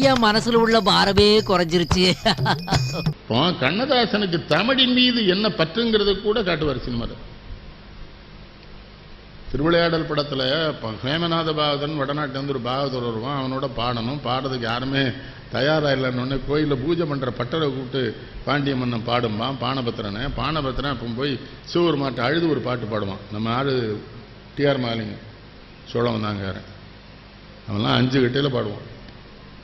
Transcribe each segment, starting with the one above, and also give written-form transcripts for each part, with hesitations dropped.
என் மனசுல உள்ள பாரமே குறைஞ்சிருச்சு. கண்ணதாசனுக்கு தமிழின் மீது என்ன பற்றுங்கிறத கூட காட்டுவார் சினிமாவில். திருவிளையாடல் படத்துல ஹேமநாத பாகவதன் வடநாட்டிலிருந்து ஒரு பாகவதர் வருவான். அவனோட பாடணும். பாடுறதுக்கு யாருமே தயாரா இல்லைன்னு கோயிலில் பூஜை பண்ற பட்டரை கூப்பிட்டு பாண்டிய மன்னன் பாடும்பான் பானபத்திரனை. பானபத்திரன் அப்போ போய் சிவபெருமான்ட்ட அழுது ஒரு பாட்டு பாடுவான். நம்ம ஆறு டிஆர் மாலிங்க சோழம் தாங்காரன். அவன்லாம் 5 கட்டையில் பாடுவான்.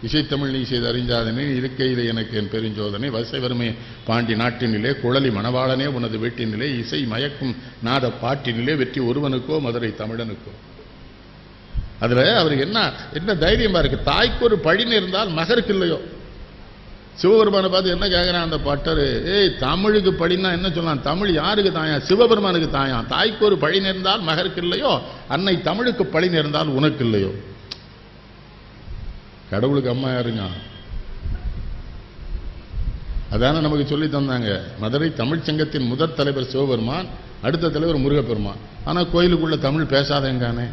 இசைத்தமிழ் நீ செய்து அறிஞ்சாதனே இருக்கையில் எனக்கு என் பெருஞ்சோதனை வசை வறுமை பாண்டி நாட்டினிலே குழலி மணவாளனே உனது வீட்டினிலே இசை மயக்கும் நாத பாட்டினிலே வெற்றி ஒருவனுக்கோ மதுரை தமிழனுக்கோ. அதுல அவருக்கு என்ன தைரியமா இருக்கு. தாய்க்கு ஒரு பழின்னு இருந்தால் மகருக்கு இல்லையோ. சிவபெருமானை பார்த்து என்ன கேட்கிறான் அந்த பட்டரு, ஏய் தமிழுக்கு பழின்னா என்ன சொல்லலாம்? தமிழ் யாருக்கு தாயா? சிவபெருமானுக்கு தாயா. தாய்க்கு ஒரு பழி நேர்ந்தால் மகருக்கு இல்லையோ, அன்னை தமிழுக்கு பழி நேர்ந்தால் உனக்கு இல்லையோ. கடவுளுக்கு அம்மா யாருங்க? அதான நமக்கு சொல்லி தந்தாங்க. மதுரை தமிழ் சங்கத்தின் முதல் தலைவர் சிவபெருமான், அடுத்த தலைவர் முருகப்பெருமான். ஆனா கோயிலுக்குள்ள தமிழ் பேசாதேங்கானே.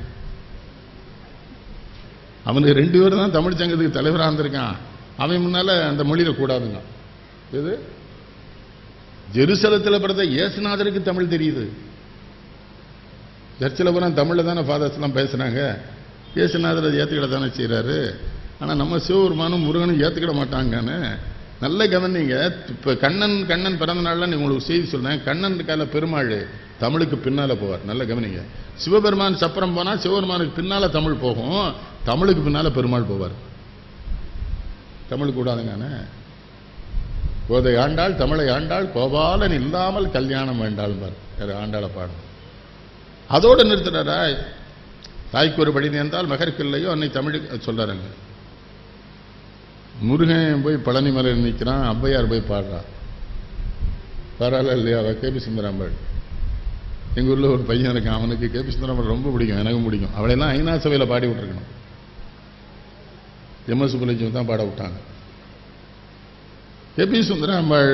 அவனுக்கு 2 பேரும் தான் தமிழ் சங்கத்துக்கு தலைவராக இருந்திருக்கான். அவன் முன்னால அந்த மொழியில கூடாதுங்க. இது ஜெருசலத்தில் பிறந்த இயேசுநாதருக்கு தமிழ் தெரியுது. சர்ச்சில் பூரா தமிழ்ல தானே ஃபாதர்ஸ் எல்லாம் பேசுறாங்க. இயேசுநாதர் அதை ஏற்றுக்கிட தானே செய்யறாரு. ஆனா நம்ம சிவபெருமானும் முருகனும் ஏற்றுக்கிட மாட்டாங்கன்னு நல்ல கவனிங்க. இப்ப கண்ணன் பிறந்த நாள்ல நீ உங்களுக்கு செய்தி சொல்றேன். கண்ணன் கால பெருமாள் தமிழுக்கு பின்னால போவார். நல்ல கவனிங்க. சிவபெருமான் சப்பரம் போனா சிவபெருமானுக்கு பின்னால தமிழ் போகும், தமிழுக்கு பின்னால பெருமாள் போவார். தமிழ் கூடாதுங்க. கோதை ஆண்டாள் தமிழை ஆண்டாள் கோபாலன் இல்லாமல் கல்யாணம் வேண்டாள் பார் ஆண்டாள பாடும். அதோட நிறுத்துறாரா? தாய்க்கு ஒரு படி நேர்ந்தால் மகருக்கு இல்லையோ அன்னை தமிழுக்கு சொல்றாருங்க. முருகன் போய் பழனி மலையில் நிற்கிறான். ஔவையார் போய் பாடுறான். பாடுறாள் இல்லையா? கேபி சுந்தராம்பாள். எங்க ஊர்ல ஒரு பையன் இருக்கான். அவனுக்கு கேபி சுந்தராம்பாள் ரொம்ப பிடிக்கும், எனக்கும் பிடிக்கும். அவளையெல்லாம் ஐநா சபையில் பாடி விட்டுருக்கணும். எம்எஸ் சுப்புலட்சுமி தான் பாட விட்டாங்க. கேபி சுந்தராம்பாள்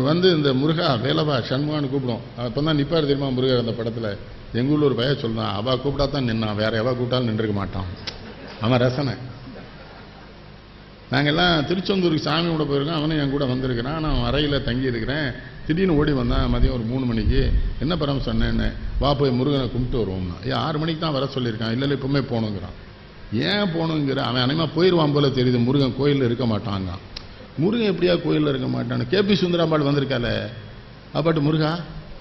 வந்து இந்த முருகா வேலவா சண்முகான்னு கூப்பிடும். அப்பதான் நிப்பார் தெரியுமா முருகர் அந்த படத்துல. எங்க ஊர்ல ஒரு பையன் சொல்றான், அவ கூப்பிட்டா தான் நின்னான், வேற எவ கூப்பிட்டாலும் நின்றுக்க மாட்டான். அவன் ரசனை. நாங்கெல்லாம் திருச்செந்தூருக்கு சாமி கூட போயிருக்கோம். அவனும் என் கூட வந்திருக்கிறான். நான் அறையில் தங்கி இருக்கிறேன். திடீர்னு ஓடி வந்தான் மதியம் ஒரு 3 மணிக்கு. என்ன பரம் சொன்னேன்னு, வா போய் முருகனை கும்பிட்டு வருவோம்னா. 6 மணிக்கு தான் வர சொல்லியிருக்கான். இல்லை இப்பவுமே போகணுங்கிறான். ஏன் போகணுங்கிற? அவன் அனைமா போயிடுவான் போல தெரியுது. முருகன் கோயிலில் இருக்க மாட்டாங்க. முருகன் எப்படியா கோயிலில் இருக்க மாட்டான்னு. கேபி சுந்தராம்பாள் வந்திருக்கால. அப்பாட்டு முருகா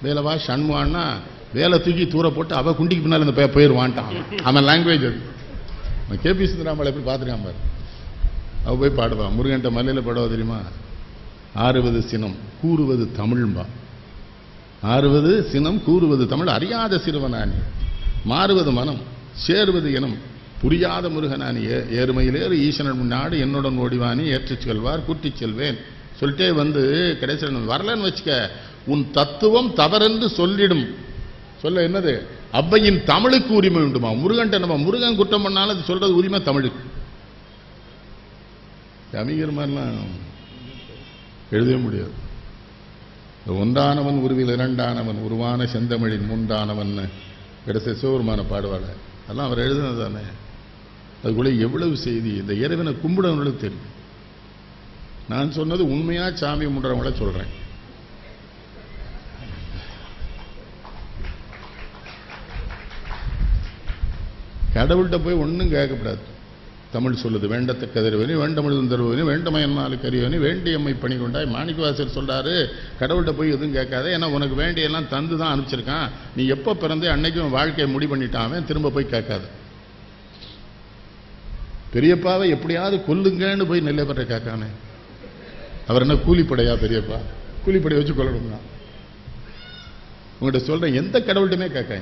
வேலவா சண்முகான்னா வேலை தூக்கி தூர போட்டு அவ குண்டிக்கு பின்னால் இந்த பையன் போயிடுவான்ட்டான். அவன் லாங்குவேஜ் அது. கேபி சுந்தராம்பாள் எப்படி பார்த்துருக்கான் பாரு. அவ போய் பாடுவான். முருகன்ட்ட மலையில பாடுவா தெரியுமா? 6வது சினம் கூறுவது தமிழ்பா. 6வது சினம் கூறுவது தமிழ். அறியாத சிறுவனானி மாறுவது மனம் சேருவது இனம் புரியாத முருகனானி ஏறுமையிலேறு ஈசனன் முன்னாடு என்னுடன் ஓடிவானி ஏற்றுச் செல்வார் கூட்டிச் செல்வேன் சொல்லிட்டே வந்து கடைசியில் வரலன்னு வச்சுக்க. உன் தத்துவம் தவறென்று சொல்லிடும். சொல்ல என்னது? அவ்வையின் தமிழுக்கு உரிமை உண்டுமா? முருகன்ட்ட நம்ம முருகன் குற்றம் பண்ணாலும் அது சொல்றது உரிமை தமிழுக்கு. கவிஞர் மாதிரிலாம் எழுதவே முடியாது. ஒன்றானவன் உருவில் இரண்டானவன் உருவான செந்தமிழின் மூன்றானவன் கடைசி சிவபெருமான பாடுவாள். அதெல்லாம் அவர் எழுதுனது தானே. அதுக்குள்ள எவ்வளவு செய்தி. இந்த இறைவனை கும்பிடவங்களுக்கு தெரியும். நான் சொன்னது உண்மையா சாமி கும்பிடுறவங்கள சொல்றேன். கடவுள்கிட்ட போய் ஒன்றும் கேட்கக்கூடாது. தமிழ் சொல்லுது வேண்டத்தக்கதிரவனி வேண்டமிழுதும் தருவனி வேண்டமயன்மாலு கரியவனி வேண்டியம்மை பணி கொண்டாய். மாணிக்கவாசர் சொல்றாரு, கடவுள்கிட்ட போய் எதுவும் கேட்காத. ஏன்னா உனக்கு வேண்டியெல்லாம் தந்து தான் அனுப்பிச்சிருக்கான். நீ எப்போ பிறந்தே அன்னைக்கும் வாழ்க்கையை முடிவு பண்ணிட்டான். திரும்ப போய் கேட்காத. பெரியப்பாவை எப்படியாவது கொல்லுங்கன்னு போய் நெல்லைப்பட்ட கேட்கானே. அவர் என்ன கூலிப்படையா? பெரியப்பா கூலிப்படையை வச்சு கொல்லணும் தான். உங்கள்கிட்ட சொல்றேன், எந்த கடவுள்கிட்டமே கேட்க.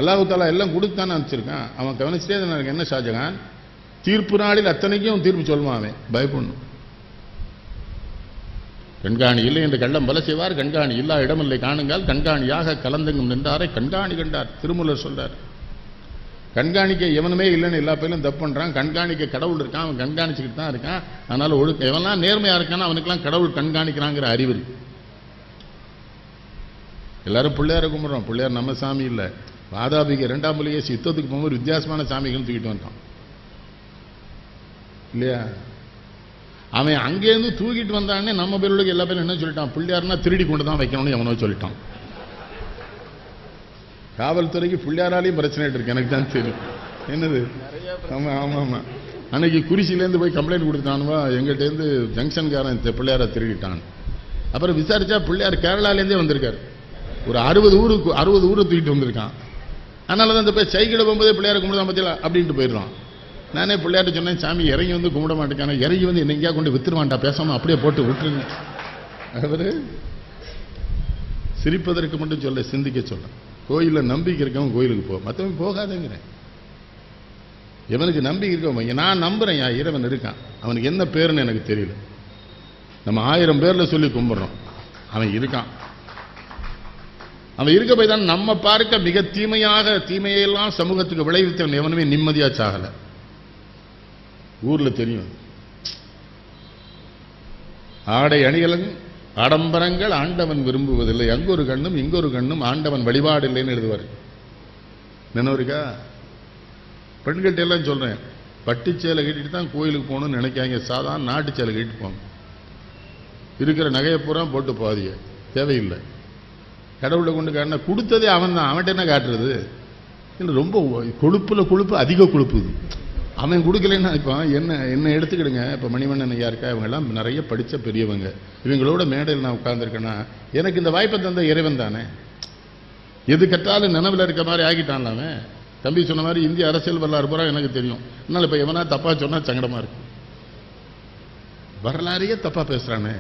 அல்லாஹ் தாலா எல்லாம் கொடுத்தானே அனுப்பிச்சிருக்கான். அவன் கவனிச்சிட்டே தான். என்ன ஷாஜகான் தீர்ப்பு நாளில் அத்தனைக்கும் தீர்ப்பு சொல்லுவான். அவன் பயப்படணும். கண்காணி இல்லை என்று கள்ளம் பல செய்வார். கண்காணி இல்லா இடமில்லை காணுங்கால் கண்காணியாக கலந்தெங்கும் நின்றாரை கண்காணி கண்டார். திருமூலர் சொல்றார். கண்காணிக்க எவனுமே இல்லைன்னு எல்லா பேரும் தப்பு பண்றான். கண்காணிக்க கடவுள் இருக்கான். அவன் கண்காணிச்சுக்கிட்டு தான் இருக்கான். அதனால ஒழுக்க எவன்லாம் நேர்மையா இருக்கான்னு அவனுக்கெல்லாம் கடவுள் கண்காணிக்கிறாங்கிற அறிவு. எல்லாரும் பிள்ளையார கும்பிடுறோம். பிள்ளையார் நம்ம சாமி இல்லை. வாதாபிக்கு 2ஆம் புலிகேசி யுத்தத்துக்கு போகும்போது வித்தியாசமான சாமிகள் தூக்கிட்டு வந்தான் இல்லையா? அவன் அங்கேருந்து தூக்கிட்டு வந்தானே நம்ம பேருக்கு எல்லா பேரும் என்ன சொல்லிட்டான், பிள்ளையார்னா திருடி கொண்டு தான் வைக்கணும்னு எவனோ சொல்லிட்டான். காவல்துறைக்கு பிள்ளையாராலையும் பிரச்சனை இருக்கு, எனக்கு தான் தெரியும். என்னது? ஆமா ஆமா ஆமா. அன்னைக்கு குறிச்சியிலேருந்து போய் கம்ப்ளைண்ட் கொடுத்தானுவா, எங்கிட்டேருந்து ஜங்ஷன்காரன் பிள்ளையாரை திருடிட்டான். அப்புறம் விசாரிச்சா பிள்ளையார் கேரளாலேருந்தே வந்திருக்காரு. ஒரு 60 ஊரை தூக்கிட்டு வந்திருக்கான். அதனால தான் இந்த போய் சைக்கிளை போகும்போதே பிள்ளையாரை கும்பிடுதான் பத்தியா அப்படின்ட்டு போயிடுறான். நானே பிள்ளையார்ட்ட சொன்னேன், சாமி இறங்கி வந்து கும்பிட மாட்டேங்கான, இறங்கி வந்து என்னைக்கா கொண்டு வித்துருவான்டா, பேசாம அப்படியே போட்டு விட்டுருங்க. அவரு சிரிப்பதற்கு மட்டும் சொல்ல, சிந்திக்க சொல்ல. கோயிலில் நம்பிக்கை இருக்கவன் கோயிலுக்கு போ, மற்றவன் போகாதேங்கிறேன். எவனுக்கு நம்பிக்கை இருக்கவன், நான் நம்புறேன் இறைவன் இருக்கான், அவனுக்கு என்ன பேருன்னு எனக்கு தெரியல. நம்ம 1000 பேர்ல சொல்லி கும்பிடுறோம், அவன் இருக்கான். அவன் இருக்க போய் தான் நம்ம பார்க்க மிக தீமையெல்லாம் சமூகத்துக்கு விளைவித்தவன் எவனுமே நிம்மதியா சாகல. ஊர்ல தெரியும். ஆடை அணிகலன் ஆடம்பரங்கள் ஆண்டவன் விரும்புவதில்லை, அங்கொரு கண்ணும் இங்கொரு கண்ணும் ஆண்டவன் வழிபாடு இல்லைன்னு எழுதுவார். நினைவருக்கா? பெண்கிட்ட எல்லாம் சொல்றேன், பட்டுச்சேலை கட்டிட்டு தான் கோயிலுக்கு போகணும்னு நினைக்காங்க, சாதாரண நாட்டு சேலை கட்டிட்டு போங்க. இருக்கிற நகையை பூரா போட்டு போதிய தேவையில்லை. கடவுளை கொண்டு காட்டின கொடுத்ததே அவன் தான், அவன்கிட்ட என்ன காட்டுறது? இல்லை ரொம்ப கொழுப்பு அதிக கொழுப்பு. அவன் கொடுக்கலன்னா இப்போ என்ன எடுத்துக்கிடுங்க. இப்போ மணிவண்ணன் ஐயா இருக்கா, இவங்கெல்லாம் நிறைய படித்த பெரியவங்க. இவங்களோட மேடையில் நான் உட்கார்ந்துருக்கேன்னா எனக்கு இந்த வாய்ப்பை தந்த இறைவன் தானே. எது கட்டாலும் நினைவில் இருக்க மாதிரி ஆகிட்டான்ல அவன். தம்பி சொன்ன மாதிரி இந்திய அரசியல் வரலாறு பூரா எனக்கு தெரியும். அதனால இப்போ எவனா தப்பா சொன்னா சங்கடமா இருக்கு. வரலாறையே தப்பா பேசுறானே,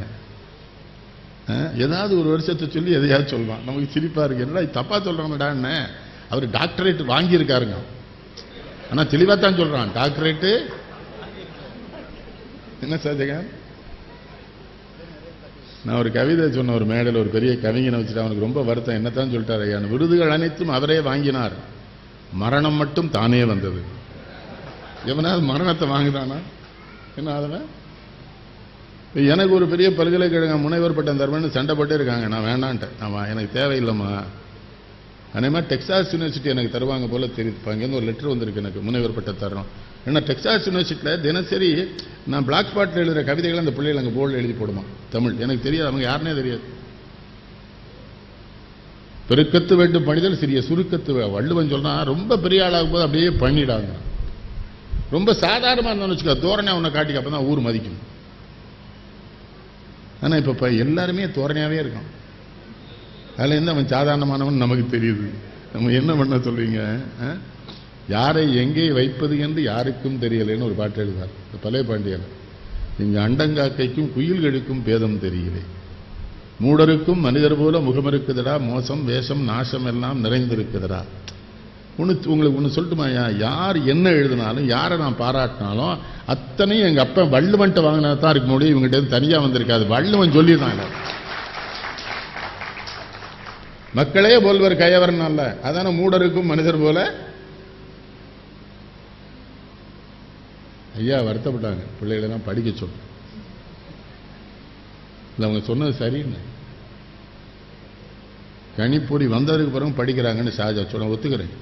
ஏதாவது ஒரு வருஷத்தை சொல்லி எதையாவது சொல்லுவான், நமக்கு சிரிப்பா இருக்கு. எல்லாம் தப்பா சொல்றாங்கடான்னு. அவர் டாக்டரேட் வாங்கியிருக்காருங்க, ஆனா தெளிவா தான் சொல்றான். டாக்டரேட் என்ன சார்? நான் ஒரு கவிதை சொன்ன ஒரு மேடையில் ஒரு பெரிய கவிஞனை வச்சுட்டு அவனுக்கு ரொம்ப வருத்தம். என்னத்தான் சொல்லிட்டார் ஐயா, விருதுகள் அனைத்தும் அவரே வாங்கினார், மரணம் மட்டும் தானே வந்தது. எவனாவது மரணத்தை வாங்குதானா என்ன? அதவன் எனக்கு ஒரு பெரிய பல்கலைக்கழகம் முனைவர் பட்டம் தருவேன்னு சண்டை போட்டே இருக்காங்க. நான் வேண்டான்ட்டேன். ஆமாம், எனக்கு தேவையில்லைம்மா. அதே மாதிரி டெக்சாஸ் யூனிவர்சிட்டி எனக்கு தருவாங்க போல தெரியுது. இப்போ அங்கேருந்து ஒரு லெட்டர் வந்திருக்கு எனக்கு, முனைவர் பட்டம் தரணும். ஏன்னா டெக்சாஸ் யூனிவர்சிட்டியில் தினசரி நான் பிளாக் ஸ்பாட்டில் எழுதுகிற கவிதைகளை அந்த பிள்ளைகள் அங்கே போர்டில் எழுதி போடுமா தமிழ். எனக்கு தெரியாது, அவங்க யாருன்னே தெரியாது. பெருக்கத்து வேண்டும் பணிதல் சிறிய சுருக்கத்து. வள்ளுவன் சொன்னா ரொம்ப பெரிய ஆளாகும் போது அப்படியே பண்ணிடாங்க. ரொம்ப சாதாரணமாக இருந்தோம்னு வச்சுக்கோ, தோரணை அவனை காட்டிக்க, அப்போ தான் ஊர் மதிக்கும். ஆனால் இப்போ எல்லாருமே தோரணையாகவே இருக்கான். அதில் இருந்து அவன் சாதாரணமானவன் நமக்கு தெரியுது. நம்ம என்ன பண்ண சொல்றீங்க? யாரை எங்கே வைப்பது என்று யாருக்கும் தெரியலைன்னு ஒரு பாட்டு எழுதார் பழைய பாண்டியன். இங்கு அண்டங்காக்கைக்கும் குயில்களுக்கும் பேதம் தெரியலை, மூடருக்கும் மனிதர் போல முகம் இருக்குதுடா, மோசம் வேஷம் நாசம் எல்லாம் நிறைந்திருக்குதுடா. உங்களுக்கு ஒன்று சொல்லட்டுமாயா, யார் என்ன எழுதினாலும் யாரை நான் பாராட்டினாலும் அத்தனையும் எங்க அப்பா வள்ளுவன்ட்ட வாங்கினா தான் இருக்க முடியும். இவங்ககிட்ட தனியா வந்திருக்காது. வள்ளுவன் சொல்லிடுறாங்க, மக்களே போல்வர் கயவரன் அல்ல, அதான மூடருக்கும் மனிதர் போல. ஐயா வருத்தப்பட்டாங்க, பிள்ளைகளெல்லாம் படிக்க சொல்ல. இல்லை அவங்க சொன்னது சரின்னு. கணிப்பொறி வந்ததுக்கு பிறகு படிக்கிறாங்கன்னு ஷாஜா சொல்ல ஒத்துக்கிறேன்.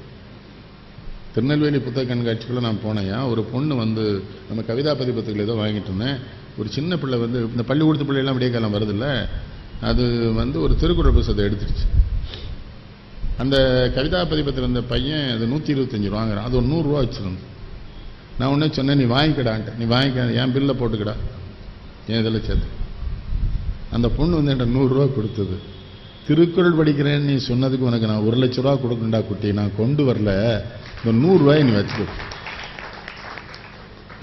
திருநெல்வேலி புத்தக கண்காட்சிக்குள்ள நான் போனேன். ஒரு பொண்ணு வந்து நம்ம கவிதா பதிப்பத்துக்கள் ஏதோ வாங்கிட்டு இருந்தேன். ஒரு சின்ன பிள்ளை வந்து இந்த பள்ளிக்கூடத்து பிள்ளைலாம் விடிய காலம் வருதில்ல, அது வந்து ஒரு திருக்குறள் புத்தகத்தை எடுத்துருச்சு. அந்த கவிதா பதிப்பத்தில் இருந்த பையன் அது 125 ரூபா வாங்குறான். அது ஒரு 100 ரூபா வச்சிருந்து. நான் உடனே சொன்னேன், நீ வாங்கிக்கடான்ட்டு. நீ வாங்கிக்க, என் பில்லை போட்டுக்கடா, என் இதில் சேர்த்து. அந்த பொண்ணு வந்து என்கிட்ட 100 ரூபா கொடுத்தது. திருக்குறள் படிக்கிறேன்னு நீ சொன்னதுக்கு உனக்கு நான் 1 லட்ச ரூபா கொடுக்கணுண்டா குட்டி, நான் கொண்டு வரல, இந்த 100 ரூபாயை நீ வச்சுக்கோ.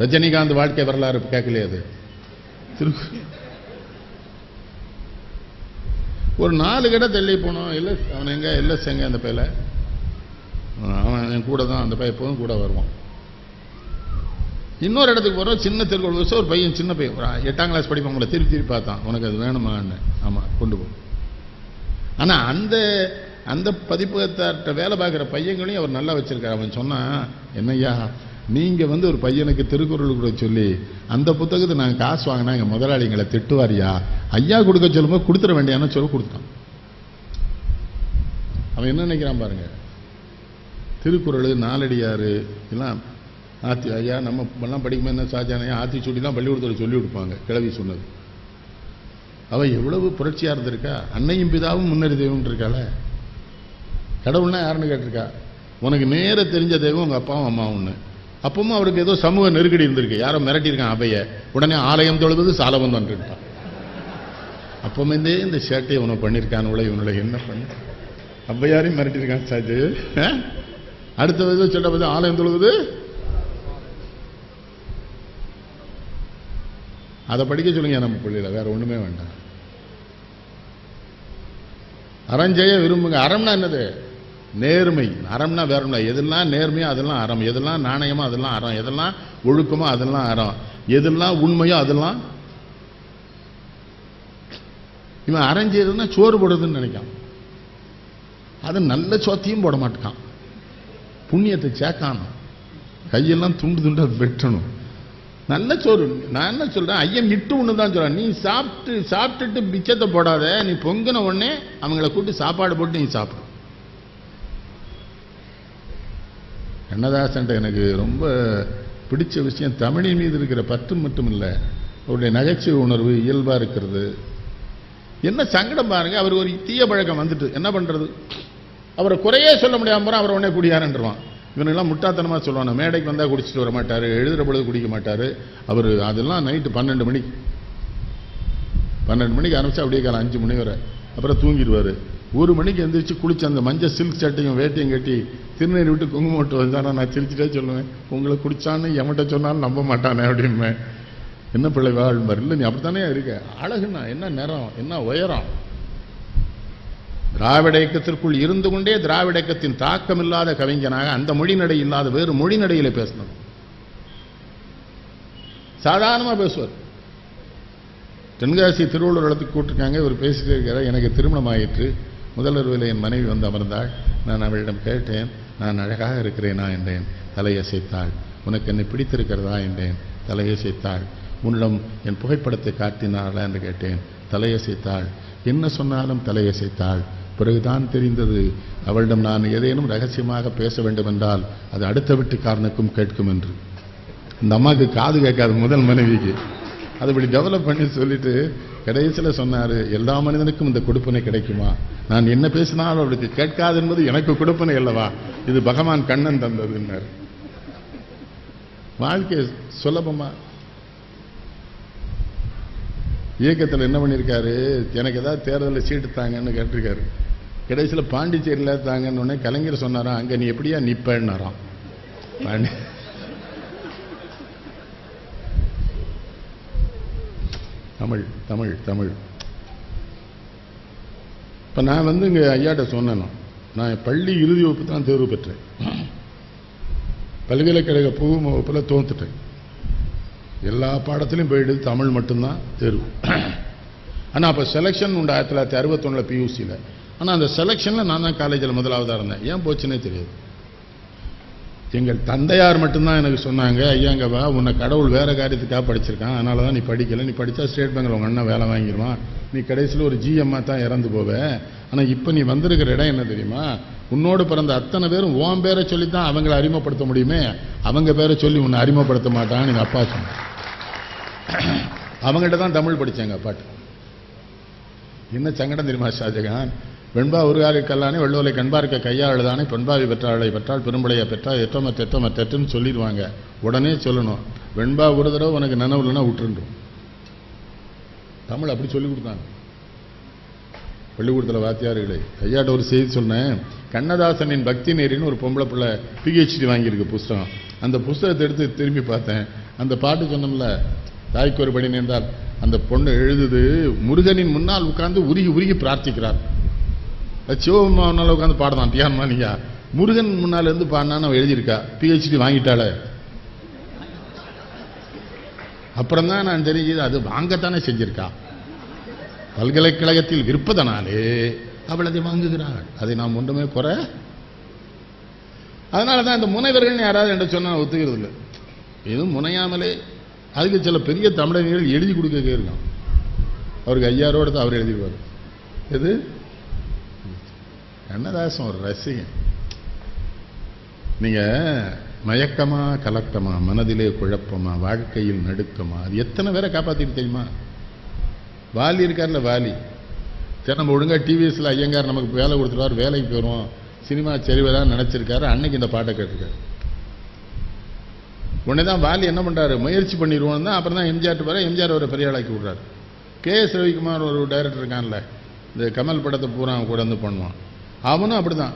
ரஜினிகாந்த் வாழ்க்கை வரலாறு கேட்கலையே அது. ஒரு 4 கடை தள்ளி போனோம். இல்லை அவன் எங்க இல்லை செங்க அந்த பையில, அவன் என் கூட தான், அந்த பையன் எப்போதும் கூட வருவான். இன்னொரு இடத்துக்கு போகிறோம், சின்ன திருக்குறள் வருஷம் ஒரு பையன், சின்ன பையன், ஒரு 8ஆம் கிளாஸ் படிப்பான். உங்களை திருப்பி பார்த்தான், உனக்கு அது வேணுமான்னு. ஆமாம் கொண்டு போ. ஆனால் அந்த பதிப்பகத்தார்கிட்ட வேலை பார்க்குற பையங்களையும் அவர் நல்லா வச்சிருக்காரு. அவன் சொன்னான், என்னய்யா நீங்கள் வந்து ஒரு பையனுக்கு திருக்குறள் கூட சொல்லி அந்த புத்தகத்தை நாங்கள் காசு வாங்கினா எங்கள் முதலாளிங்களை திட்டுவாரியா, ஐயா கொடுக்க சொல்லும்போது கொடுத்துட வேண்டியான்னு சொல்லி கொடுத்தான். அவன் என்ன நினைக்கிறான் பாருங்க. திருக்குறள், நாலடியார் எல்லாம் ஆத்தி ஐயா நம்ம எல்லாம் படிக்கும்போது என்ன சாஜானையா ஆத்தி சுடி தான் பள்ளிக்கூடத்தில் சொல்லி கொடுப்பாங்க. கிழவி சொன்னது அவள் எவ்வளவு புரட்சியாக இருந்திருக்கா. அன்னையும் பிதாவும் முன்னறி தெய்வம் இருக்காள. கடவுள்னா யாருன்னு கேட்டிருக்கா. உனக்கு நேர தெரிஞ்ச தெய்வம் உங்கள் அப்பாவும் அம்மாவும்னு. அப்பவும் அவருக்கு ஏதோ சமூக நெருக்கடி இருந்திருக்கு. யாரோ மிரட்டியிருக்கான் அவைய. உடனே ஆலயம் தொழுவது சாலவந்தன் இருக்கான். அப்போமேந்தே இந்த சேட்டையை உனக்கு பண்ணியிருக்கான். இவனுடைய என்ன பண்ண அவ்வையாரையும் மிரட்டியிருக்கான் சாஜு. அடுத்த விதம் சொல்ல போது ஆலயம் தொழுவது அதை படிக்க சொல்லுங்க நம்ம பிள்ளைல. வேற ஒண்ணுமே வேண்டாம். அறஞ்செய்ய விரும்புங்க. அறம்னா என்னது? நேர்மை. அறம்னா வேற ஒண்ணு. எதெல்லாம் நேர்மையோ அதெல்லாம் அறம், எதெல்லாம் நாணயமோ அதெல்லாம் அறம், எதெல்லாம் ஒழுக்கமோ அதெல்லாம் அறம், எதெல்லாம் உண்மையோ அதெல்லாம். இவன் அறஞ்செய்யறதுன்னா சோறு போடுறதுன்னு நினைக்கான். அது நல்ல சோத்தையும் போட மாட்டான். புண்ணியத்தை சேர்க்கான கையெல்லாம் துண்டு துண்டு வெட்டணும். நல்ல சோறு. நான் என்ன சொல்றேன், ஐயன் இட்டு ஒண்ணு தான் சொல்றேன். நீ சாப்பிட்டுட்டு பிச்சத்தை போடாத. நீ பொங்கின உடனே அவங்களை கூட்டி சாப்பாடு போட்டு நீ சாப்பிடு. கண்ணதாசன் எனக்கு ரொம்ப பிடிச்ச விஷயம் தமிழின் மீது இருக்கிற பற்று மட்டும் இல்லை, அவருடைய நகைச்சுவை உணர்வு இயல்பா இருக்கிறது. என்ன சங்கடம் பாருங்க, அவர் ஒரு தீய பழக்கம் வந்துட்டு என்ன பண்றது, அவரை குறையே சொல்ல முடியாம போறான். அவர் உடனே குடியாருன்றான். இவனெல்லாம் முட்டாத்தனமா சொல்லுவாங்க. மேடைக்கு வந்தா குடிச்சிட்டு வர மாட்டாரு, எழுதுற பொழுது குடிக்க மாட்டாரு. அவர் அதெல்லாம் நைட்டு 12 மணிக்கு ஆரம்பிச்சா அப்படியே காலம் 5 மணி வரை. அப்புறம் தூங்கிடுவாரு. 1 மணிக்கு எந்திரிச்சு குளிச்சு அந்த மஞ்சள் சில்க் சட்டையும் வேட்டையும் கட்டி திருநீர் விட்டு குங்குமம் விட்டு வந்தானா நான் சிரிச்சுட்டே சொல்லுவேன், உங்களை குடிச்சான்னு எமட்ட சொன்னாலும் நம்ப மாட்டானே அப்படின்னு. என்ன பிள்ளை வாழ்வார். இல்லை நீ அப்படித்தானே இருக்க. அழகுனா என்ன நிறம், என்ன உயரம். திராவிட இயக்கத்திற்குள் இருந்து கொண்டே திராவிட இயக்கத்தின் தாக்கம் இல்லாத கவிஞனாக அந்த மொழி நடை இல்லாத வேறு மொழி நடையில பேசணும். சாதாரணமா பேசுவார். தென்காசி திருவள்ளுவர் இடத்துக்கு கூட்டிருக்காங்க. இவர் பேசிட்டு இருக்கிற, எனக்கு திருமணம் ஆயிற்று. முதல்வரில் என் மனைவி வந்து அமர்ந்தாள். நான் அவளிடம் கேட்டேன், நான் அழகாக இருக்கிறேனா என்றேன். தலையசைத்தாள். உனக்கு என்னை பிடித்திருக்கிறதா என்றேன். தலையசைத்தாள். உன்னிடம் என் புகைப்படத்தை காட்டினாளா என்று கேட்டேன். தலையசைத்தாள். என்ன சொன்னாலும் தலையசைத்தாள். பிறகுதான் தெரிந்தது, அவளிடம் நான் ஏதேனும் ரகசியமாக பேச வேண்டும் என்றால் அது அடுத்த வீட்டுக்காரனுக்கும் கேட்கும் என்று. இந்த அம்மாவுக்கு காது கேட்காது, முதல் மனைவிக்கு. அதை இப்படி டெவலப் பண்ணி சொல்லிட்டு கடைசியில் சொன்னாரு, எல்லா மனிதனுக்கும் இந்த கொடுப்பனை கிடைக்குமா? நான் என்ன பேசினாலும் அவளுக்கு கேட்காது என்பது எனக்கு கொடுப்பனை அல்லவா, இது பகவான் கண்ணன் தந்ததுன்னாரு. வாழ்க்கை சுலபமா. இயக்கத்தில் என்ன பண்ணியிருக்காரு, எனக்கு ஏதாவது தேர்தலில் சீட்டு தாங்கன்னு கேட்டிருக்காரு. கடைசியில் பாண்டிச்சேரியில் தாங்கன்னு உடனே கலைஞர் சொன்னாராம், அங்கே நீ எப்படியா நிப்பேன்னாராம். தமிழ் தமிழ் தமிழ். இப்போ நான் வந்து இங்கே ஐயாட்ட சொன்னேன், நான் பள்ளி இறுதி வகுப்பு தான் தேர்வு பெற்றேன். பல்கலைக்கழக புகும் வகுப்பில் தோத்துட்டேன். எல்லா பாடத்திலையும் போயிடுது, தமிழ் மட்டும்தான் தேர்வு. ஆனால் அப்போ செலெக்ஷன் உண்டு 1961 பியூசியில். ஆனால் அந்த செலெக்ஷனில் நான் தான் காலேஜில் முதலாவதாக இருந்தேன். ஏன் போச்சுன்னே தெரியாது. எங்கள் தந்தையார் மட்டும்தான் எனக்கு சொன்னாங்க, ஐயாங்கவா உன்னை கடவுள் வேற காரியத்துக்காக படிச்சிருக்கான், அதனால தான் நீ படிக்கலை. நீ படித்தா ஸ்டேட் பேங்கில் உங்கள் அண்ணன் வேலை வாங்கிடுவான், நீ கடைசியில் ஒரு ஜிஎம்மாக தான் இறந்து போவேன். ஆனால் இப்போ நீ வந்திருக்கிற இடம் என்ன தெரியுமா, உன்னோடு பிறந்த அத்தனை பேரும் உன் பேரை சொல்லித்தான் அவங்களை அறிமுகப்படுத்த முடியுமே, அவங்க பேரை சொல்லி உன்னை அறிமுகப்படுத்த மாட்டான்னு எங்கள் அப்பா சொன்ன. அவங்கள்ட்ட தான் தமிழ் படித்தேன் எங்கள் அப்பாட்டு. என்ன சங்கடம் தெரியுமா ஷாஜகான், வெண்பா உருகாரி கல்லானே வெள்ளோலை கண்பார்க்க கையாளுதானே பெண்பாவி பெற்றாளை பெற்றால் பெரும்பளையை பெற்றால் எட்டோமத்தெட்டுன்னு சொல்லிடுவாங்க. உடனே சொல்லணும், வெண்பா ஒரு தடவை உனக்கு நினைவு இல்லைன்னா விட்டுருந்தோம். தமிழ் அப்படி சொல்லி கொடுத்தாங்க பள்ளிக்கூடத்தில் வாத்தியார்களே. ஐயாட்ட ஒரு செய்தி சொன்னேன், கண்ணதாசனின் பக்தி நேரின்னு ஒரு பொம்பளை பிள்ளை PhD வாங்கியிருக்கு புஸ்தகம். அந்த புஸ்தகத்தை எடுத்து திரும்பி பார்த்தேன். அந்த பாட்டு சொன்னோம்ல, தாய்க்கு ஒரு படி நேர்ந்தால், அந்த பொண்ணு எழுதுது, முருகனின் முன்னால் உட்கார்ந்து உருகி உருகி பிரார்த்திக்கிறார். சிவபெருமானால் உட்காந்து பாடலாம் பியானமா. நீங்க முருகன் முன்னால இருந்து பாடினான்னு அவ எழுதியிருக்கா. PhD வாங்கிட்டாள. அப்புறம் தான் நான் தெரிஞ்சது, அது வாங்கத்தானே செஞ்சிருக்கா. பல்கலைக்கழகத்தில் விற்பதனாலே அவள் அதை வாங்குகிறாள். அதை நாம் ஒன்றுமே குறை. அதனால தான் இந்த முனைவர்கள் யாராவது என்று சொன்னா ஒத்துக்கிறது இல்லை. எதுவும் முனையாமலே அதுக்கு சில பெரிய தமிழர்கள் எழுதி கொடுக்க இருக்கான். அவருக்கு 5000 ரூபா அவர் எழுதிடுவார். எது கண்ணதாசன் ஒரு ரசிகன். நீங்க மயக்கமா கலக்கமா, மனதிலே குழப்பமா, வாழ்க்கையில் நடுக்கமா, அது எத்தனை பேரை காப்பாத்திட்டு தெரியுமா? வாலி இருக்கார்ல, வாலி நம்ம ஒழுங்கா டிவிஎஸ்ல ஐயங்கார் நமக்கு வேலை கொடுத்துருவார், வேலைக்கு போயிடுவோம், சினிமா சரிவதான் நினைச்சிருக்காரு. அன்னைக்கு இந்த பாட்டை கேட்டிருக்காரு. உடனேதான் வாலி என்ன பண்றாரு, முயற்சி பண்ணிடுவோம் தான். அப்புறம் தான் எம்ஜிஆர் வர, எம்ஜிஆர் ஒரு பெரிய ஆளாக்கி விடுறாரு. கே.எஸ். ரவிக்குமார் ஒரு டைரக்டர் இருக்கான்ல, இந்த கமல் படத்தை பூரா கூட வந்து பண்ணுவான். அவனும் அப்படிதான்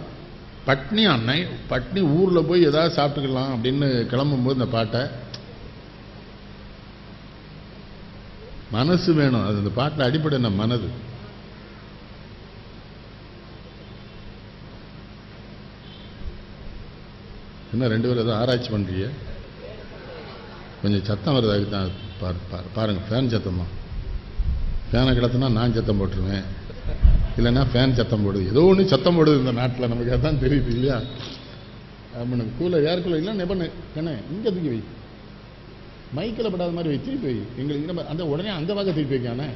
பட்னி அன்னை பட்னி ஊர்ல போய் ஏதாவது சாப்பிட்டுக்கலாம் அப்படின்னு கிளம்பும்போது இந்த பாட்டை, மனசு வேணும். அது இந்த பாட்டில் அடிப்படை என்ன, மனது. என்ன ரெண்டு பேரும் ஏதோ ஆராய்ச்சி பண்றீங்க? கொஞ்சம் சத்தம் வருது, அதுக்கு தான் பாருங்க. ஃபேன் சத்தமா? ஃபேனை கிடத்துனா நான் சத்தம் போட்டுருவேன், இல்லைன்னா ஃபேன் சத்தம் போடுது. ஏதோ ஒன்று சத்தம் போடுது இந்த நாட்டில், நமக்கு அதான் தெரியுது இல்லையா? அப்படின்னு கூல யாருக்குள்ள இல்லை நெபன்னு என்ன இங்கே தூக்கி வை, மைக்கில் படாத மாதிரி வை, திருப்பி வை. எங்களுக்கு அந்த உடனே அந்த வாங்க திருப்பி வைக்கானே.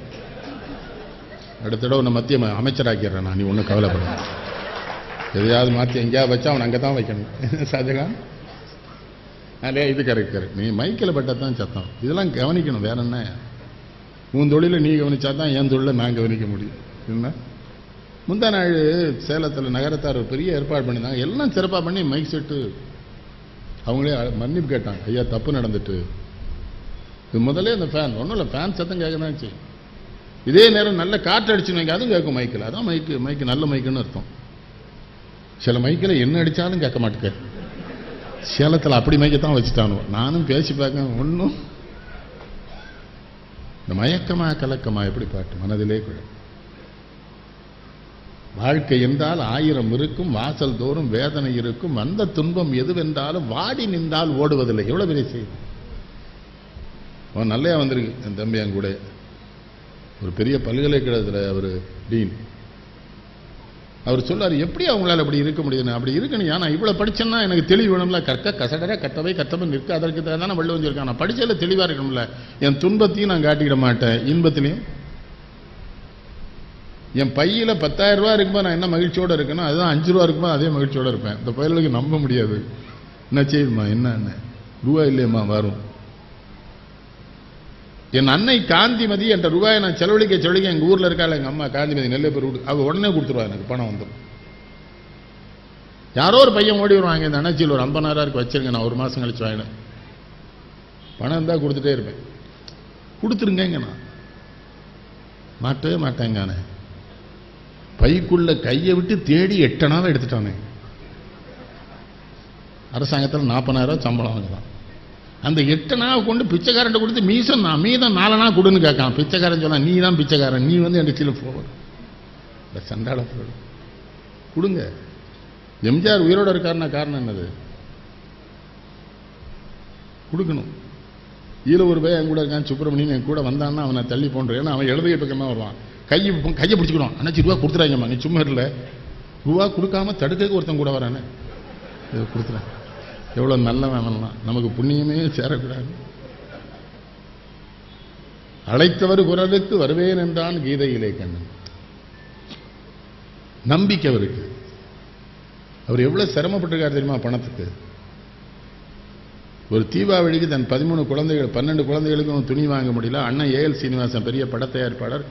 அடுத்த தடவை உன்னை மத்திய அமைச்சராக்கிறேன் நான், நீ ஒன்றும் கவலைப்பட. எதையாவது மாற்றி எங்கேயாவது வச்சா அவன் அங்கே தான் வைக்கணும். ஷாஜகான் அதே இது கரெக்ட். நீ மைக்கில் பட்டால் தான் சத்தம். இதெல்லாம் கவனிக்கணும். வேற என்ன, உன் தொழிலை நீ கவனிச்சா தான் என் தொழிலை நான் கவனிக்க முடியும். என்ன முந்தா நாள் சேலத்தில் நகரத்தார் ஒரு பெரிய ஏற்பாடு பண்ணியிருந்தாங்க. எல்லாம் சிறப்பாக பண்ணி மைக் செட்டு அவங்களே மன்னிப்பு கேட்டாங்க. ஐயா தப்பு நடந்துட்டு. இது முதலே அந்த ஃபேன் ஒன்றும் இல்லை, ஃபேன் சத்தம் கேட்க தான் செய்யும். இதே நேரம் நல்ல காற்று அடிச்சுன்னு வைங்க, அதுவும் கேட்கும் மைக்கில். அதான் மைக்கு நல்ல மைக்குன்னு அர்த்தம். சில மைக்கில் என்ன அடித்தாலும் கேட்க மாட்டேங்க. சேலத்தில் அப்படி மைக்கத்தான் வச்சுட்டானோ. நானும் பேசி பார்க்க ஒன்றும். இந்த மயக்கமா கலக்கமா எப்படி பாட்டு, மனதிலே குழப்பம். வாழ்க்கை என்றால் 1000 இருக்கும், வாசல் தோறும் வேதனை இருக்கும், வந்த துன்பம் எதுவென்றாலும் வாடி நின்றால் ஓடுவதில்லை. எவ்வளவு பெரிய செய்தி. அவன் நல்லையா வந்திருக்கு. என் தம்பி என் கூட ஒரு பெரிய பல்கலைக்கழகத்தில் அவர் டீன். அவர் சொல்லார், எப்படி அவங்களால அப்படி இருக்க முடியுது? அப்படி இருக்கணும். நான் இவ்வளவு படிச்சேன்னா எனக்கு தெளிவு வேணும்ல. கற்க கசடர கட்டவை கட்டவன் நிற்க, அதற்கு தானே வள்ளுவன் சொல்லியிருக்கான். நான் படிச்சதில் தெளிவா இருக்கணும்ல. என் துன்பத்தையும் நான் காட்டிக்கிட மாட்டேன், இன்பத்திலையும். என் பையில 10,000 ரூபாய் இருக்கும்போது நான் என்ன மகிழ்ச்சியோட இருக்கணும், அதுதான் 5 ரூபா இருக்கும்போது அதே மகிழ்ச்சியோட இருப்பேன். இந்த பயலுக்கு நம்ப முடியாது. என்ன செய்யுமா, என்ன ரூபாய் இல்லையம்மா வரும். என் அன்னை காந்திமதி என்ற ரூபாயை நான் செலவழிக்க எங்க ஊர்ல இருக்காள் எங்க அம்மா காந்திமதி, நெல்லை பேர் வீடு. அவ உடனே கொடுத்துருவா, எனக்கு பணம் வந்துடும். யாரோ ஒரு பையன் ஓடி வருவாங்க, இந்த அண்ணாச்சியில் ஒரு 50,000 வச்சிருங்க, நான் 1 மாசம் கழிச்சு வாங்கினேன். பணம் இருந்தா கொடுத்துட்டே இருப்பேன். கொடுத்துருங்க, நான் மாட்டவே மாட்டேங்க. பைக்குள்ள கையை விட்டு தேடி 8 அணாவை எடுத்துட்டானே. அரசாங்கத்தில் 40,000 சம்பளம் வாங்கலாம். அந்த 8 அணாவை கொண்டு பிச்சைக்காரன் கொடுத்து மீதம் 4 அணா கொடுன்னு கேட்கான். பிச்சைக்காரன் சொன்னா, நீ தான் பிச்சைக்காரன், நீ வந்து என் கீழே போவ சண்டாள கொடுங்க. எம்ஜிஆர் உயிரோட இருக்காருன்னா காரணம் என்னது? கொடுக்கணும். ஈழ ஒரு பையன் என் கூட இருக்கான், சுப்பிரமணியன் என் கூட வந்தான்னா அவனை தள்ளி போன்றேன். ஏன்னா அவன் எழுதுகை பக்கமாக வருவான். கையை பிடிச்சிக்கிடும். அண்ணாச்சி ரூபா கொடுத்துறாங்கம்மா, நீ சும்மா இல்லை. ரூபா கொடுக்காம தடுக்க ஒருத்தன் கூட வரானே, கொடுத்துறேன். எவ்வளோ நல்லவன் அவன்லாம். நமக்கு புண்ணியமே சேரக்கூடாது. அழைத்தவர் குரலுக்கு வருவேன் என்றான் கீதையிலே கண்ணன். நம்பிக்கை அவருக்கு. அவர் எவ்வளவு சிரமப்பட்டிருக்காரு தெரியுமா பணத்துக்கு. ஒரு தீபாவளிக்கு தன் 13 குழந்தைகள் 12 குழந்தைகளுக்கும் துணி வாங்க முடியல. அண்ணன் ஏஎல் சீனிவாசன் பெரிய பட தயாரிப்பாளர்,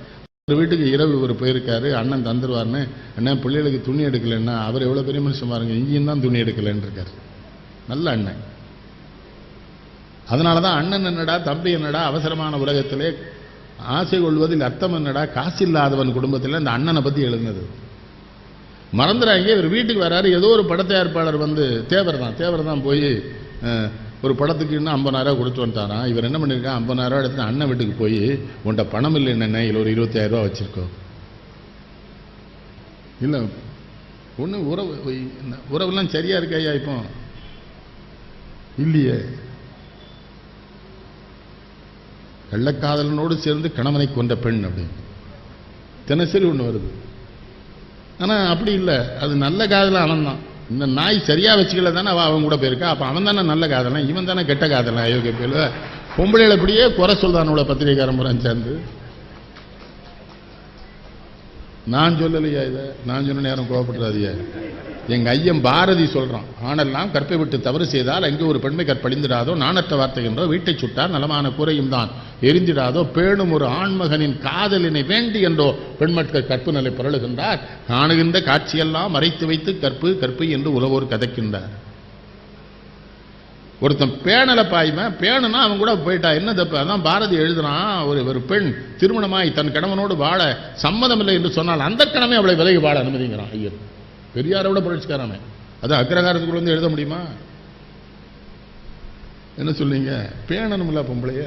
ஒரு வீட்டுக்கு இரவு ஒரு போயிருக்காரு. அண்ணன் தந்துருவார்னு, அண்ணன் பிள்ளைகளுக்கு துணி எடுக்கலன்னா, அவர் எவ்வளவு பெரிய மனுஷன் பாருங்க, இங்கேயும் தான் துணி எடுக்கலன்னு இருக்காரு. நல்ல அண்ணன். அதனாலதான் அண்ணன் என்னடா தம்பி என்னடா அவசரமான உலகத்திலே ஆசை கொள்வதில் அர்த்தம் என்னடா காசு இல்லாதவன் குடும்பத்தில் இந்த அண்ணனை பத்தி எழுந்தது. மறந்துறாங்க. இவர் வீட்டுக்கு வராரு, ஏதோ ஒரு பட தயாரிப்பாளர் வந்து தேவர் தான் போய் ஒரு படத்துக்கு இன்னும் 50,000 கொடுத்து வந்துட்டாரான். இவர் என்ன பண்ணிருக்கான், 50,000 எடுத்து அண்ணன் வீட்டுக்கு போய், உன்ட்ட பணம் இல்லை என்ன, இல்லை ஒரு 25,000 வச்சிருக்கோம். இல்லை ஒண்ணு உறவுலாம் சரியா இருக்கையா? இப்போ இல்லையே. கள்ளக்காதலனோடு சேர்ந்து கணவனை கொண்ட பெண் அப்படின்னு தினசரி ஒண்ணு வருது. ஆனா அப்படி இல்லை, அது நல்ல காதலன் அவன் தான். இந்த நாய் சரியா வச்சுக்கல தானே அவன் கூட போயிருக்கா. அப்ப அவன் தானே நல்ல காதலன், இவன் தானே கெட்ட காதலன். அயோக்கிய பேர் பொம்பளைகளை அப்படியே குறை சொல்றானோட பத்திரிகைக்காரன் முறை சேர்ந்து. நான் சொல்லலையா இதை? நான் சொன்ன நேரம் கோவப்படுறாதியா? எங்க ஐயன் பாரதி சொல்றான், ஆனெல்லாம் கற்பை விட்டு தவறு செய்தால் அங்கே ஒரு பெண்மை கற்பழிந்திடாதோ, நாணற்ற வார்த்தை என்றோ வீட்டை சுட்டார் நலமான கூரையும் தான் எரிந்திடாதோ, பேணும் ஒரு ஆண்மகனின் காதலினை வேண்டி என்றோ பெண்மட்கள் கற்பு நிலை புரளுகின்றார், காணுகின்ற காட்சியெல்லாம் மறைத்து வைத்து கற்பு கற்பு என்று உலகோர் கதைக்கின்றார். ஒருத்தன் பேணலை பாய்வன், பேணுனா அவன் கூட போயிட்டா என்ன தப்பு? அதான் பாரதி எழுதுறான், ஒரு பெண் திருமணமாய் தன் கணவனோடு வாழ சம்மதம் இல்லை என்று சொன்னால் அந்த கணமே அவளை விலகி வாழ அனுமதிங்கிறான் ஐயர். பெரியாரோட புரட்சிக்காரமே. அது அக்ரகாரத்துக்குள்ள வந்து எழுத முடியுமா? என்ன சொல்றீங்க? பேணணும்ல பொம்பளைய.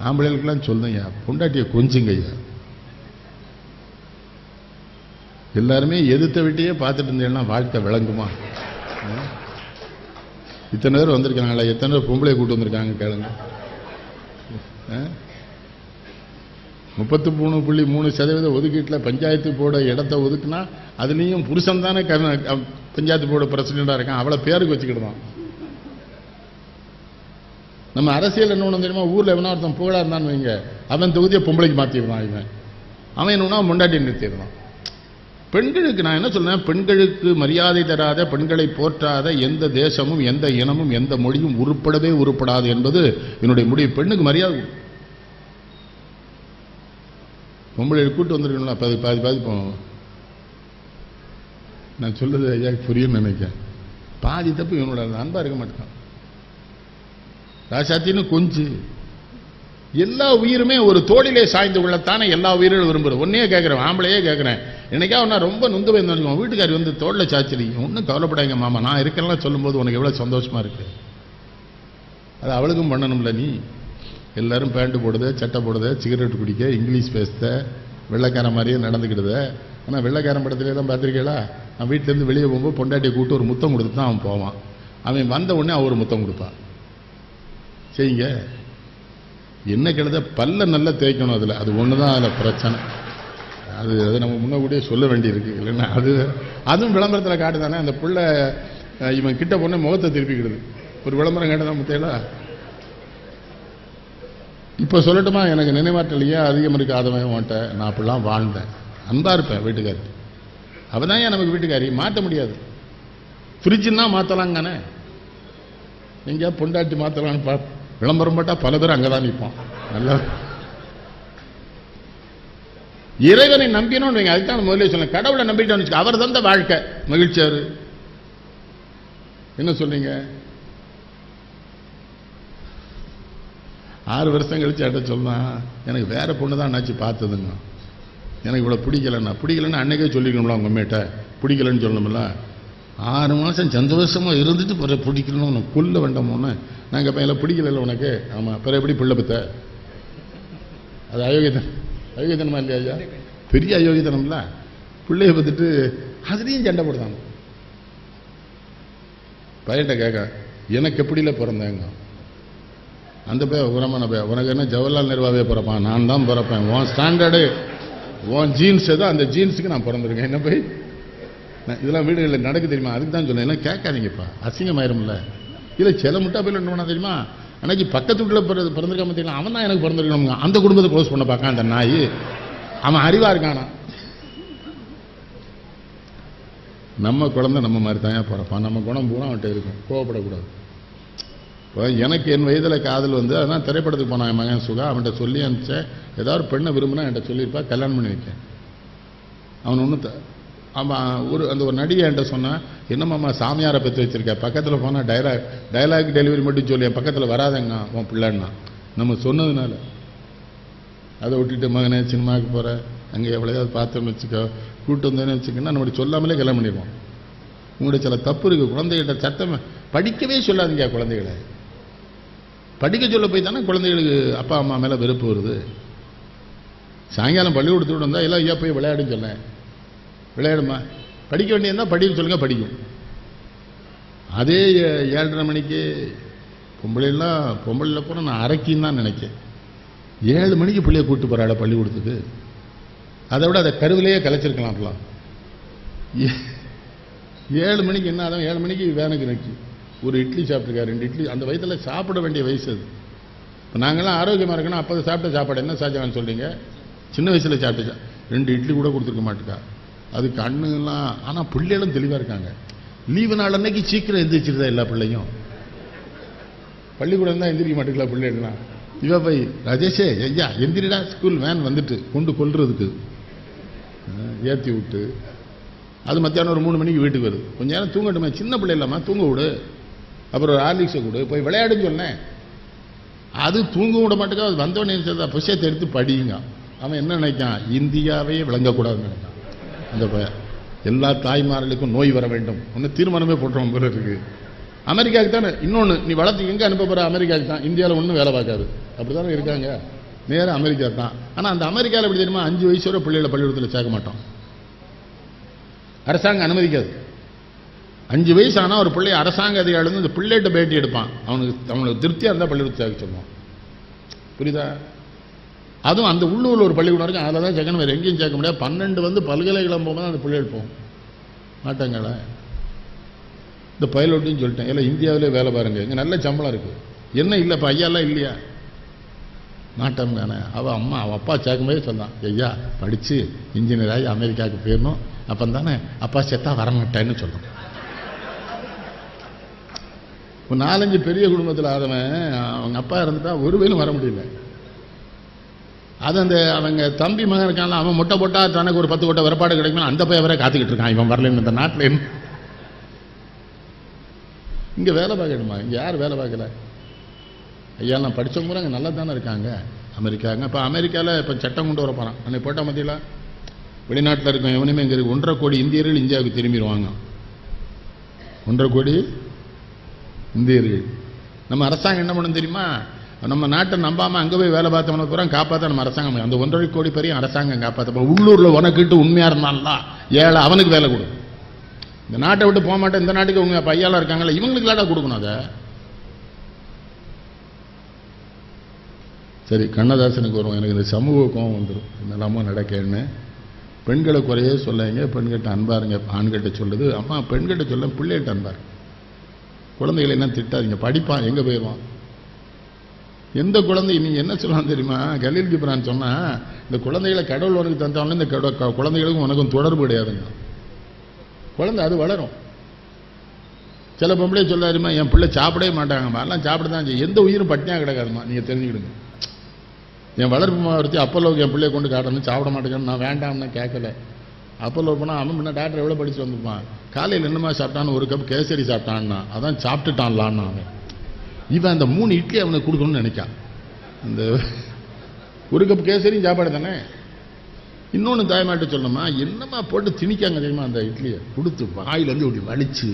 ஆம்பளைகளுக்கெல்லாம் சொல்லுங்க, பொண்டாட்டிய கொஞ்சுங்க ஐயா. எல்லாருமே எதிர்த்த விட்டையே பார்த்துட்டு இருந்தீங்கன்னா வாழ்க்கை விளங்குமா? இத்தனை பேர் வந்திருக்காங்களா? எத்தனை பேர் பொம்பளை கூட்டு வந்திருக்காங்க கேளுங்க. 33.3% ஒதுக்கீட்டில் பஞ்சாயத்து போர்டு இடத்த ஒதுக்குனா அதுலேயும் புருஷன் தானே பஞ்சாயத்து போர்டு பிரசிடண்டாக இருக்கான். அவளை பேருக்கு வச்சுக்கிடுவான். நம்ம அரசியல் என்ன ஒன்று தெரியுமா? ஊரில் எவனா ஒருத்தன் புகழா இருந்தான்னு வைங்க, அவன் தொகுதியை பொம்பளைக்கு மாற்றிடுவான். அவன் என்னன்னா முண்டாட்டி நிறுத்திடுவான். பெண்களுக்கு நான் என்ன சொல்றேன், பெண்களுக்கு மரியாதை தராத, பெண்களை போற்றாத எந்த தேசமும் எந்த இனமும் எந்த மொழியும் உருப்படவே உருப்படாது என்பது என்னுடைய முடிவு. பெண்ணுக்கு மரியாதை பொம்பளை கூட்டு வந்துருக்கணும்ல, பாதி போவோம். நான் சொல்றது ஐயா புரியும் நினைக்கிறேன். பாதி தப்பு இவனோட அன்பா இருக்க மாட்டான். ராசாத்தின்னு கொஞ்சம் எல்லா உயிருமே ஒரு தோளிலே சாய்ந்து கொள்ளத்தானே எல்லா உயிர்களும் விரும்புகிறேன். ஒன்னே கேட்குறேன், ஆம்பளையே கேட்குறேன். என்னைக்கா நான் ரொம்ப நொந்து போயிருந்தோம், வீட்டுக்காரி வந்து தோளில் சாச்சிருக்கீங்க, ஒன்றும் கவலைப்படாங்க மாமா, நான் இருக்கெல்லாம் சொல்லும்போது உனக்கு எவ்வளோ சந்தோஷமா இருக்கு. அது அவளுக்கும் பண்ணணும்ல. நீ எல்லாரும் பேண்ட் போடுத, சட்டை போடுத, சிகரெட் குடிக்க, இங்கிலீஷ் பேசுத, வெள்ளைக்காரன் மாதிரியே நடந்துக்கிடுத. ஆனால் வெள்ளைக்காரன் படத்திலே தான் பார்த்துருக்கீங்களா? நான் வீட்டிலேருந்து வெளியே போகும்போது பொண்டாட்டியை கூப்பிட்டு ஒரு முத்தம் கொடுத்து தான் அவன் போவான். அவன் வந்த உடனே அவன் ஒரு முத்தம் கொடுப்பான். செய்யுங்க. என்ன கிடந்த பல்ல நல்லா தேய்க்கணும். அதில் அது ஒன்று தான் அதில் பிரச்சனை. அது நம்ம முன்னக்கூட்டியே சொல்ல வேண்டியிருக்கு இல்லைன்னா அதுவும் விளம்பரத்தில் காட்டுதானே. அந்த புள்ள இவன் கிட்ட பொண்ணு முகத்தை திருப்பிக்கிடுது. ஒரு விளம்பரம் கேட்டதான் முத்தையில. இப்போ சொல்லட்டுமா, எனக்கு நினைவாற்றலையே அதிகம் இருக்காதவன் உன்ட்ட. நான் அப்படிலாம் வாழ்ந்தேன், அன்பா இருப்பேன் வீட்டுக்காரி. அவதான் நமக்கு வீட்டுக்காரி. மாற்ற முடியாது. ஃப்ரிட்ஜுன்னா மாற்றலாங்கானே, எங்கேயா பொண்டாட்டி மாற்றலான்னு விளம்பரம் போட்டால் பல பேர் அங்கே தான் நிற்பான். நல்லா இறைவனை நம்பினோன்னு வைங்க. அதுதான் முதல்ல சொன்னேன், கடவுளை நம்பிட்டோன்னு அவர் தந்த வாழ்க்கை மகிழ்ச்சியாரு. என்ன சொல்றீங்க? 6 வருஷம் கழிச்சு அட்ட சொன்னான், எனக்கு வேற பொண்ணு தான் நினச்சி பார்த்ததுங்க, எனக்கு இவ்வளோ பிடிக்கலன்னா அன்னைக்கே சொல்லிக்கணும்ல அவங்க அம்மிட்ட. பிடிக்கலன்னு சொல்லணும்ல. 6 மாதம் சந்தோஷமாக இருந்துட்டு பிடிக்கணும்னு புல்ல வேண்டாமோன்னு நாங்கள் பையன் பிடிக்கல உனக்கு. ஆமாம், பிற எப்படி புள்ள பத்த? அது அயோக்கியத்தனமா இல்லையா ஐயா? பெரிய அயோக்கியத்தனம்ல. பிள்ளைய பத்துட்டு அதுலேயும் சண்டை போடுதாங்க. பையன்கிட்ட கேட்க, எனக்கு எப்படில பிறந்தேங்க? அந்த பையன் உரமான பையன், உனக்கு என்ன ஜவஹர்லால் நேருவாவே பிறப்பான்? நான் தான் பிறப்பேன். உன் ஸ்டாண்டர்டு, உன் ஜீன்ஸ் ஏதோ அந்த ஜீன்ஸுக்கு நான் பிறந்திருக்கேன். என்ன போய் இதெல்லாம் வீடுகளில் நடக்க தெரியுமா? அதுக்கு தான் சொன்னேன், என்ன கேட்காதீங்கப்பா, அசிங்கமாயிரும்ல. இல்லை சில முட்டா போய் என்ன பண்ணா தெரியுமா, அன்னைக்கு பக்கத்து வீட்டில் பிறந்திருக்காம தெரியல, அவன் தான் எனக்கு பிறந்திருக்கணுங்க. அந்த குடும்பத்தை க்ளோஸ் பண்ண பார்க்கான் அந்த நாய். அவன் அறிவா இருக்கானா? நம்ம குழந்தை நம்ம மாதிரி தான் பிறப்பான். நம்ம குணம் பூரா அவன்கிட்ட இருக்கும். கோவப்படக்கூடாது. இப்போ எனக்கு என் வயதில் காதல் வந்து அதான் திரைப்படத்துக்கு போனான் என் மகன் சுகா. அவன்கிட்ட சொல்லி அனுப்பிச்சேன், ஏதாவது பெண்ணை விரும்பினா என்கிட்ட சொல்லியிருப்பா, கல்யாணம் பண்ணி வைக்கேன். அவன் ஒன்று அவன் அந்த ஒரு நடிகை என்கிட்ட சொன்னான், என்னம்மா சாமியாரை பற்றி வச்சிருக்க, பக்கத்தில் போனால் டைலாக் டெலிவரி மட்டும் சொல்லி என் பக்கத்தில் வராதங்க உன் பிள்ளைன்னா. நம்ம சொன்னதுனால அதை விட்டுட்டு மகனே சினிமாவுக்கு போகிற, அங்கே எவ்வளோயாவது பார்த்தோன்னு வச்சுக்கோ, கூப்பிட்டு வந்தேன்னு வச்சுக்கோன்னா நம்ம சொல்லாமலே கல்யாணம் பண்ணிடுவோம். உங்களுடைய சில தப்பு இருக்குது. குழந்தைகிட்ட சட்டம் படிக்கவே சொல்லாதீங்க. குழந்தைகளை படிக்க சொல்ல போய் தானே குழந்தைகளுக்கு அப்பா அம்மா மேலே வெறுப்பு வருது. சாயங்காலம் பள்ளிக்கூடத்துட்டு வந்தால் எல்லாம் ஐயா போய் விளையாடுன்னு சொன்னேன். விளையாடுமா, படிக்க வேண்டியதுதான் படின்னு சொல்லுங்க, படிக்கும். அதே 7:30 மணிக்கு பொம்பளையில் கூட நான் அரைக்கின்னு தான் நினைக்கேன். 7 மணிக்கு பிள்ளைய கூப்பிட்டு போகிறாள் பள்ளிக்கூடத்துக்கு. அதை விட அதை கருவிலேயே கலைச்சிருக்கலாம். அப்பலாம் 7 மணிக்கு என்ன ஆகும்? 7 மணிக்கு வேனுக்கு நிற்கி ஒரு இட்லி சாப்பிட்டுருக்கா, 2 இட்லி. அந்த வயதில் சாப்பிட வேண்டிய வயசு அது. இப்போ நாங்கள்லாம் ஆரோக்கியமாக இருக்கணும். அப்போ சாப்பிட்ட சாப்பாடு என்ன சாப்பிட்டான்னு சொல்றீங்க? சின்ன வயசில் சாப்பிட்டுச்சா 2 இட்லி கூட கொடுத்துருக்க மாட்டேக்கா. அது கண்ணுலாம். ஆனா பிள்ளைகளும் தெளிவா இருக்காங்க. லீவு நாள் அன்னைக்கு சீக்கிரம் எந்திரிச்சிருதா எல்லா பிள்ளையும். பள்ளிக்கூடம் தான் எந்திரிக்க மாட்டேங்களா பிள்ளைகள்லாம். இவ போய் ராஜேஷே ஐயா எந்திரிடா ஸ்கூல் வேன் வந்துட்டு கொண்டு கொல்றதுக்கு ஏற்றி விட்டு அது மத்தியானம் ஒரு 3 மணிக்கு வீட்டுக்கு வருது. கொஞ்ச நேரம் தூங்கட்டுமே, சின்ன பிள்ளை இல்லாமல் தூங்க விடு, அப்புறம் ஒரு ஹார்லிக்ஸை கொடு, போய் விளையாடுன்னு சொன்னேன். அது தூங்க விட மாட்டேங்க. அது வந்தவனே புஷத்தை எடுத்து படிங்க. அவன் என்ன நினைக்கான், இந்தியாவே விளங்கக்கூடாதுன்னு நினைக்கான். அந்த எல்லா தாய்மார்களுக்கும் நோய் வர வேண்டும் ஒன்று தீர்மானமே போட்டுறோம் போல இருக்கு. அமெரிக்காவுக்கு தானே இன்னொன்று நீ வளர்த்து எங்கே அனுப்ப போகிற, அமெரிக்காவுக்கு தான். இந்தியாவில் ஒன்றும் வேலை பார்க்காது. அப்படி தானே இருக்காங்க, நேரம் அமெரிக்கா தான். ஆனால் அந்த அமெரிக்காவில் எப்படி தெரியுமா, 5 வயசு வரை பிள்ளைகளை பள்ளிக்கூடத்தில் சேர்க்க மாட்டோம், அரசாங்கம் அனுமதிக்காது. 5 வயசு ஆனால் ஒரு பிள்ளை அரசாங்க அதிகாரி வந்து இந்த பிள்ளைகிட்ட பேட்டி எடுப்பான். அவனுக்கு திருப்தியாக இருந்தால் பள்ளிக்கூடத்தை சேர்க்க சொல்லுவான். புரியுதா? அதுவும் அந்த உள்ளூரில் ஒரு பள்ளிக்கூடம் இருக்கு, அதில் தான் சேர்க்கணும், வேறு எங்கேயும் சேர்க்க முடியாது. 12 வந்து பல்கலைக்கழகம் போகும்போது அந்த பிள்ளைகள் போகும் மாட்டாங்களே. இந்த பைலட்டையும் சொல்லிட்டேன், இல்லை இந்தியாவிலே வேலை பாருங்க, இங்கே நல்ல சம்பளம் இருக்கு. என்ன இல்லை இப்போ ஐயாலாம் இல்லையா மாட்டோம் தானே. அவள் அப்பா சேர்க்கும்போதே சொன்னான், ஐயா படித்து இன்ஜினியர் ஆகி அமெரிக்காவுக்கு போயிடணும், அப்போ தானே அப்பா செத்தா வரமாட்டேன்னு சொல்கிறோம். ஒரு 4-5 பெரிய குடும்பத்தில் ஆதவன் அவங்க அப்பா இருந்துட்டா ஒரு வேலும் வர முடியல. அது அந்த அவங்க தம்பி மகன் இருக்கான்ல, அவன் முட்டை போட்டா தனக்கு ஒரு 10 கொட்டை விறப்பாடு கிடைக்கும், அந்த பையன் வரை காத்துக்கிட்டு இருக்கான், இவன் வரலன்னு. இந்த நாட்டில் இங்கே வேலை பார்க்கணுமா? இங்கே யார் வேலை பார்க்கல? ஐயா நான் படித்தவங்க கூட அங்கே நல்லா தானே இருக்காங்க அமெரிக்காங்க. இப்போ அமெரிக்காவில் இப்போ சட்டம் கொண்டு வர போகிறான். அன்னைக்கு போட்ட மத்தியில் வெளிநாட்டில் இருக்கும் எவனுமே இங்கே 1.5 கோடி இந்தியர்கள் இந்தியாவுக்கு திரும்பிடுவாங்க. 1.5 கோடி இந்தியர்கள். நம்ம அரசாங்கம் என்ன பண்ணணும் தெரியுமா, நம்ம நாட்டை நம்பாமல் அங்கே போய் வேலை பார்த்தவனுக்கு பூரா காப்பாற்ற நம்ம அரசாங்கம். அந்த 1.5 கோடி பேரையும் அரசாங்கம் காப்பாற்ற. உள்ளூரில் உனக்கிட்டு உண்மையாக இருந்தாலும் ஏழை அவனுக்கு வேலை கொடு. இந்த நாட்டை விட்டு போக மாட்டேன், இந்த நாட்டுக்கு உங்க பையாலாம் இருக்காங்களா, இவங்களுக்கு லாடா கொடுக்கணும். அதை சரி கண்ணதாசனுக்கு வரும். எனக்கு இந்த சமூக கோபம் வந்துடும், என்னெல்லாமோ நடக்கேன்னு. பெண்களை குறையே சொல்லுங்க, பெண்கிட்ட அன்பாருங்க. ஆண்கிட்ட சொல்லுது அம்மா, பெண்கிட்ட சொல்ல பிள்ளைகிட்ட அன்பாரு. குழந்தைகளை என்ன திட்டாதீங்க, படிப்பான் எங்கே போயிடுவான். எந்த குழந்தை நீங்கள் என்ன சொல்லலாம் தெரியுமா, கலீல் கிப்ரான் சொன்னா, இந்த குழந்தைகளை கடவுள் உனக்கு தந்தாலும் இந்த குழந்தைகளுக்கும் உனக்கும் தொடர்பு கிடையாதுங்க. குழந்தை அது வளரும். சில பொம்பளை சொல்லாருமா, என் பிள்ளை சாப்பிடவே மாட்டாங்கம்மா, எல்லாம் சாப்பிட தான் செய்யும். எந்த உயிரும் பட்டினியாக கிடக்காதுமா, நீங்கள் தெரிஞ்சுக்கிடுங்க. என் வளர்ப்பு ஒருத்தி அப்போலோவுக்கு என் பிள்ளையை கொண்டு காட்டணும், சாப்பிட மாட்டேங்கன்னு நான் வேண்டாம்னு கேட்கல. அப்போலோ போனால் அவன் முன்ன டாக்டர் எவ்வளோ படிச்சு வந்திருப்பான். காலையில் என்னமா சாப்பிட்டான்னு, ஒரு கப் கேசரி சாப்பிட்டான்னா, அதான் சாப்பிட்டுட்டான்லான்னு அவன். இவன் அந்த 3 இட்லி அவனுக்கு கொடுக்கணும்னு நினைக்கான். அந்த ஒரு கப் கேசரியும் சாப்பாடு தானே. இன்னொன்று தாய்மாட்ட சொல்லணுமா, என்னம்மா போட்டு திணிக்காங்க தெரியுமா, அந்த இட்லியை கொடுத்து வாயிலேருந்து இப்படி வலிச்சு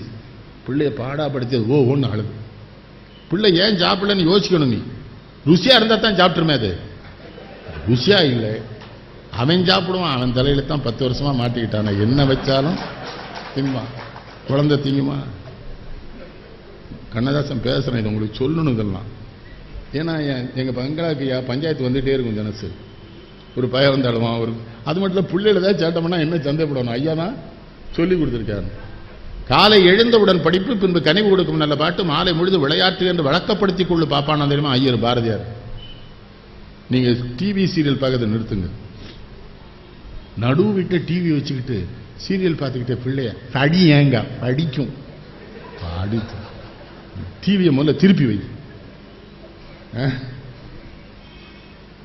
பிள்ளைய பாடாப்படுத்தி ஒன்று அழுது. பிள்ளை ஏன் சாப்பிடலன்னு யோசிக்கணும். நீ ருசியாக இருந்தால் தான் சாப்பிட்டுருமே. அது ருசியாக இல்லை, அவன் சாப்பிடுவான். அவன் தலையில தான் 10 வருஷமாக மாட்டிக்கிட்டான. என்ன வச்சாலும் திங்குமா, குழந்தை திங்குமா. கண்ணதாசன் பேசுகிறேன், இது உங்களுக்கு சொல்லணும் இதெல்லாம். ஏன்னா எங்கள் பங்களாக்கு பஞ்சாயத்து வந்துகிட்டே இருக்கும் ஜனசு. ஒரு பய வந்தாலுமா ஒரு அது மட்டும் இல்லை, பிள்ளைகள் ஏதாவது சேட்டம்னா என்ன சந்தேகப்படணும். ஐயா தான் சொல்லி கொடுத்துருக்காரு. காலை எழுந்தவுடன் படிப்பு, பின்பு கனிவு கொடுக்கும் நல்ல பாட்டு, மாலை முழுது விளையாட்டு என்று வழக்கப்படுத்திக் கொள்ளு பாப்பானா தெரியுமா ஐயர் பாரதியார். நீங்க டிவி சீரியல் பார்க்கறத நிறுத்துங்க. நடு வீட்டில் டிவி வச்சுக்கிட்டு சீரியல் பார்த்துக்கிட்டே பிள்ளைய படி ஏங்க படிக்கும், படிக்கும். டிவியை முதல்ல திருப்பி வை.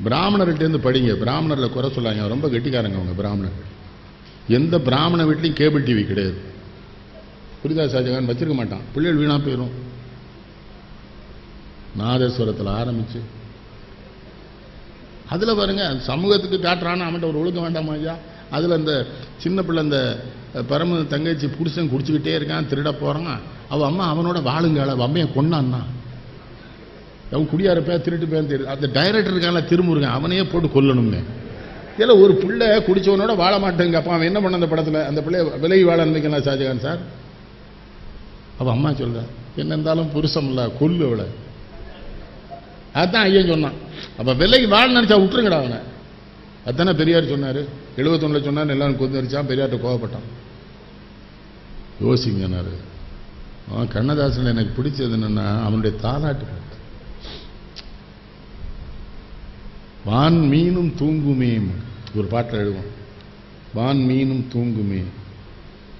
பிராமணர்கிட்டேருந்து படிங்க. பிராமணரில் குறை சொல்லாங்க, ரொம்ப கெட்டிக்காரங்க அவங்க பிராமணர்கள். எந்த பிராமண வீட்லையும் கேபிள் டிவி கிடையாது. புரிதா? ஷாஜகான் வச்சிருக்க மாட்டான். பிள்ளைகள் வீணா போயிடும். நாதேஸ்வரத்தில் ஆரம்பிச்சு அதில் பாருங்க, சமூகத்துக்கு காட்டுறான்னு அவன்கிட்ட ஒரு ஒழுக்கம் வேண்டாமா ஐயா. அதில் அந்த சின்ன பிள்ளை அந்த பரம தங்கச்சி புருஷன் குடிச்சுக்கிட்டே இருக்கான், திருட போகிறான். அவன் அம்மா அவனோட வாழுங்கால அம்மையை கொண்டான்னா, அவன் குடியாரப்பே திருட்டு பேன்னு தெரியுது. அந்த டைரக்டர் இருக்கான்ல திருமுருகன், அவனையே போட்டு கொல்லணுங்க. இதில் ஒரு பிள்ளை குடிச்சவனோட வாழ மாட்டேங்க. அப்போ அவன் என்ன பண்ண அந்த படத்தில், அந்த பிள்ளைய விலகி வாழ நினைக்கலாம் ஷாஜகான் சார். அவன் அம்மா சொல்ற, என்ன இருந்தாலும் புருஷம் இல்லை, கொல்லு அவளை. அதுதான் ஐயன் சொன்னான். அப்போ விலைக்கு வாழ நினைச்சா விட்டுருங்கடா அவனை. அதுதானே பெரியார் சொன்னார். 71 சொன்னார், எல்லாரும் கொந்தரிச்சான், பெரியார்ட்ட கோவப்பட்டான். யோசிங்கன்னாரு. கண்ணதாசன் எனக்கு பிடிச்சது என்னன்னா அவனுடைய தாலாட்டு பாட்டு. வான் மீனும் தூங்குமே ஒரு பாட்டில் எழுதுவோம். வான் மீனும் தூங்குமே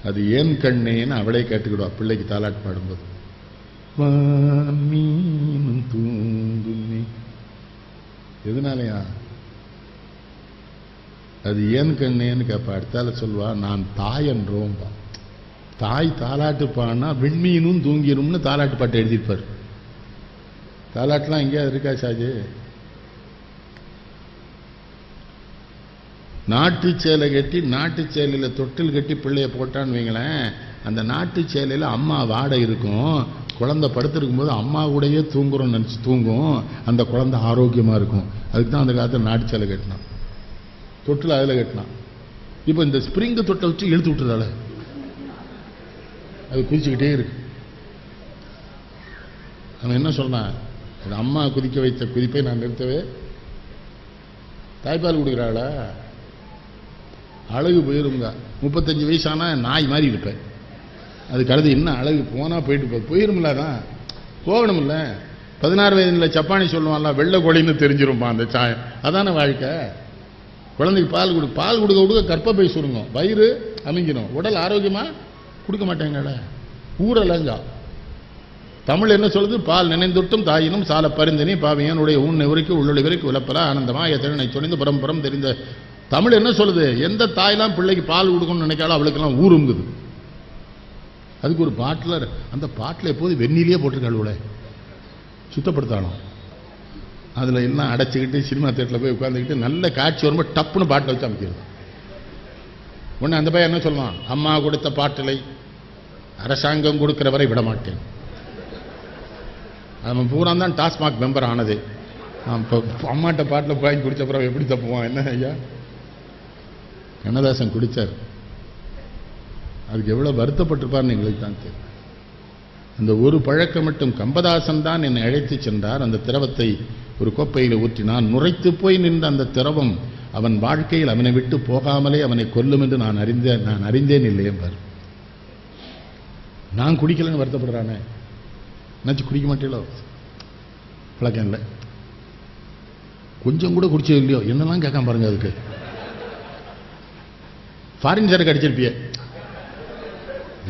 அது ஏன் கண்ணேன்னு அவளே கேட்டுக்கிடுவா பிள்ளைக்கு தாலாட்டு பாடும்போது. வான் மீனும் தூங்குமே எதுனாலயா அது ஏன் கண்ணேன்னு கேட்பா. அடுத்தால சொல்வா நான் தாய் என்றோம். தாய் தாலாட்டு பாடினா விண்மீனும் தூங்கிரும்னு தாலாட்டு பாட்டு எழுதியிருப்பார். தாலாட்டுலாம் எங்கேயாவது இருக்கா சாஜி? நாட்டு சேலை கட்டி நாட்டு சேலையில் தொட்டில் கட்டி பிள்ளைய போட்டான்னு வைங்களேன், அந்த நாட்டு சேலையில் அம்மா வாடை இருக்கும். குழந்தை படுத்திருக்கும் போது அம்மா கூடயே தூங்குறோம்னு நினச்சி தூங்கும். அந்த குழந்தை ஆரோக்கியமாக இருக்கும். அதுக்கு தான் அந்த காலத்தில் நாட்டு சேலை கட்டினான், தொட்டில் அதில் கட்டினான். இப்போ இந்த ஸ்ப்ரிங்கு தொட்டை வச்சு இழுத்து விட்டுறதால அது குதிச்சுக்கிட்டே இருக்கு. அவன் என்ன சொன்னான், அது அம்மா குதிக்க வைத்த குதிப்பை நான் நிறுத்தவே. தாய்ப்பால் கொடுக்குறாளா அழகு போயிருங்க. 35 வயசானா நாய் மாதிரி இருப்பேன். அது கழுது என்ன அழகு போனா போயிட்டு போயிருமில்ல, தான் போகணும்ல. 16 வயதில் சப்பானி சொல்லுவான்ல, வெள்ளை கோழின்னு தெரிஞ்சிருப்பா அந்த சாயம். அதான வாழ்க்கை. குழந்தைக்கு பால் கொடுக்க கொடுக்க கற்பப்பை சுருங்கும், வயிறு அமைக்கணும், உடல் ஆரோக்கியமா கொடுக்க மாட்டேங்கல. ஊரலங்கா தமிழ் என்ன சொல்லுது, பால் நினைந்துட்டும் தாயினும் சால பரிந்தனி பாவியனுடைய ஊன் வரைக்கும் உள்ளொளி வரைக்கும் உழப்பலா ஆனந்தமா எத்தனை சொன்னிந்து புறம் தெரிந்த தமிழ் என்ன சொல்லுது, எந்த தாயெல்லாம் பிள்ளைக்கு பால் கொடுக்கணும்னு நினைக்காலும் அவளுக்கெல்லாம் ஊருங்குது. அதுக்கு ஒரு பாட்டில், அந்த பாட்டில் எப்போது வெந்நிலேயே போட்டிருக்காளுவல சுத்தப்படுத்தணும். அதில் எல்லாம் அடைச்சிக்கிட்டு சினிமா தேட்டரில் போய் உட்காந்துக்கிட்டு நல்ல காட்சி வரும்போது டப்புன்னு பாட்டில் வச்சு அமைக்கிறது. உடனே அந்த பையன் என்ன சொல்லுவான், அம்மா கொடுத்த பாட்டிலை அரசாங்கம் கொடுக்கிற வரை விட மாட்டேன். அவன் பூரா தான் டாஸ்மாக் மெம்பர் ஆனது. இப்போ அம்மாட்ட பாட்டில் வாங்கி குடிச்ச பிறகு எப்படி தப்புவான்? என்ன ஐயா கண்ணதாசன் குடித்தார், அதுக்கு எவ்வளோ வருத்தப்பட்டிருப்பார்னு எங்களுக்கு தான் தெரியும். அந்த ஒரு பழக்கம் மட்டும், கம்பதாசன் தான் என்னை அழைத்து சென்றார். அந்த திரவத்தை ஒரு கோப்பையில் ஊற்றினான். நுரைத்து போய் நின்ற அந்த திரவம் அவன் வாழ்க்கையில் அவனை விட்டு போகாமலே அவனை கொல்லும் என்று நான் அறிந்தேன் இல்லையே பார். நான் குடிக்கலன்னு வருத்தப்படுறானே, என்னாச்சு குடிக்க மாட்டேலோ, பழக்கம் இல்லை, கொஞ்சம் கூட குடிச்சது இல்லையோ, என்னெல்லாம் கேட்காம பாருங்க. அதுக்கு ஃபாரின் சரக்கு அடிச்சிருப்பிய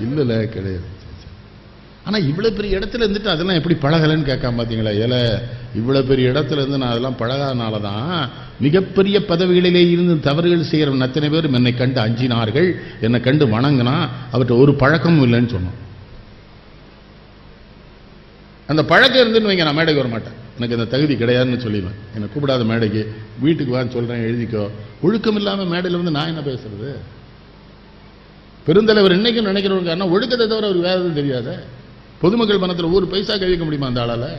இல்லைல்ல, கிடையாது. ஆனால் இவ்வளோ பெரிய இடத்துல இருந்துட்டு அதெல்லாம் எப்படி பழகலைன்னு கேட்காம பார்த்தீங்களா? ஏல இவ்வளோ பெரிய இடத்துல இருந்து நான் அதெல்லாம் பழகாதனால தான் மிகப்பெரிய பதவிகளிலே இருந்து தவறுகள் செய்கிறவன் அத்தனை பேரும் என்னை கண்டு அஞ்சினார்கள், என்னை கண்டு வணங்கினா. அவர்கிட்ட ஒரு பழக்கமும் இல்லைன்னு சொன்னோம். அந்த பழக்கம் இருந்துன்னு வைங்க, நான் மேடைக்கு வர மாட்டேன், எனக்கு அந்த தகுதி கிடையாதுன்னு சொல்லிடுவேன். என்னை கூப்பிடாத மேடைக்கு, வீட்டுக்கு வான்னு சொல்கிறேன், எழுதிக்கோ. ஒழுக்கம் இல்லாமல் மேடையில் வந்து நான் என்ன பேசுறது? பெருந்தலைவர் இன்னைக்கும் நினைக்கிறவங்க, ஆனால் ஒழுக்கத்தை தவிர அவர் வேறு எதுவும் தெரியாத. பொதுமக்கள் பணத்தில் ஒரு பைசா கழிக்க முடியுமா அந்த ஆளால்?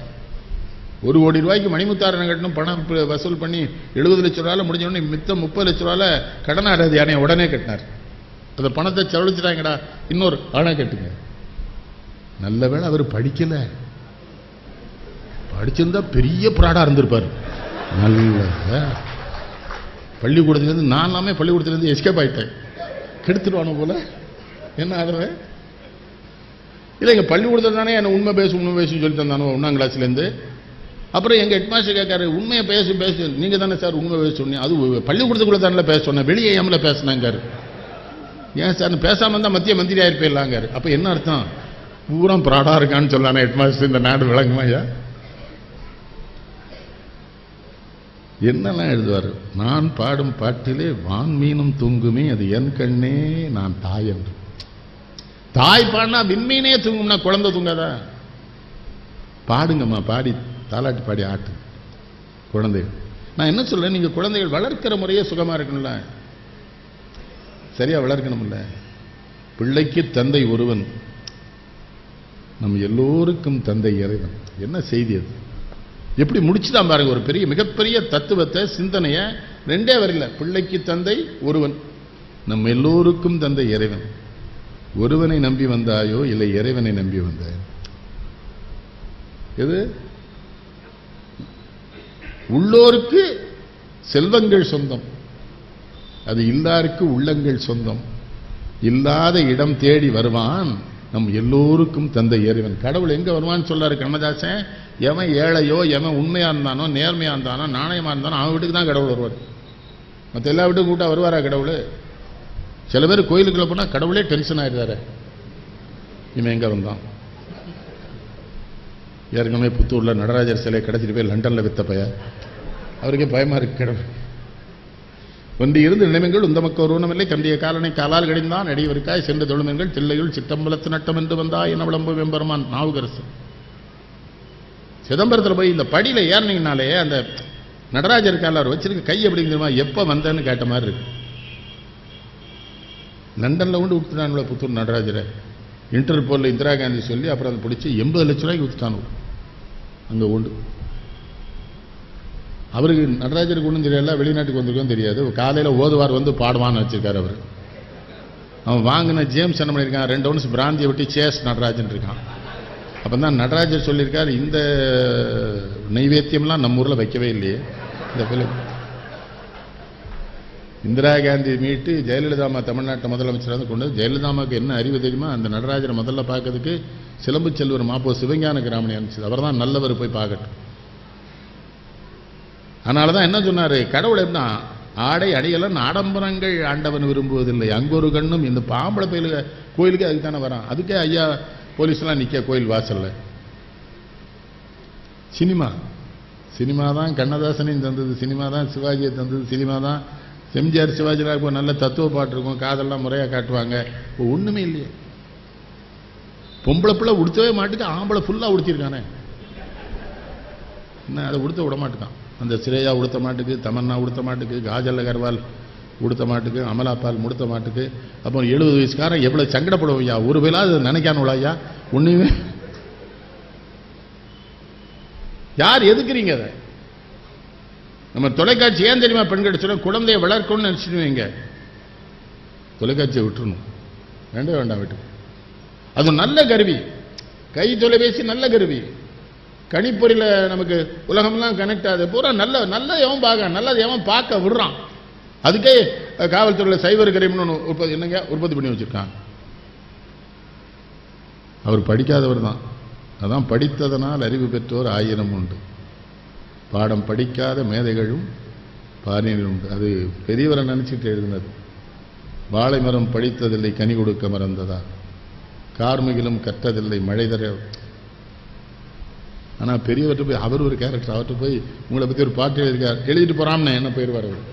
1 கோடி ரூபாய்க்கு மணிமுத்தாரனை கட்டணும், பணம் வசூல் பண்ணி 70 லட்ச ரூபாயில் முடிஞ்ச உடனே மித்தம் 30 லட்ச ரூபாயில் கடனாடாது யானையை உடனே கட்டினார். அந்த பணத்தை செலவழிச்சிட்டாங்கடா, இன்னொரு ஆணை கட்டுங்க. நல்ல வேளை அவர் படிக்கல, படிச்சிருந்தா பெரிய புராடா இருந்திருப்பார். நல்ல பள்ளிக்கூடத்துலேருந்து நான் எல்லாமே பள்ளிக்கூடத்துலேருந்து எஸ்கேப் ஆகிட்டேன். கெடுத்துடுவானு போல என்ன ஆகுறது இல்லை. எங்கள் பள்ளிக்கூடத்தில் தானே என்னை உண்மை பேசுன்னு சொல்லி தந்தானோ 1ஆம் கிளாஸ்லேருந்து. அப்புறம் எங்கள் ஹெட்மாஸ்டர் கேட்காரு, உண்மையை பேசு, நீங்கள் தானே சார் உண்மை பேச சொன்னீங்க. அது பள்ளிக்கூடத்துக்குள்ளே தானே பேச சொன்னேன், வெளியே ஏமில் பேசினாங்காரு. ஏன் சார் பேசாமல் இருந்தால் மத்திய மந்திரி ஆயிருப்பேலாங்காரு. அப்போ என்ன அர்த்தம், பூரா ப்ராடாக இருக்கான்னு சொல்லானே ஹெட்மாஸ்டர். இந்த நாடு விளங்குமா ஐயா? என்னெல்லாம் எழுதுவார், நான் பாடும் பாட்டிலே வான் மீனும் தூங்குமே அது என் கண்ணே நான் தாய் என்று. தாய் பாடினா விண்மீனே தூங்கும்னா குழந்தை தூங்காதா? பாடுங்கம்மா, பாடி தாலாட்டு பாடி ஆட்டு குழந்தைகள். நான் என்ன சொல்றேன், நீங்க குழந்தைகள் வளர்க்கிற முறையே சுகமா இருக்கணும்ல, சரியா வளர்க்கணும்ல. பிள்ளைக்கு தந்தை ஒருவன், நம் எல்லோருக்கும் தந்தை இறைவன். என்ன செய்தி அது? எப்படி முடிச்சுதான் பாருங்க, ஒரு பெரிய மிகப்பெரிய தத்துவத்தை சிந்தனைய 2 வரியில. பிள்ளைக்கு தந்தை ஒருவன், நம் எல்லோருக்கும் தந்தை இறைவன். ஒருவனை நம்பி வந்தாயோ இல்லை இறைவனை நம்பி வந்தாயோ? எது? உள்ளோருக்கு செல்வங்கள் சொந்தம், அது இல்லாருக்கு உள்ளங்கள் சொந்தம். இல்லாத இடம் தேடி வருவான், நம் எல்லோருக்கும் தந்தை இறைவன். கடவுள் எங்க வருவான்னு சொல்லாரு கண்ணதாசன். எவன் ஏழையோ, எவன் உண்மையா இருந்தானோ, நேர்மையா இருந்தானோ, நாணயமா இருந்தானோ, அவன் வீட்டுக்கு தான் கடவுள் வருவார். மற்ற எல்லா வீட்டுக்கும் கூட்டா வருவாரா கடவுள்? சில பேர் கோயிலுக்குள்ள போனால் கடவுளே டென்ஷன் ஆயிடுறாரு, இவன் எங்கே வந்தான். ஏற்கனவே புத்தூரில் நடராஜர் சிலையை கிடச்சிட்டு போய் லண்டனில் வித்த பைய, அவருக்கே பயமாக இருக்கு. கடவுள் ஒன்று இருந்து நிலைமைகள் உந்தமக்க ஒருவனமில்லை கண்டிய காலனை காலால் கடிந்தான் அடியவருக்காய் சென்று தொழுமென்கள் தில்லையுள் சித்தம்பலத்து நட்டம் என்று வந்தா என்ன விளம்பு வெம்பெருமான் நாவுக்கரசு. சிதம்பரத்தில் போய் இந்த படியில் ஏறினீங்கனாலே அந்த நடராஜர் கால அவர் வச்சிருக்க கை எப்படிங்கிறமா எப்போ வந்தேன்னு கேட்ட மாதிரி இருக்கு. லண்டனில் கொண்டு விட்டுட்டான் புத்தூர் நடராஜரை. இன்டர்போலில் இந்திரா காந்தி சொல்லி அப்புறம் அதை பிடிச்சி 80 லட்ச ரூபாய்க்கு விற்றுட்டான் அங்கே உண்டு. அவருக்கு நடராஜருக்கு ஒன்றும் தெரியல, வெளிநாட்டுக்கு வந்திருக்கோம் தெரியாது. காலையில் ஓதுவார் வந்து பாடுவான்னு வச்சிருக்காரு அவர். அவன் வாங்கின ஜேம்ஸ் என்ன பண்ணியிருக்கான், 2 ounce பிராந்தியை விட்டு சேஸ் நடராஜன் இருக்கான். அப்போ தான் நடராஜர் சொல்லியிருக்கார், இந்த நைவேத்தியம்லாம் நம்ம ஊரில் வைக்கவே இல்லையே. இந்த பிள்ளை இந்திரா காந்தி மீட்டு ஜெயலலிதாமா தமிழ்நாட்டை முதலமைச்சராக வந்து கொண்டு, ஜெயலலிதாமாவுக்கு என்ன அறிவு தெரியுமா, அந்த நடராஜரை முதல்ல பார்க்கறதுக்கு சிலம்பு செல்வர் மாப்போ சிவஞான கிராமணி அனுப்பிச்சது. அவர் தான் நல்லவர் போய் பார்க்கட்டும். அதனால தான் என்ன சொன்னார், கடவுள் என்ன ஆடை அடியலன் ஆடம்பரங்கள் ஆண்டவன் விரும்புவதில்லை, அங்கொரு கண்ணும் இந்த பாம்பளை கோயிலுக்கு அதுக்கு தானே வரான். அதுக்கே ஐயா போலீஸ்லாம் நிற்க கோயில் வாசல்ல. சினிமா தான் கண்ணதாசனையும் தந்தது, சினிமா தான் சிவாஜியை தந்தது, சினிமா தான் எம்ஜிஆர் சிவாஜிலாம் இப்போ நல்ல தத்துவ பாட்டு இருக்கும், காதெல்லாம் முறையாக காட்டுவாங்க. இப்போ ஒன்றுமே இல்லையே. பொம்பளை பிள்ளை உடுத்தவே மாட்டுக்கு, ஆம்பளை ஃபுல்லாக உடுத்திருக்கானே, என்ன அதை உடுத்த விட மாட்டுக்கான். அந்த சிரேயா உடுத்த மாட்டுக்கு, தமன்னா உடுத்த மாட்டுக்கு, காஜல் அகர்வால் உடுத்த மாட்டுக்கு, அமலாபால் உடுத்த மாட்டுக்கு. அப்போ 70 வயசுக்காரன் எவ்வளோ சங்கடப்படுவோம் ஐயா, ஒரு வேளா அது நினைக்கானுங்களா ஐயா ஒன்றுமே. யார் எதுக்குறீங்க அதை? நம்ம தொலைக்காட்சி ஏன் தெரியுமா பெண்கள் சொல்ல, குழந்தைய வளர்க்கணும்னு நினைச்சிடுவீங்க, தொலைக்காட்சியை விட்டுறணும், வேண்டாம் விட்டு. அது நல்ல கருவி, கை தொலைபேசி நல்ல கருவி, கணிப்பொறியில் நமக்கு உலகம்லாம் கனெக்ட் ஆகுது, பூரா நல்ல எவன் பார்க்க, நல்லது எவன் பார்க்க விடுறான். அதுக்கே காவல்துறையில் சைபர் கிரைம்னு உற்பத்தி பண்ணி வச்சிருக்கான். அவர் படிக்காதவர் தான், அதான் படித்ததனால் அறிவு பெற்றோர் 1000 உண்டு, பாடம் படிக்காத மேதைகளும் பாரியர்கள் உண்டு. அது பெரியவரை நினைச்சிட்டு எழுதினது. வாழை மரம் படித்ததில்லை கனி கொடுக்க மறந்ததா, கார்மிகிலும் கற்றதில்லை மழை தர. ஆனால் பெரியவர்கிட்ட போய் அவர் ஒரு கேரக்டர், அவர்கிட்ட போய் உங்களை பற்றி ஒரு பாட்டு எழுதிட்டு போறான்னு என்ன போயிடுவார் அவர்.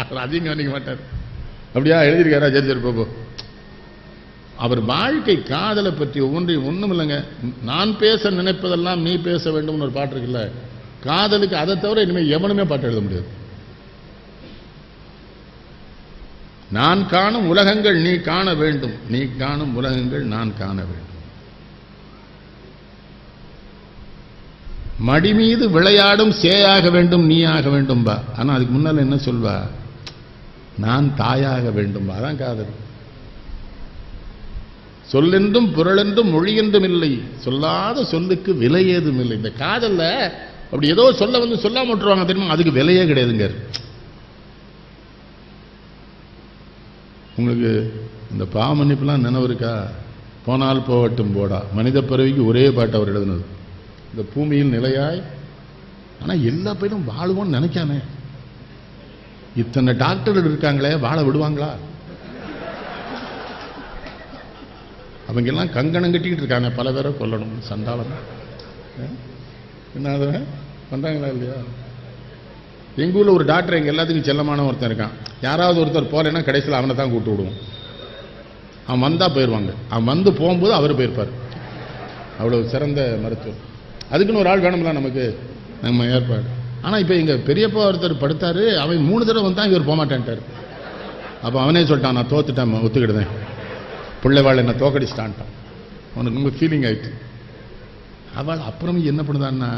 அவர் அதிகம் கவனிக்க மாட்டார். அப்படியா எழுதியிருக்காரா, சரி போ. அவர் வாழ்க்கை காதலை பற்றி ஒன்றும் இல்லைங்க. நான் பேச நினைப்பதெல்லாம் நீ பேச வேண்டும்னு ஒரு பாட்டு இருக்குல்ல, காதலுக்கு அதை தவிர இனிமேல் எவனுமே பாட்டு எழுத முடியாது. நான் காணும் உலகங்கள் நீ காண வேண்டும், நீ காணும் உலகங்கள் நான் காண வேண்டும். மடி மீது விளையாடும் சேயாக வேண்டும் நீ ஆக வேண்டும் பா. ஆனா அதுக்கு முன்னால என்ன சொல்வா, நான் தாயாக வேண்டும் பா. அதான் காதல். சொல்லென்றும் புரளென்றும் மொழியென்றும் இல்லை, சொல்லாத சொல்லுக்கு விலை ஏதும் இல்லை. இந்த காதல்ல அப்படி ஏதோ சொல்ல வந்து சொல்லாம விட்டுருவாங்க தெரியுமா, அதுக்கு விலையே கிடையாதுங்க. உங்களுக்கு இந்த பாவமன்னிப்புலாம் நினைவு இருக்கா? போனால் போகட்டும் போடா, மனித பிறவிக்கு ஒரே பாட்டு அவர் எழுதுனது. இந்த பூமியில் நிலையாய், ஆனா எல்லா பேரும் வாழுவோன்னு நினைக்கானே. இத்தனை டாக்டர்கள் இருக்காங்களே, வாழ விடுவாங்களா? அவங்க எல்லாம் கங்கணம் கட்டிக்கிட்டு இருக்காங்க, பல பேரை கொல்லணும், சண்டாளம். என்ன பண்றாங்களா இல்லையா? எங்க ஊர்ல ஒரு டாக்டர் எங்க எல்லாத்துக்கும் செல்லமான ஒருத்தன் இருக்கான். யாராவது ஒருத்தர் போறேன்னா கடைசியில் அவனை தான் கூப்பிட்டு விடுவோம். அவன் வந்தா போயிடுவாங்க, அவன் வந்து போகும்போது அவர் போயிருப்பார். அவ்வளவு சிறந்த மருத்துவம். அதுக்குன்னு ஒரு ஆள் வேணும்ல நமக்கு, நம்ம ஏற்பாடு. ஆனா இப்ப எங்க பெரியப்பா ஒருத்தர் படுத்தாரு, அவன் 3 தடவை வந்தா இவர் போக மாட்டேன்ட்டார். அப்ப அவனே சொல்லிட்டான், நான் தோத்துட்டேன், ஒத்துக்கிடுதேன், பிள்ளைவாள் என்ன தோக்கடிச்சிட்டான்ட்டான். அவனுக்கு ரொம்ப ஃபீலிங் ஆயிடுச்சு. அவள் அப்புறம் என்ன பண்ணுதான்னா,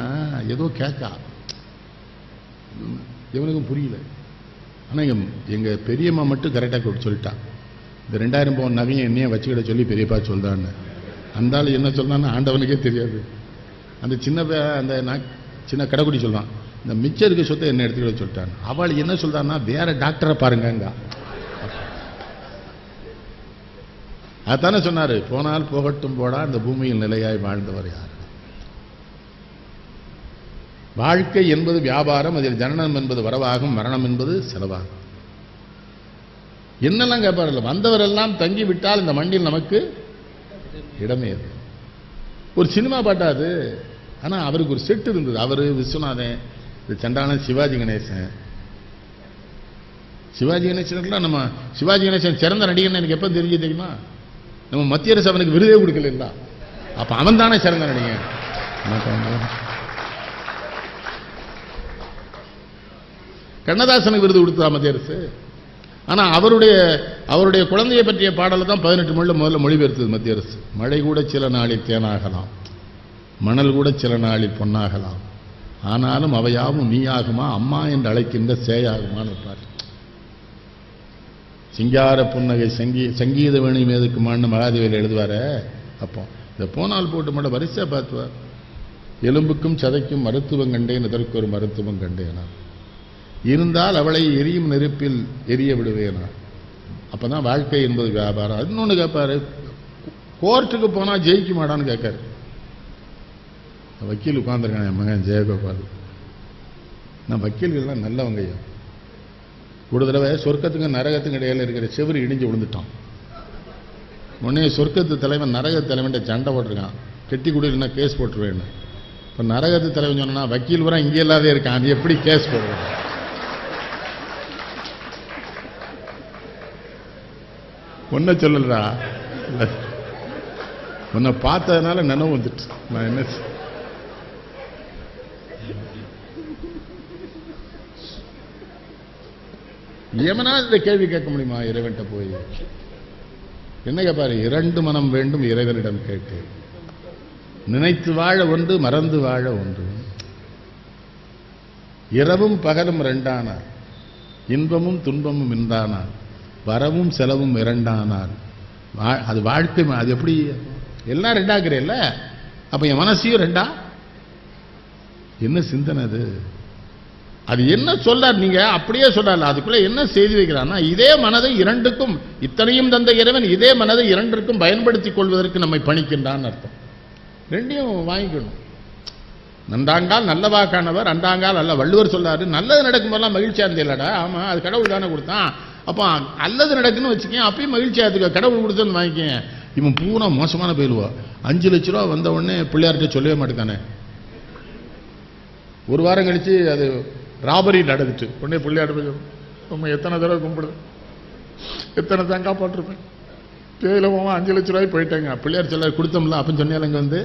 ஏதோ கேட்கா, இவனுக்கும் புரியல. ஆனால் எங்கள் பெரியம்மா மட்டும் கரெக்டாக சொல்லிட்டான், இந்த 2000 பவுன் நகையை என்னையே வச்சுக்கிட சொல்லி பெரியப்பா சொல்றான்னு. அந்த ஆள் என்ன சொல்றான்னு ஆண்டவனுக்கே தெரியாது. அந்த சின்ன கடைக்குடி சொல்றான், இந்த மிச்சம் இருக்க சொத்தை என்ன எடுத்துக்கிட சொல்லிட்டான். அவள் என்ன சொல்றான்னா, வேற டாக்டரை பாருங்க. அதானே சொன்னாரு, போனால் போகட்டும் போடா, இந்த பூமியில் நிலையாய் வாழ்ந்தவர் யார்? வாழ்க்கை என்பது வியாபாரம், அதில் ஜனனம் என்பது வரவாகும், மரணம் என்பது செலவாகும். என்னெல்லாம் கேட்பாரு, வந்தவரெல்லாம் தங்கி விட்டால் இந்த மண்டியில் நமக்கு இடமே அது. ஒரு சினிமா பாட்டாது. ஆனா அவருக்கு ஒரு செட் இருந்தது. அவரு விஸ்வநாதன், இது சண்டாளன், சிவாஜி கணேசன். சிவாஜி கணேசன் நம்ம சிவாஜி கணேசன் சிறந்த நடிகன் எனக்கு எப்ப தெரிஞ்சு தெரியுமா? நம்ம மத்திய அரசு அவனுக்கு விருதே கொடுக்கல. அப்ப அவன் தானே சிறந்த நடிகன். கண்ணதாசனுக்கு விருது கொடுத்தா மத்திய அரசு. ஆனா அவருடைய குழந்தையை பற்றிய பாடலை தான் 18 மொழியில் முதல்ல மொழிபெயர்த்தது மத்திய அரசு. மழை கூட சில நாளில் தேனாகலாம், மணல் கூட சில நாளில் பொன்னாகலாம், ஆனாலும் அவையாவும் நீயாகுமா அம்மா என்று அழைக்கின்ற சேயாகுமான்னு பாரு. சிங்கார புன்னகை சங்கீத வேணி மேதுக்குமான்னு மகாதேவியில் எழுதுவார. அப்போ இந்த போனால் போட்டு மட்டும் வரிசையா பார்த்துவார். எலும்புக்கும் சதைக்கும் மருத்துவம் கண்டேன், இதற்கு ஒரு மருத்துவம் கண்டேனா, இருந்தால் அவளை எரியும் நெருப்பில் எரிய விடுவேனா. அப்பதான் வாழ்க்கை என்பது வியாபாரம். இன்னொன்னு கேட்பாரு, கோர்ட்டுக்கு போனா ஜெயிக்க மாட்டான்னு கேட்காரு. வக்கீல் உட்கார்ந்துருக்கான் என் மகன் ஜெயகோபால். நான் வக்கீல்கள்லாம் நல்லவங்க. ஒரு தடவை சொர்க்கத்துக்கு நரகத்துக்கு இடையில இருக்கிற செவரு இடிஞ்சு விழுந்துட்டான். உடனே சொர்க்கத்து தலைவன் நரகத்து தலைவன் சண்டை போட்டிருக்கான், கெட்டி குடியில்னா கேஸ் போட்டுருவேன்னு. இப்ப நரகத்து தலைவன் சொன்னா வக்கீல் பூரா இங்கே இல்லாதே இருக்கான், அது எப்படி கேஸ் போடுவேன்? ஒன்ன சொல்லலடா, உன்னை பார்த்ததுனால நினைவு வந்துட்டு. நான் என்ன எவனா இந்த கேள்வி கேட்க முடியுமா? இறைவன்கிட்ட போய் என்ன கேட்பாரு? 2 மனம் வேண்டும் இறைவனிடம் கேட்டு, நினைத்து வாழ ஒன்று, மறந்து வாழ ஒன்று. இரவும் பகலும் 2ஆனார், இன்பமும் துன்பமும் இன்றானார், வரவும் செலவும் 2ஆனார். அது வாழ்க்கை. அது எப்படி எல்லாம் 2ஆக்குறேல்ல? அப்ப என் மனசையும் 2ஆ? என்ன சிந்தனை அது? அது என்ன சொல்றார்? நீங்க அப்படியே சொல்றாரு, அதுக்குள்ள என்ன செய்தி வைக்கிறான்னா, இதே மனதை 2க்கும், இத்தனையும் தந்த இறைவன் இதே மனதை 2க்கும் பயன்படுத்திக் கொள்வதற்கு நம்மை பணிக்கின்றான் அர்த்தம். 2யும் வாங்கிக்கணும். நன்றாங்கால் நல்லவா காணவர், அண்டாங்கால் அல்ல. வள்ளுவர் சொல்றாரு, நல்லது நடக்கும் போதெல்லாம் மகிழ்ச்சியா இருந்தேலடா. ஆமா, அது கடவுள் தானே கொடுத்தான். அப்ப அல்லது நடக்குன்னு வச்சுக்கேன், அப்பயும் மகிழ்ச்சியா இருக்கு. கடவுள் கொடுத்தன்னு வாங்கிக்கேன். இவன் பூரா மோசமான போயிடுவா. 5 லட்ச ரூபா வந்த உடனே பிள்ளையார்கிட்ட சொல்லவே மாட்டேங்கானே. ஒரு வாரம் கழிச்சு அது ராபரி நடந்துட்டு உடனே பிள்ளையார் போய், நம்ம எத்தனை தடவை கும்பிடுது, எத்தனை தேங்கா போட்டிருப்பேன், தேயில போவா 5 லட்ச ரூபாய் போயிட்டாங்க. பிள்ளையார் சொல்ல கொடுத்தோம்ல, அப்பன்னு சொன்னால இங்க வந்து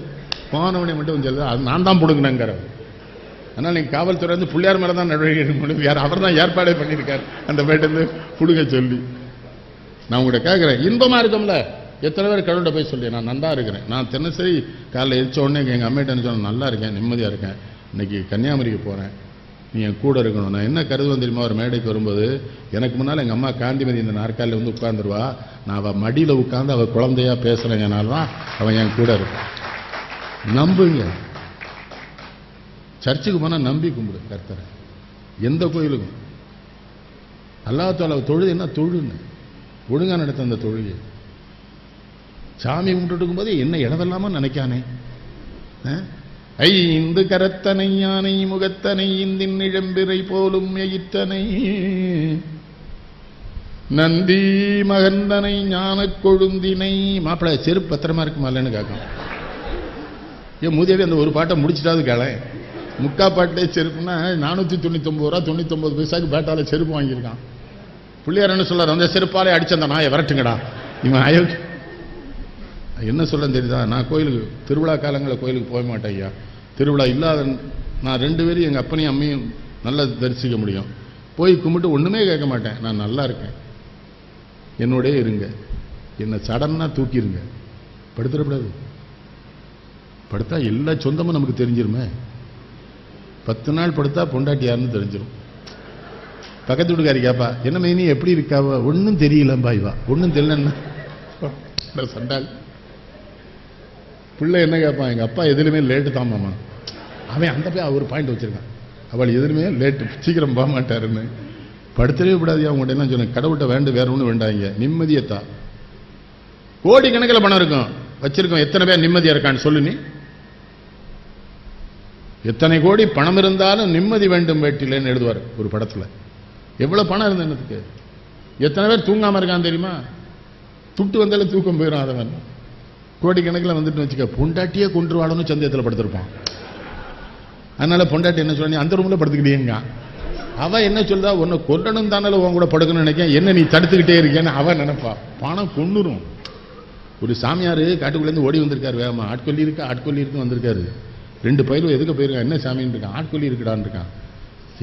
போனவனை மட்டும் சொல்லுது, அது நான் தான் பிடுங்கினேங்கிற. அதனால நீங்க காவல்துறை வந்து பிள்ளையார் மேல தான் நடவடிக்கை எடுக்க முடியும். யார் அவர் தான் ஏற்பாடே பண்ணியிருக்காரு அந்த பேட்டு புடுங்க சொல்லி. நான் உங்கள்கிட்ட கேட்கிறேன், இன்பமா இருக்கும்ல? எத்தனை பேர் கடவுள்கிட்ட போய் சொல்லி நான் நல்லா இருக்கிறேன், நான் தினசரி காலையில் எரிச்ச உடனே எங்க அம்மிட்ட சொன்னேன் நல்லா இருக்கேன், நிம்மதியா இருக்கேன், இன்னைக்கு கன்னியாகுமரிக்கு போறேன், நீ என் கூட இருக்கணும். நான் என்ன கருதுவேன் தெரியுமா? ஒரு மேடைக்கு வரும்போது எனக்கு முன்னால் எங்கள் அம்மா காந்திமதி இந்த நாற்காலில் வந்து உட்கார்ந்துருவா, நான் அவள் மடியில் உட்கார்ந்து அவள் குழந்தையா பேசுகிறேங்கனால தான் அவன் என் கூட இருப்பான். நம்புங்க. சர்ச்சுக்கு போனால் நம்பி கும்பிடு கர்த்தரை. எந்த கோயிலுக்கும் அல்லாஹ் தஆலா தொழுது என்ன தொழுன்னு ஒழுங்கா நடத்த அந்த தொழுகை. சாமி கும்பிட்டு இருக்கும்போது என்ன இடவெல்லாமா நினைக்கானே. ஐந்து கரத்தனை யானை முகத்தனை இந்தின் இழம்பிரை போலும் எயிற்றனை நந்தி மகந்தனை ஞான கொழுந்தினை. மாப்பிள செருப்பு பத்திரமா இருக்குமா இல்லைன்னு கேட்கும். ஏன் மூதேவி அந்த ஒரு பாட்டை முடிச்சிட்டாது கேள. முக்கா பாட்டிலே செருப்புனா 499 ரூபா 99 பைசாக்கு பேட்டால செருப்பு வாங்கியிருக்கான். பிள்ளையார் என்ன சொல்றாரு? அந்த செருப்பாலே அடிச்ச அந்த நாயை விரட்டுங்கடா. இவன் அயோக்கிய என்ன சொல்ல தெரியுதா? நான் கோயிலுக்கு திருவிழா காலங்களில் கோயிலுக்கு போக மாட்டேன் ஐயா. திருவிழா இல்லாத நான் 2 பேரும் எங்கள் அப்பனையும் அம்மையும் நல்லா தரிசிக்க முடியும். போய் கும்பிட்டு ஒன்றுமே கேட்க மாட்டேன். நான் நல்லா இருக்கேன், என்னோடே இருங்க, என்னை சடன்னா தூக்கிடுங்க. படுத்துடக்கூடாது. படுத்தா எல்லா சொந்தமும் நமக்கு தெரிஞ்சிருமே. 10 நாள் படுத்தா பொண்டாட்டி யாருன்னு தெரிஞ்சிடும். பக்கத்து வீட்டுக்காரி கேப்பா, என்ன மைனி எப்படி இருக்காவா? ஒன்றும் தெரியலம்பா. இவா ஒன்றும் தெரியலன்னா சண்டால். பிள்ளை என்ன கேட்பான்? எங்கள் அப்பா எதுலையுமே லேட்டு தான் மாமா. அவன் அந்த போய் ஒரு பாயிண்ட் வச்சிருக்கான், அவள் எதுலையுமே லேட்டு, சீக்கிரம் போக மாட்டாருன்னு. படுத்தவே கூடாது. அவங்கள்ட்ட என்ன சொன்னேன்? கடவுள்கிட்ட வேண்டு, வேற ஒன்றும் வேண்டாங்க, நிம்மதியத்தா. கோடி கணக்கில் பணம் இருக்கும் வச்சிருக்கோம், எத்தனை பேர் நிம்மதியா இருக்கான்னு சொல்லு. நீ எத்தனை கோடி பணம் இருந்தாலும் நிம்மதி வேண்டும் வேட்டிலேன்னு எழுதுவார் ஒரு படத்துல. எவ்வளவு பணம் இருந்த என்னத்துக்கு? எத்தனை பேர் தூங்காம இருக்கான் தெரியுமா? துட்டு வந்தாலும் தூக்கம் போயிடும். அதவன் கோடிக்கணக்கில் வந்துட்டு வச்சுக்க, பொண்டாட்டியே கொன்றுவாளன்னு சந்தேகத்தில் படுத்திருப்பான். அதனால பொண்டாட்டி என்ன சொல்ல, நீ அந்த ரூம்ல படுத்துக்கிட்டேங்க. அவ என்ன சொல்றா, உன்னை கொல்லணும் தானே உன் கூட படுக்கணும்னு நினைக்க, என்ன நீ தடுத்துக்கிட்டே இருக்கேன்னு அவன் நினைப்பா. பணம் கொன்னுரும். ஒரு சாமியார் காட்டுக்குள்ளேருந்து ஓடி வந்திருக்காரு வேகமா. ஆட்கொல்லி இருக்கு வந்திருக்காரு. 2 பயிலும் எதுக்கு போயிருக்கான், என்ன சாமின்னு இருக்கான். ஆட்கொல்லி இருக்குடான்னு இருக்கான்.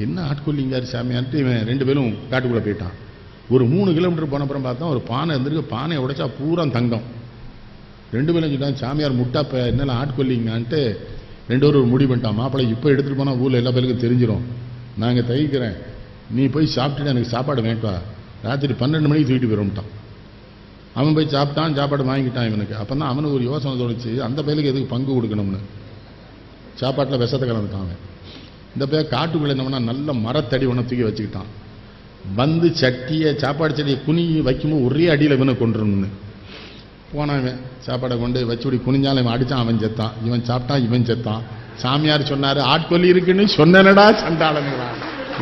என்ன ஆட்கொல்லிங்காரு சாமியார்ட்டு இவன் 2 பேரும் காட்டுக்குள்ளே போயிட்டான். ஒரு 3 கிலோமீட்டர் போன அப்புறம் பார்த்தா ஒரு பானை இருந்திருக்கு. பானையை உடைச்சா பூரா தங்கம். 2 பேரும் சொல்லிட்டான், சாமியார் முட்டாப்ப என்னெல்லாம் ஆட்கொல்லிங்கான்ட்டு 2 பேரும் ஒரு முடிவு பண்ணிட்டான். மாப்பிள்ளை இப்போ எடுத்துகிட்டு போனால் ஊரில் எல்லா பேருக்கும் தெரிஞ்சிடும், நாங்கள் தகிக்கிறேன், நீ போய் சாப்பிட்டுட்டு எனக்கு சாப்பாடு வேண்டாம், ராத்திரி 12 மணிக்கு தூக்கிட்டு போயிடும்ட்டான். அவன் போய் சாப்பிட்டான், சாப்பாடு வாங்கிட்டான் இவனுக்கு. அப்போ தான் அவனுக்கு ஒரு யோசனை தோணுச்சு, அந்த பையலுக்கு எதுக்கு பங்கு கொடுக்கணும்னு. சாப்பாட்டில் விஷத்தை கலந்துட்டான். இந்த பையன் காட்டுக்குள்ளே என்னவனா நல்ல மரத்தடி ஒன்று தூக்கி வச்சுக்கிட்டான். வந்து சட்டியை சாப்பாடு சட்டியை குனி வைக்கும்போது ஒரே அடியில் இவனை கொண்டுருன்னு போனான். இவன் சாப்பாடை கொண்டு வச்சுடி குனிஞ்சாலும் இவன் அடித்தான், அவன் செத்தான். இவன் சாப்பிட்டான், இவன் செத்தான். சாமியார் சொன்னார், ஆட்கொல்லி இருக்குன்னு சொன்னனடா சண்டாளங்களா.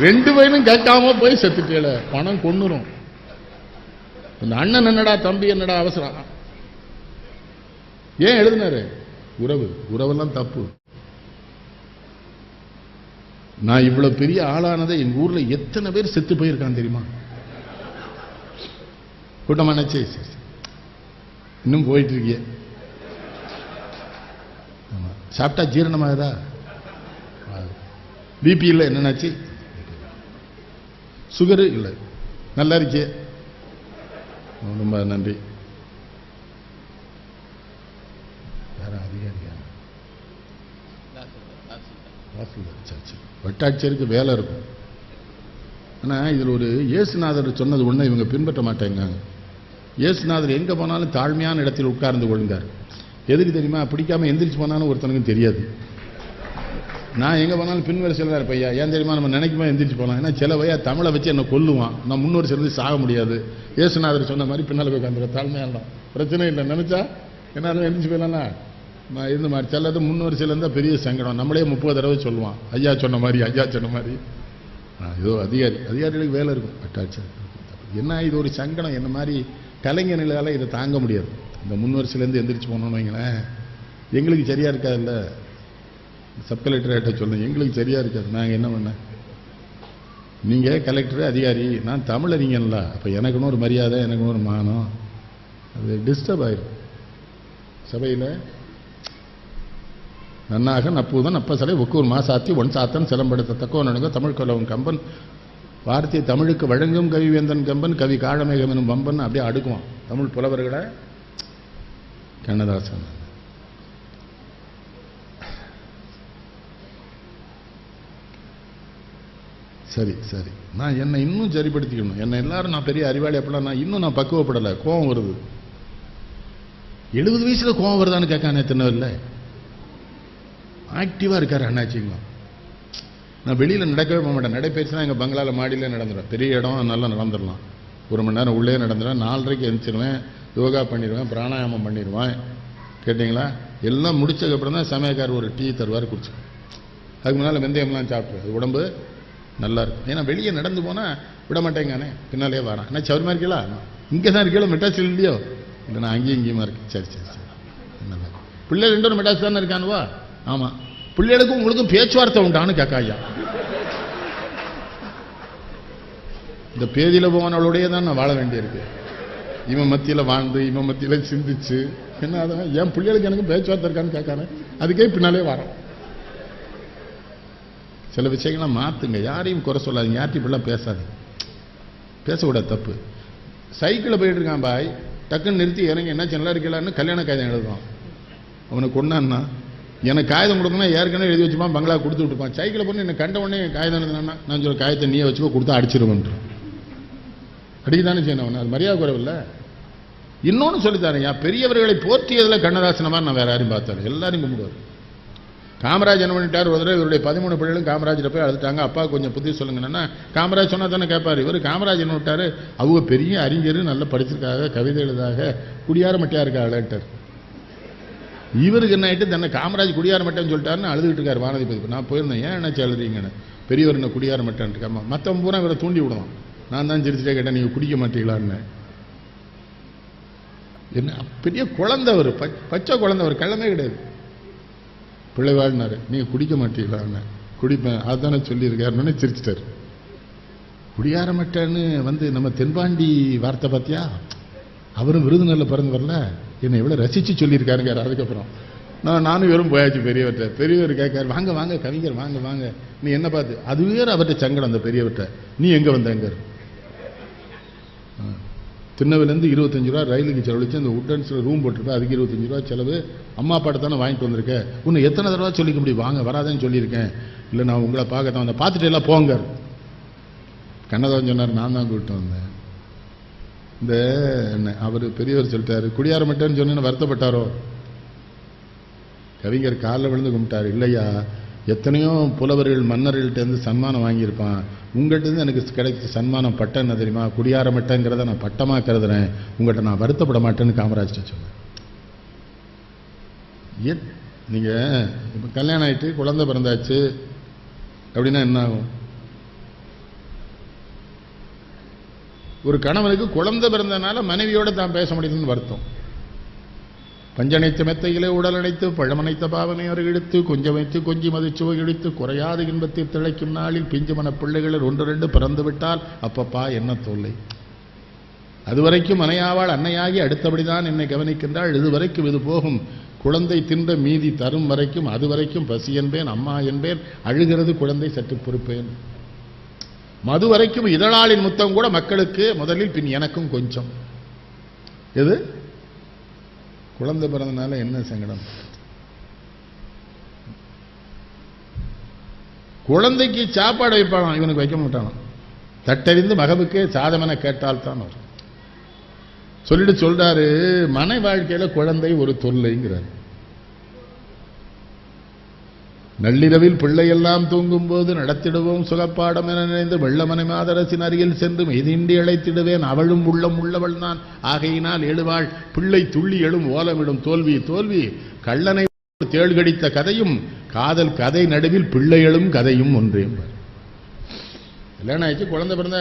2 பேரும் கேட்காம போய் செத்துட்டேல, பணம் கொன்னுரும். இந்த அண்ணன் என்னடா தம்பி என்னடா அவசரம், ஏன் எழுதினாரு? உறவெல்லாம் தப்பு. நான் இவ்வளவு பெரிய ஆளானதை எங்க ஊர்ல எத்தனை பேர் செத்து போயிருக்கான் தெரியுமா? கூட்டமானச்சு இன்னும் போயிட்டு இருக்கிய. சாப்பிட்டா ஜீரணமாகுதா? பிபி இல்லை, என்னன்னாச்சு? சுகரு இல்லை, நல்லா இருக்கே, ரொம்ப நன்றி. அதிகாரியா வட்டாட்சியருக்கு வேலை இருக்கும். ஆனால் இதில் ஒரு இயேசுநாதர் சொன்னது ஒன்று இவங்க பின்பற்ற மாட்டேங்காங்க. இயேசுநாதர் எங்கே போனாலும் தாழ்மையான இடத்தில் உட்கார்ந்து கொள்ளுங்கார். எதுக்கு தெரியுமா? பிடிக்காம எந்திரிச்சு போனாலும் ஒருத்தனுக்கும் தெரியாது. நான் எங்கே போனாலும் பின்வரிசையில் தான் இருப்பையா. ஏன் தெரியுமா? நம்ம நினைக்குமா எந்திரிச்சு போகலாம். ஏன்னா சில வயா தமிழை வச்சு என்னை கொல்லுவான். நான் முன்னோர் சேர்ந்து சாக முடியாது. இயேசுநாதர் சொன்ன மாதிரி பின்னால் போய் உட்காந்துருக்க தாழ்மையாலாம் பிரச்சனை இல்லை. நினைச்சா என்ன எந்திரிச்சு போயிடலாம். இது மாதிரி சிலது முன்னோரிசையில் இருந்தால் பெரிய சங்கடம். நம்மளே 30 தடவை சொல்லுவான், ஐயா சொன்ன மாதிரி, ஐயா சொன்ன மாதிரி. ஏதோ அதிகாரிகளுக்கு வேலை இருக்கும். வட்டாட்சியர் என்ன இது ஒரு சங்கடம். என்ன மாதிரி கலைஞர்களால் இதை தாங்க முடியாது. இந்த முன்வரிசையிலேருந்து எந்திரிச்சு போனோன்னு வைங்களேன், எங்களுக்கு சரியா இருக்காதுல்ல. சப் கலெக்டர்கிட்ட சொல்லுங்க, எங்களுக்கு சரியா இருக்காது. நாங்கள் என்ன பண்ண, நீங்கள் கலெக்டர் அதிகாரி, நான் தமிழறிஞன்ல, அப்போ எனக்குன்னு ஒரு மரியாதை, எனக்குன்னு ஒரு மானம், அது டிஸ்டர்ப் ஆயிடும் சபையில். நன்னாக நப்பூதன் நப்பசலை ஒக்கூர் மாசாத்தி ஒன் சாத்தன் சிலம்படுத்த தக்கோனனுங்க தமிழ் கொல்லவன் கம்பன் வார்த்தை தமிழுக்கு வழங்கும் கவிவேந்தன் கம்பன் கவி காழமேகம் எனும் வம்பன் அப்படியே அடுக்குவான் தமிழ் புலவர்களை. கண்ணதாசன் சரி சரி, நான் என்னை இன்னும் சரிப்படுத்திக்கணும். என்னை எல்லாரும் நான் பெரிய அறிவாளி அப்படிலாம் நான் இன்னும் நான் பக்குவப்படலை. கோபம் வருது. 70 வயசுல கோபம் வருதான்னு கேட்கானே தின்னவில்லை. ஆக்டிவா இருக்காரு அண்ணாச்சிங்களா. நான் வெளியில நடக்கவே போக மாட்டேன். நடைபயிற்சினா எங்க பங்களால மாடியில நடந்துடும். பெரிய இடம் நல்லா நடந்துடலாம். 1 மணி நேரம் உள்ளே நடந்துடுவேன். 4:30க்கு எழுந்திருவேன், யோகா பண்ணிடுவேன், பிராணாயாமம் பண்ணிடுவேன். கேட்டீங்களா? எல்லாம் முடிச்சதுக்கப்புறம் தான் சமயக்காரர் ஒரு டீ தருவார், குடிச்சு. அதுக்கு முன்னால் வெந்தயம்லாம் சாப்பிட்டு அது உடம்பு நல்லா இருக்கும். ஏன்னா வெளியே நடந்து போனால் விட மாட்டேங்கானே, பின்னாலே வரான். என்ன சௌரியமா இருக்கீங்களா? இங்கே தான் இருக்கீங்களா? மெட்ராஸில் இல்லையோ? இல்லை, நான் அங்கேயும் இங்கேயுமா இருக்கேன். சரி சரி சரி. என்ன பிள்ளை 2 மெட்ராஸ் தானே இருக்கானுவா? ஆமாம். பிள்ளைகளுக்கும் உங்களுக்கும் பேச்சுவார்த்தை உண்டான்னு கேட்கா ஐயா. இந்த பேதியில் போனவளோடையே தான் நான் வாழ வேண்டியிருக்கு. இவன் மத்தியில் வாழ்ந்து இவன் மத்தியில் சிந்திச்சு என்ன அதான் என் பிள்ளைகளுக்கு எனக்கு பேச்சுவார்த்தை இருக்கான்னு கேட்கானே, அதுக்கே பின்னாலே வரான். சில விஷயங்கள்லாம் மாற்றுங்க. யாரையும் குறை சொல்லாதீங்க, யார்ட்டையும் இப்படிலாம் பேசாதீங்க. பேசக்கூடாது, தப்பு. சைக்கிளில் போயிட்டு இருக்கான் பாய், டக்குன்னு நிறுத்தி இறங்கி என்ன நல்லா இருக்கலான்னு கல்யாண காகிதம் எழுதுவான். அவனை கொண்டான்னா எனக்கு காகிதம் கொடுக்கணும் ஏற்கனவே எழுதி வச்சுப்பான், பங்களா கொடுத்து விட்டுப்பான். சைக்கிளில் போட்டு என்னை கண்ட உடனே காகிதம் எழுதுனா நான் சொல்ல காகிதத்தை நீயே வச்சுக்கோ, கொடுத்தா அடிச்சிருவேன். அடிக்கதானே செய்யணும் அவனை, அது மரியாதை குறைவில்லை. இன்னொன்று சொல்லித்தாரேன், பெரியவர்களை போற்றியதில் கண்ணதாசன மாதிரி நான் வேற யாரையும் பார்த்தாரு. எல்லாரையும் கும்பிடுவார். காமராஜ் என்ன பண்ணிட்டார், ஒரு தடவை இவருடைய 13 பிள்ளைகளும் காமராஜரை போய் அழுதுட்டாங்க. அப்பா கொஞ்சம் புத்தி சொல்லுங்கன்னா காமராஜ் சொன்னா தானே கேட்பாரு. இவர் காமராஜ் என்ன விட்டாரு, அவங்க பெரிய அறிஞர், நல்லா படிச்சிருக்காக, கவிதை எழுதாக, குடியார மட்டையா இருக்காட்டார். இவருக்கு என்ன ஆயிட்டு தன்னை காமராஜ் குடியார மட்டைன்னு சொல்லிட்டாருன்னு அழுதுகிட்டு இருக்காரு வானதி பதிப்பு. நான் போயிருந்தேன், ஏன் என்ன எழுதுறீங்கன்னு. பெரியவர் என்ன குடியார மட்டைன்னு இருக்காமா, மற்றவங்க பூரா இவரை தூண்டி விடுவான். நான் தான் சிரிச்சுட்டே கேட்டேன், நீங்க குடிக்க மாட்டீங்களான்னு. என்ன பெரிய குழந்தை, ஒரு பச்சை குழந்தை, ஒரு கள்ளமே கிடையாது. பிள்ளைவாழ்னாரு, நீங்க குடிக்க மாட்டீங்களான்னு. குடிப்பேன், அதுதானே சொல்லியிருக்காருன்னு சிரிச்சிட்டாரு. குடியார மாட்டேன்னு நம்ம தென்பாண்டி வார்த்தை பார்த்தியா, அவரும் விருதுநெல்ல பிறந்து வரல, என்னை எவ்வளவு ரசிச்சு சொல்லியிருக்காருங்க. அதுக்கப்புறம் நானும் வெறும் போயாச்சு பெரியவர்கிட்ட. பெரியவர் கேட்காரு, வாங்க வாங்க கவிஞர் வாங்க வாங்க, நீ என்ன பார்த்து. அது வேறு அவர்கிட்ட சங்கடம். அந்த பெரியவர்கிட்ட, நீ எங்க வந்த, எங்க திருநெல்வேலிருந்து 25 ரூபா ரயிலுக்கு செலவழிச்சு அந்த உட்டன்ஸ்ல ரூம் போட்டிருப்பேன், அதுக்கு 25 ரூபா செலவு. அம்மா அப்பாட்ட தானே வாங்கிட்டு வந்திருக்கேன், உன்னை எத்தனை தடவை சொல்லிக்க முடியும், வாங்க வராதேன்னு சொல்லியிருக்கேன். இல்லை நான் உங்களை பார்க்கத்தான் வந்தேன், பார்த்துட்டு எல்லாம் போங்க. கண்ணதாசன் சொன்னார், நான் தான் கூப்பிட்டு வந்தேன். இந்த என்ன அவர் பெரியவர் சொல்லிட்டாரு, குடியார மாட்டேன்னு சொன்னு வருத்தப்பட்டாரோ. கவிஞர் காலில் விழுந்து கும்பிட்டாரு, இல்லையா எத்தனையோ புலவர்கள் மன்னர்கள்ட்ட இருந்து சன்மானம் வாங்கியிருப்பான், உங்கள்கிட்ட இருந்து எனக்கு கிடைச்ச சன்மானம் பட்டம் என்ன தெரியுமா, குடியார மட்டங்கிறத நான் பட்டமா கருதுறேன், உங்கள்கிட்ட நான் வருத்தப்பட மாட்டேன்னு காமராஜ் சொன்னேன். ஏன் நீங்க இப்ப கல்யாணம் ஆயிட்டு குழந்தை பிறந்தாச்சு அப்படின்னா என்ன ஆகும்? ஒரு கணவனுக்கு குழந்தை பிறந்தனால மனைவியோட தான் பேச முடியுதுன்னு வருத்தம். பஞ்சனைத்த மெத்தையிலே உடல் அணைத்து பழமனைத்த பாவனை அருகிடுத்து கொஞ்சம் வைத்து கொஞ்சி மதிச்சுவை இடித்து குறையாது இன்பத்தை திளைக்கும் நாளில் பிஞ்சு மன பிள்ளைகளில் 1-2 பிறந்து விட்டால் அப்பப்பா என்ன தொல்லை. அதுவரைக்கும் மனையாவாள் அன்னையாகி அடுத்தபடிதான் என்னை கவனிக்கின்றாள். இதுவரைக்கும் இது போகும், குழந்தை தின்ற மீதி தரும் வரைக்கும் அதுவரைக்கும் பசி என்பேன், அம்மா என்பேன், அழுகிறது குழந்தை சற்று பொறுப்பேன். மது வரைக்கும் இதழாளின் முத்தம் கூட மக்களுக்கு முதலில், பின் எனக்கும் கொஞ்சம். எது குழந்தை பிறந்தனால என்ன சங்கடம்? குழந்தைக்கு சாப்பாடு வைப்பான், இவனுக்கு வைக்க மாட்டான். தட்டறிந்து மகவுக்கே சாதமென கேட்டால் தான் வரும் சொல்லிட்டு சொல்றாரு. மனை வாழ்க்கையில குழந்தை ஒரு தொல்லைங்கிறார். நள்ளிரவில் பிள்ளையெல்லாம் தூங்கும் போது நடத்திடுவோம் சுகப்பாடம் என நினைந்து வெள்ளமனை மாதரசின் அருகில் சென்று மெய்திண்டி அழைத்திடுவேன், அவளும் உள்ளம் உள்ளவள் நான் ஆகையினால் எழுவாள் பிள்ளை துள்ளி எழும் ஓலமிடும் தோல்வி தோல்வி. கள்ளனை தேள்கடித்த கதையும் காதல் கதை நடுவில் பிள்ளை எழும் கதையும் ஒன்றே. கல்யாணம் ஆயிடுச்சு, குழந்தை பிறந்த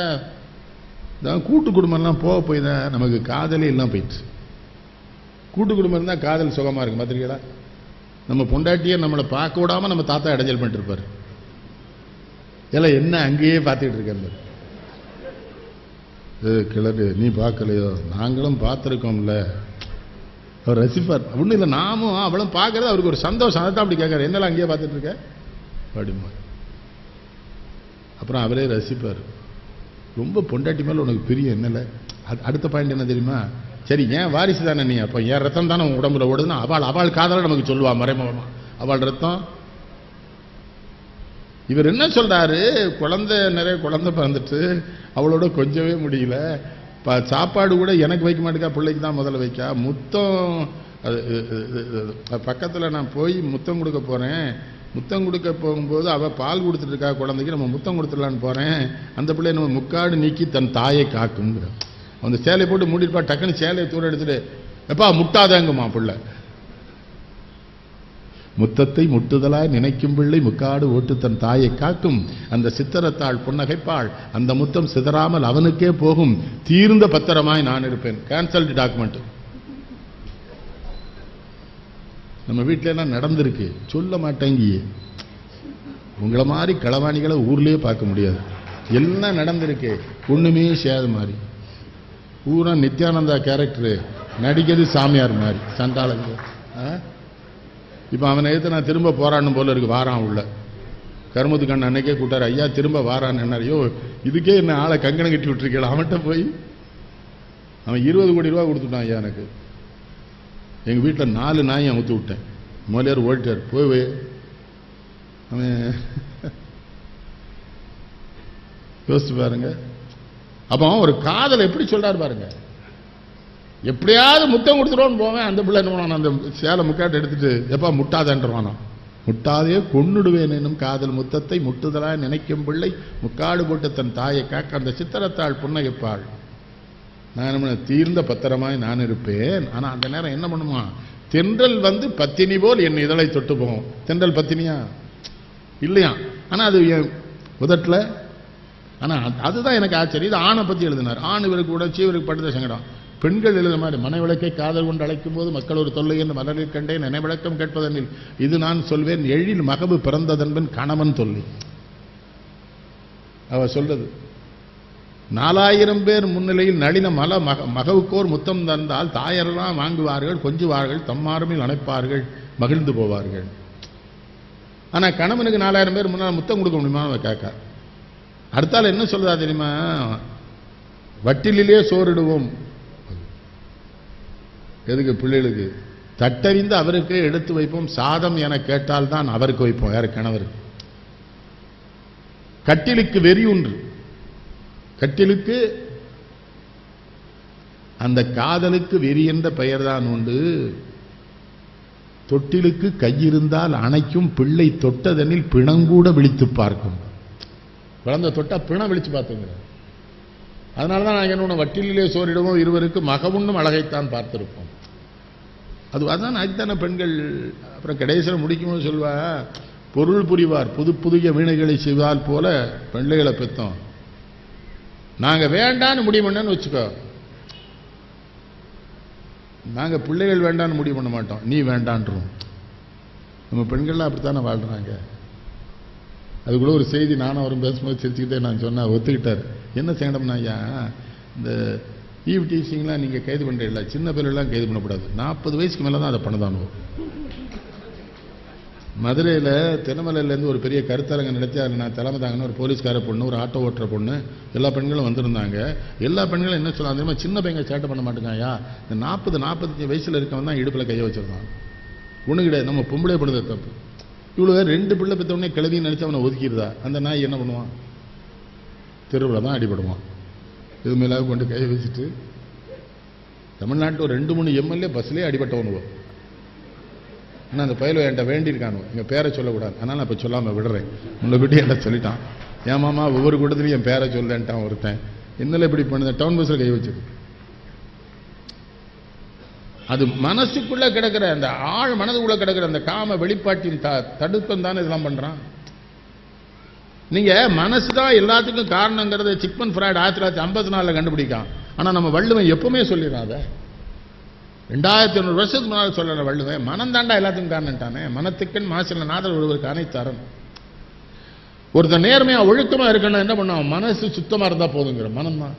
கூட்டு குடும்பம்லாம் போய் தான் நமக்கு காதலே எல்லாம் போயிடுச்சு. கூட்டு குடும்பம் இருந்தா காதல் சுகமா இருக்கு. பார்த்திருக்கீங்களா? நம்ம பொண்டாட்டியை நம்மளை பார்க்க விடாம நம்ம தாத்தா இடைஞ்சல் பண்ணிட்டு இருப்பாரு. எல்லாம் என்ன அங்கேயே பார்த்துட்டு இருக்க கிளறு, நீ பார்க்கலையோ, நாங்களும் பார்த்துருக்கோம்ல. அவர் ரசிப்பார். ஒன்றும் இல்லை, நாமும் அவளும் பார்க்கறது அவருக்கு ஒரு சந்தோஷம். அதை தான் அப்படி கேட்கறாரு, என்னெல்லாம் அங்கேயே பார்த்துட்டு இருக்க அப்படிமா. அப்புறம் அவரே ரசிப்பார். ரொம்ப பொண்டாட்டி மேல உனக்கு பிரியம் என்னல. அடுத்த பாயிண்ட் என்ன தெரியுமா? சரி, ஏன் வாரிசு தானே நீ, அப்ப என் ரத்தம் தானே உன் உடம்புல ஓடுதுன்னா அவள் காதல நமக்கு சொல்லுவா மறைமுகமா, அவள் ரத்தம். இவர் என்ன சொல்றாரு, நிறைய குழந்தை பிறந்துட்டு அவளோட கொஞ்சவே முடியல, சாப்பாடு கூட எனக்கு வைக்க மாட்டேக்கா, பிள்ளைக்கு தான் முதல்ல வைக்கா. முத்தம் பக்கத்துல நான் போய் முத்தம் கொடுக்க போறேன், முத்தம் கொடுக்க போகும்போது அவ பால் கொடுத்துட்டு இருக்கா குழந்தைக்கு, நம்ம முத்தம் கொடுத்துடலான்னு போறேன், அந்த பிள்ளை நம்ம முக்காடு நீக்கி தன் தாயை காக்குங்கிற. அந்த சேலையை போட்டு மூடிப்பா, டக்குன்னு சேலையை தூர எடுத்துட்டு எப்பா முட்டாதாங்கம்மா பிள்ளை. முத்தத்தை முட்டுதலாய் நினைக்கும் பிள்ளை முக்காடு ஓட்டு தன் தாயை காக்கும், அந்த சித்திரத்தாள் புன்னகைப்பாள், அந்த முத்தம் சிதறாமல் அவனுக்கே போகும், தீர்ந்த பத்திரமாய் நான் இருப்பேன். Cancelled document. நம்ம வீட்டில எல்லாம் நடந்திருக்கு, சொல்ல மாட்டேங்கியே. உங்களை மாதிரி களவாணிகளை ஊர்லயே பார்க்க முடியாது. எல்லாம் நடந்திருக்கு, ஒண்ணுமே சேத மாதிரி. பூரா நித்யானந்தா கேரக்டரு, நடிக்கிறது சாமியார் மாதிரி சண்டாளங்க. இப்ப அவனை எடுத்து நான் திரும்ப போராடணும் போல இருக்கு. வாரான் உள்ள கருமத்து கண்ண அன்னைக்கே கூட்டாரு, ஐயா திரும்ப வாரான்னு என்ன, ஐயோ இதுக்கே என்ன ஆளை கங்கணம் கட்டி விட்டுருக்கல. அவன்கிட்ட போய் அவன் 20 கோடி ரூபா கொடுத்துட்டான் ஐயா எனக்கு. எங்க வீட்டில் 4 நாயை அமுத்து விட்டேன். முதலியார் ஓடிட்டார், போய் அவன் யோசிச்சு பாருங்க. அப்போ ஒரு காதல் எப்படி சொல்றாரு பாருங்க. எப்படியாவது முத்தம் கொடுத்துருவோன்னு போவேன், அந்த பிள்ளை என்ன அந்த சேலை முக்காட்டை எடுத்துட்டு எப்பா முட்டாதன்றவானா, முட்டாதே கொன்னுடுவேன் என்னும் காதல் முத்தத்தை முட்டுதலாய் நினைக்கும் பிள்ளை முக்காடு போட்டு தன் தாயை காக்க, அந்த சித்திரத்தாள் புன்னகைப்பாள், நான் தீர்ந்த பத்திரமாய் நான் இருப்பேன். ஆனா அந்த நேரம் என்ன பண்ணுமா, தென்றல் பத்தினி போல் என் இதழை தொட்டு போகும். தென்றல் பத்தினியா இல்லையா? ஆனா அது உதட்டுல ஆனா அதுதான் எனக்கு ஆச்சரியம். இது ஆணை பத்தி எழுதினார். ஆண் இவருக்கு உணர்ச்சி, இவருக்கு படுத்த சங்கடம். பெண்கள் எழுதுற மாதிரி மனை விளக்கை காதல் கொண்டு அழைக்கும் போது மக்கள் ஒரு தொல்லை என்று மலரில் கண்டேன் நினைவிளக்கம் கேட்பதனில் இது நான் சொல்வேன் எழில் மகபு பிறந்ததன்பன் கணவன் தொல்லை. அவ சொல்றது 4000 பேர் முன்னிலையில் நளின மகவுக்கோர் முத்தம் தந்தால் தாயரெல்லாம் வாங்குவார்கள், கொஞ்சுவார்கள், தம்மாருமில் அணைப்பார்கள், மகிழ்ந்து போவார்கள். ஆனா கணவனுக்கு 4000 பேர் முன்னால் முத்தம் கொடுக்க முடியுமா கேட்க. அடுத்தால என்ன சொல்றதா தெரியுமா? வட்டிலே சோறிடுவோம். எதுக்கு? பிள்ளைகளுக்கு. தட்டறிந்து அவருக்கு எடுத்து வைப்போம். சாதம் என கேட்டால் தான் அவருக்கு வைப்போம். யாரு? கணவருக்கு. கட்டிலுக்கு வெறி ஒன்று. கட்டிலுக்கு அந்த காதலுக்கு வெறி என்ற பெயர்தான் உண்டு. தொட்டிலுக்கு கையிருந்தால் அணைக்கும், பிள்ளை தொட்டதனில் பிணங்கூட விழித்து பார்க்கும். குழந்தை தொட்டா பிணம் விழிச்சு பார்த்துங்க. அதனாலதான் நாங்கள் என்ன வட்டிலே சோறிடுவோம், இருவருக்கு மகவுன்னும் அழகைத்தான் பார்த்திருப்போம். அதான் அதுதானே பெண்கள். அப்புறம் கடைசியில் முடிக்கும்போது சொல்வா, பொருள் புரிவார் புது புதிய வீணைகளை செய்வால் போல பிள்ளைகளை பெற்றோம். நாங்க வேண்டான்னு முடிவு பண்ணு வச்சுக்கோ, நாங்க பிள்ளைகள் வேண்டான்னு முடிவு பண்ண மாட்டோம், நீ வேண்டான்றோம். நம்ம பெண்கள்லாம் அப்படித்தானே வாழ்றாங்க. அதுக்குள்ள ஒரு செய்தி நானும் அவரும் பேசும்போது சிரிச்சுக்கிட்டே நான் சொன்னேன், ஒத்துக்கிட்டார். என்ன செய்யணும்னா, ஐயா இந்த ஈவ் டீச்சிங்லாம் நீங்க கைது பண்றீங்களா, சின்ன பிள்ளைலாம் கைது பண்ணக்கூடாது, 40 வயசுக்கு மேல தான் அதை பண்ணதானோ. மதுரையில் தென்னமலையிலேருந்து ஒரு பெரிய கருத்தரங்க நடத்தி அதில் நான் தலைமை தாங்கன்னு ஒரு போலீஸ்கார பொண்ணு, ஒரு ஆட்டோ ஓட்டுற பொண்ணு, எல்லா பெண்களும் வந்திருந்தாங்க. எல்லா பெண்களும் என்ன சொல்லலாம் தெரியுமா? சின்ன பையங்க சேட்டை பண்ண மாட்டேங்காயா, இந்த 40-45 வயசில் இருக்கவன் தான் இடுப்பில் கையை வச்சிருந்தான். ஒன்று கிடையாது, நம்ம பொம்பளை படுத தப்பு. இவ்வளோ 2 பிள்ளை பெற்றவொடனே கிளவின்னு நினச்சி அவனை ஒதுக்கிடுதா, அந்த நாய் என்ன பண்ணுவான்? தெருவில் தான் அடிபடுவான். இது மேலே கொண்டு கையை வச்சுட்டு தமிழ்நாட்டில் ஒரு 2-3 எம்எல்ஏ பஸ்லேயே அடிபட்டவனுவோம். ஆனால் அந்த பயில என்கிட்ட வேண்டியிருக்கானோ, எங்கள் பேரை சொல்லக்கூடாது, அதனால் நான் இப்போ சொல்லாமல் விடுறேன். உங்களை விட்டு என்கிட்ட சொல்லிட்டான், ஏன் மாமா ஒவ்வொரு கூட்டத்திலையும் என் பேரை சொல்லேன்ட்டான் ஒருத்தன். என்னல இப்படி பண்ணுது, டவுன் பஸ்ஸில் கை வச்சிருக்கு. அது மனசுக்குள்ள கிடக்கிற அந்த ஆழ் மனதுக்குள்ள கிடக்கிற அந்த காம வெளிப்பாட்டின் தடுப்பம் தானே இதெல்லாம் பண்றான். நீங்க மனசுதான் எல்லாத்துக்கும் காரணங்கிறத சிக்மன் ஃப்ராய்ட் 1954 கண்டுபிடிக்கான். ஆனா நம்ம வள்ளுவன் எப்பவுமே சொல்லிடுறான். அதை 2500 வருஷத்துக்கு முன்னால் சொல்ற வள்ளுவன் மனம் தாண்டா எல்லாத்துக்கும் காரணம்ட்டானே. மனத்துக்கன் மாசில நாதல் ஒருவருக்கு அனைத்தரன். ஒருத்தர் நேர்மையா ஒழுக்கமா இருக்கணும், என்ன பண்ணுவான்? மனசு சுத்தமா இருந்தா போதுங்கிற மனம் தான்.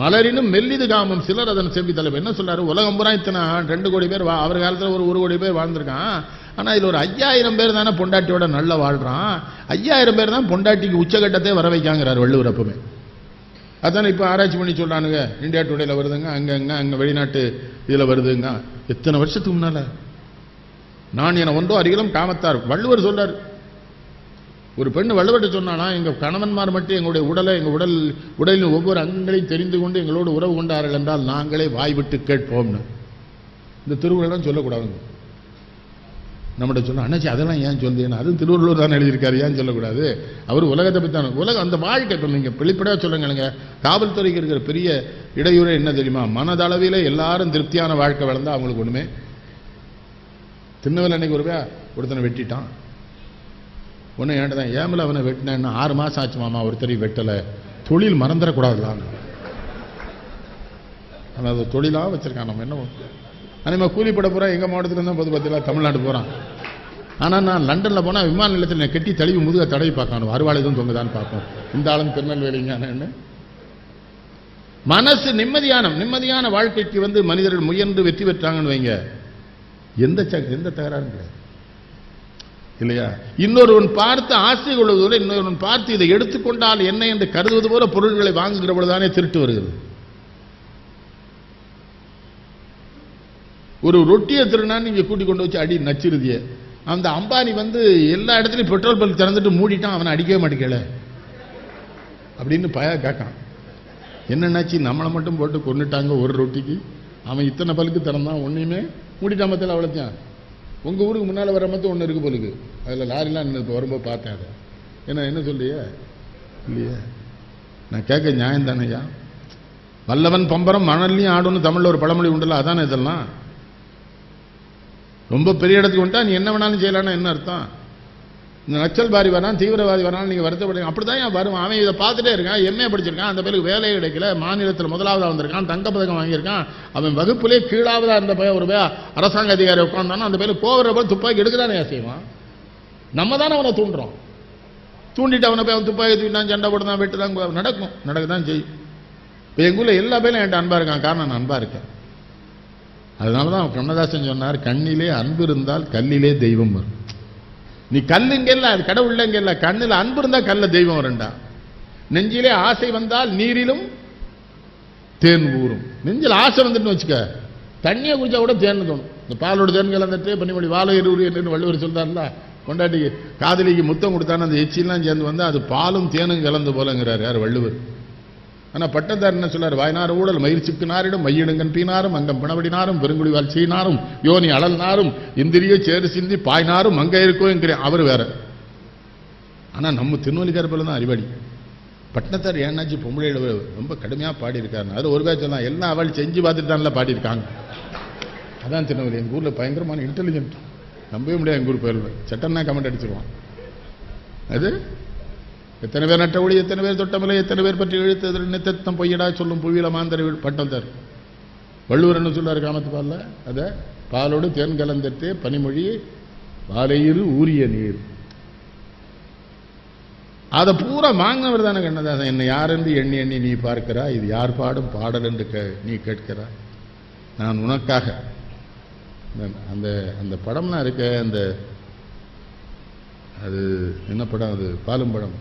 மலரினும் மெல்லிது காமம் சிலர் அதன் செவ்வி தலைவர். என்ன சொல்றாரு? உலகம் பூரா இத்தனை 2 கோடி பேர் அவர் காலத்தில் ஒரு 1 கோடி பேர் வாழ்ந்திருக்கான். ஆனா இதுல ஒரு 5000 பேர் தானே பொண்டாட்டியோட நல்லா வாழ்றான். 5000 பேர் தான் பொண்டாட்டிக்கு உச்சகட்டத்தை வர வைக்காங்கிறார் வள்ளுவர். அப்பவுமே அதானே இப்ப ஆராய்ச்சி பண்ணி சொல்றானுங்க. இந்தியா டுடேல வருதுங்க, அங்க வெளிநாட்டு இதுல வருதுங்க. எத்தனை வருஷத்துக்கு முன்னால நான் என ஒன்றோ அருகிலும் காமத்தார் வள்ளுவர் சொல்றாரு. ஒரு பெண் வள்ளுவர்கிட்ட சொன்னானா, எங்க கணவன்மார் மட்டும் எங்களுடைய உடலை, எங்க உடலின் ஒவ்வொரு அங்கங்களையும் தெரிந்து கொண்டு எங்களோடு உறவு கொண்டார்கள் என்றால் நாங்களே வாய் விட்டு கேட்போம்னு. இந்த திருக்குறள் சொல்லக்கூடாதுங்க. நம்மகிட்ட சொன்னா, அண்ணாச்சி அதெல்லாம் ஏன் சொல்றீங்க? அதுவும் திருவள்ளுவர் தான் எழுதியிருக்காரு, ஏன் சொல்லக்கூடாது? அவர் உலகத்தை பத்தி தானே. உலகம் அந்த வாழ்க்கை. இப்ப நீங்க வெளிப்படையா சொல்லுங்க, காவல்துறைக்கு இருக்கிற பெரிய இடையூறு என்ன தெரியுமா? மனதளவில எல்லாரும் திருப்தியான வாழ்க்கை வளர்ந்தா அவங்களுக்கு ஒண்ணுமே. திண்ணவில் அன்னைக்கு ஒருத்தனை வெட்டிட்டான். ஒன்று ஏன்டதான் ஏமில் அவனை வெட்டினேன்னு 6 மாதம் ஆச்சு மாமா, ஒருத்தரையும் வெட்டலை. தொழில் மறந்துடக்கூடாதுலாம். ஆனால் அது தொழிலாக வச்சிருக்கான். நம்ம என்ன அதேமாதிரி கூலிப்பட போகிறோம். எங்கள் மாவட்டத்தில் இருந்தால் 10 தமிழ்நாடு போகிறான். ஆனால் நான் லண்டனில் போனால் விமான நிலையத்தில் நான் கெட்டி தழுவி முதுக தடவி பார்க்கணும், அறுவாள் எதுவும் தொங்குதான்னு பார்ப்போம். இந்த ஆளும் திருநெல்வேலிங்கன்னு. மனசு நிம்மதியான வாழ்க்கைக்கு மனிதர்கள் முயன்று வெற்றி பெற்றாங்கன்னு வைங்க, எந்த தகராறும் கிடையாது இல்லையா? இன்னொருவன் பார்த்து ஆசை கொள்வதோடு இன்னொருவன் பார்த்து இதை எடுத்துக்கொண்டால் என்ன என்று கருதுவது போல பொருள்களை வாங்குகிற பொழுதுதானே திருட்டு வருகிறது. ஒரு ரொட்டியை திருநான்னு நீங்க கூட்டிக் கொண்டு வச்சு அடி நச்சிருதிய. அந்த அம்பானி எல்லா இடத்துலையும் பெட்ரோல் பல்க் திறந்துட்டு மூடிட்டான், அவனை அடிக்கவே மாட்டேங்கல அப்படின்னு பயா கேட்கான். என்னன்னாச்சு, நம்மளை மட்டும் போட்டு கொண்டுட்டாங்க ஒரு ரொட்டிக்கு. அவன் இத்தனை பல்க்கு திறந்தான், ஒன்னையுமே மூடிட்டான். மத்தியில் அவ்வளோத்தான். உங்க ஊருக்கு முன்னால வர மட்டும் ஒன்று இருக்கு போலுக்கு. அதுல லாரிலாம் வரும்போது பார்த்தேன். அதை என்ன சொல்லியா இல்லையா? நான் கேட்க நியாயம் தானையா? வல்லவன் பம்பரம் மணல்லையும் ஆடுன்னு தமிழ்ல ஒரு பழமொழி உண்டல, அதானே இதெல்லாம். ரொம்ப பெரிய இடத்துக்கு வந்துட்டா நீ என்ன வேணாலும் செய்யலான்னு என்ன அர்த்தம்? நக்சல்பாரி வரான், தீவிரவாதி வரான், நீங்க வருத்தப்படுங்க. அப்படிதான் ஏன் வரும்? அவன் இதை பார்த்துட்டே இருக்கான், எம்ஏ படிச்சிருக்கான், அந்த பேருக்கு வேலையே கிடைக்கல, மாநிலத்தில் முதலாவதா வந்திருக்கான், தங்கப்பதக்கம் வாங்கியிருக்கான், அவன் வகுப்பிலே கீழாவதா இருந்த ஒரு அரசாங்க அதிகாரி உட்கார்ந்தானோ அந்த பேருக்கு கோவர போய் துப்பாக்கி எடுக்கதானே செய்வான். நம்ம தானே அவனை தூண்டுறோம். தூண்டிட்டு அவனை போய் அவன் துப்பாக்கி தூக்கிட்டான், சண்டை போட்டுதான், வெட்டுதான், நடக்கதான் செய்யும். இப்போ எங்கள் ஊரில் எல்லா பேரும் என்கிட்ட அன்பா இருக்கான். காரணம் நான் அன்பா இருக்கேன். அதனாலதான் கண்ணதாசன் சொன்னார், கண்ணிலே அன்பு இருந்தால் கல்லிலே தெய்வம் வரும். நீ கல்லுங்க இல்ல, அது கடவுள் இல்ல, கண்ணில் அன்பு இருந்தா கல்ல தெய்வம் வரண்டா. நெஞ்சிலே ஆசை வந்தால் நீரிலும் தேன் ஊறும். நெஞ்சில் ஆசை வந்துட்டு வச்சுக்க, தண்ணியை குடிச்சா கூட தேன் தோணும். இந்த பாலோட தேன் கலந்துட்டு பண்ணிப்படி வாழை எருவுரி என்று வள்ளுவர் சொல்றாருல, கொண்டாட்டி காதலிக்கு முத்தம் கொடுத்தான்னு அந்த எச்சிலாம் சேர்ந்து வந்து அது பாலும் தேனும் கலந்து போலங்கிறார் யார்? வள்ளுவர். ஆனா பட்டத்தார் என்ன சொல்றாரு? வாய்நாறு ஊழல் மயிர் சிக்குனாரிடம் மையிடுங்கன் பீனாரும் அங்கம் பிணவடினாரும் பெருங்குடிவால் சீனாரும் யோனி அழல்னாரும் இந்திரிய சேறு சிந்தி பாய்னாரும் அங்க இருக்கோ என்கிற அவர் வேற. ஆனா நம்ம திருநெல்வேலிக்காரப்பில் தான் அறிவாளி. பட்டத்தார் ஏன்னாச்சு பொம்பளையில ரொம்ப கடுமையா பாடி இருக்காரு. அது ஒரு பேர் சொல்லலாம், எல்லாம் அவள் செஞ்சு பார்த்துட்டு தான்ல பாடியிருக்காங்க. அதான் திருநெல்வேலி எங்க ஊர்ல பயங்கரமான இன்டெலிஜென்ட், நம்பவே முடியாது. எங்க ஊர் பேர் சட்டன்னா கமெண்ட் அடிச்சிருவான். அது எத்தனை பேர் நட்ட ஒளி, எத்தனை பேர் தொட்டமில்லை, எத்தனை பேர் பற்றி இழுத்தது நித்தத்தம் பொய்யடா சொல்லும் புவியில மாந்தரை பட்டம் தர். வள்ளுவர் என்ன சொல்றாரு காமத்து பால்ல? அத பாலோடு தேன் கலந்துட்டு பனிமொழி வாழையிரு ஊரிய நீர். அதை பூரா வாங்கினவர் தானே கண்ணதாசன். என்ன யார் என்று எண்ணி எண்ணி நீ பார்க்கிறா, இது யார் பாடும் பாடல் என்று நீ கேட்கிறா, நான் உனக்காக. அந்த அந்த படம்லாம் இருக்க, அந்த அது என்ன படம்? அது பாலும் பழம்.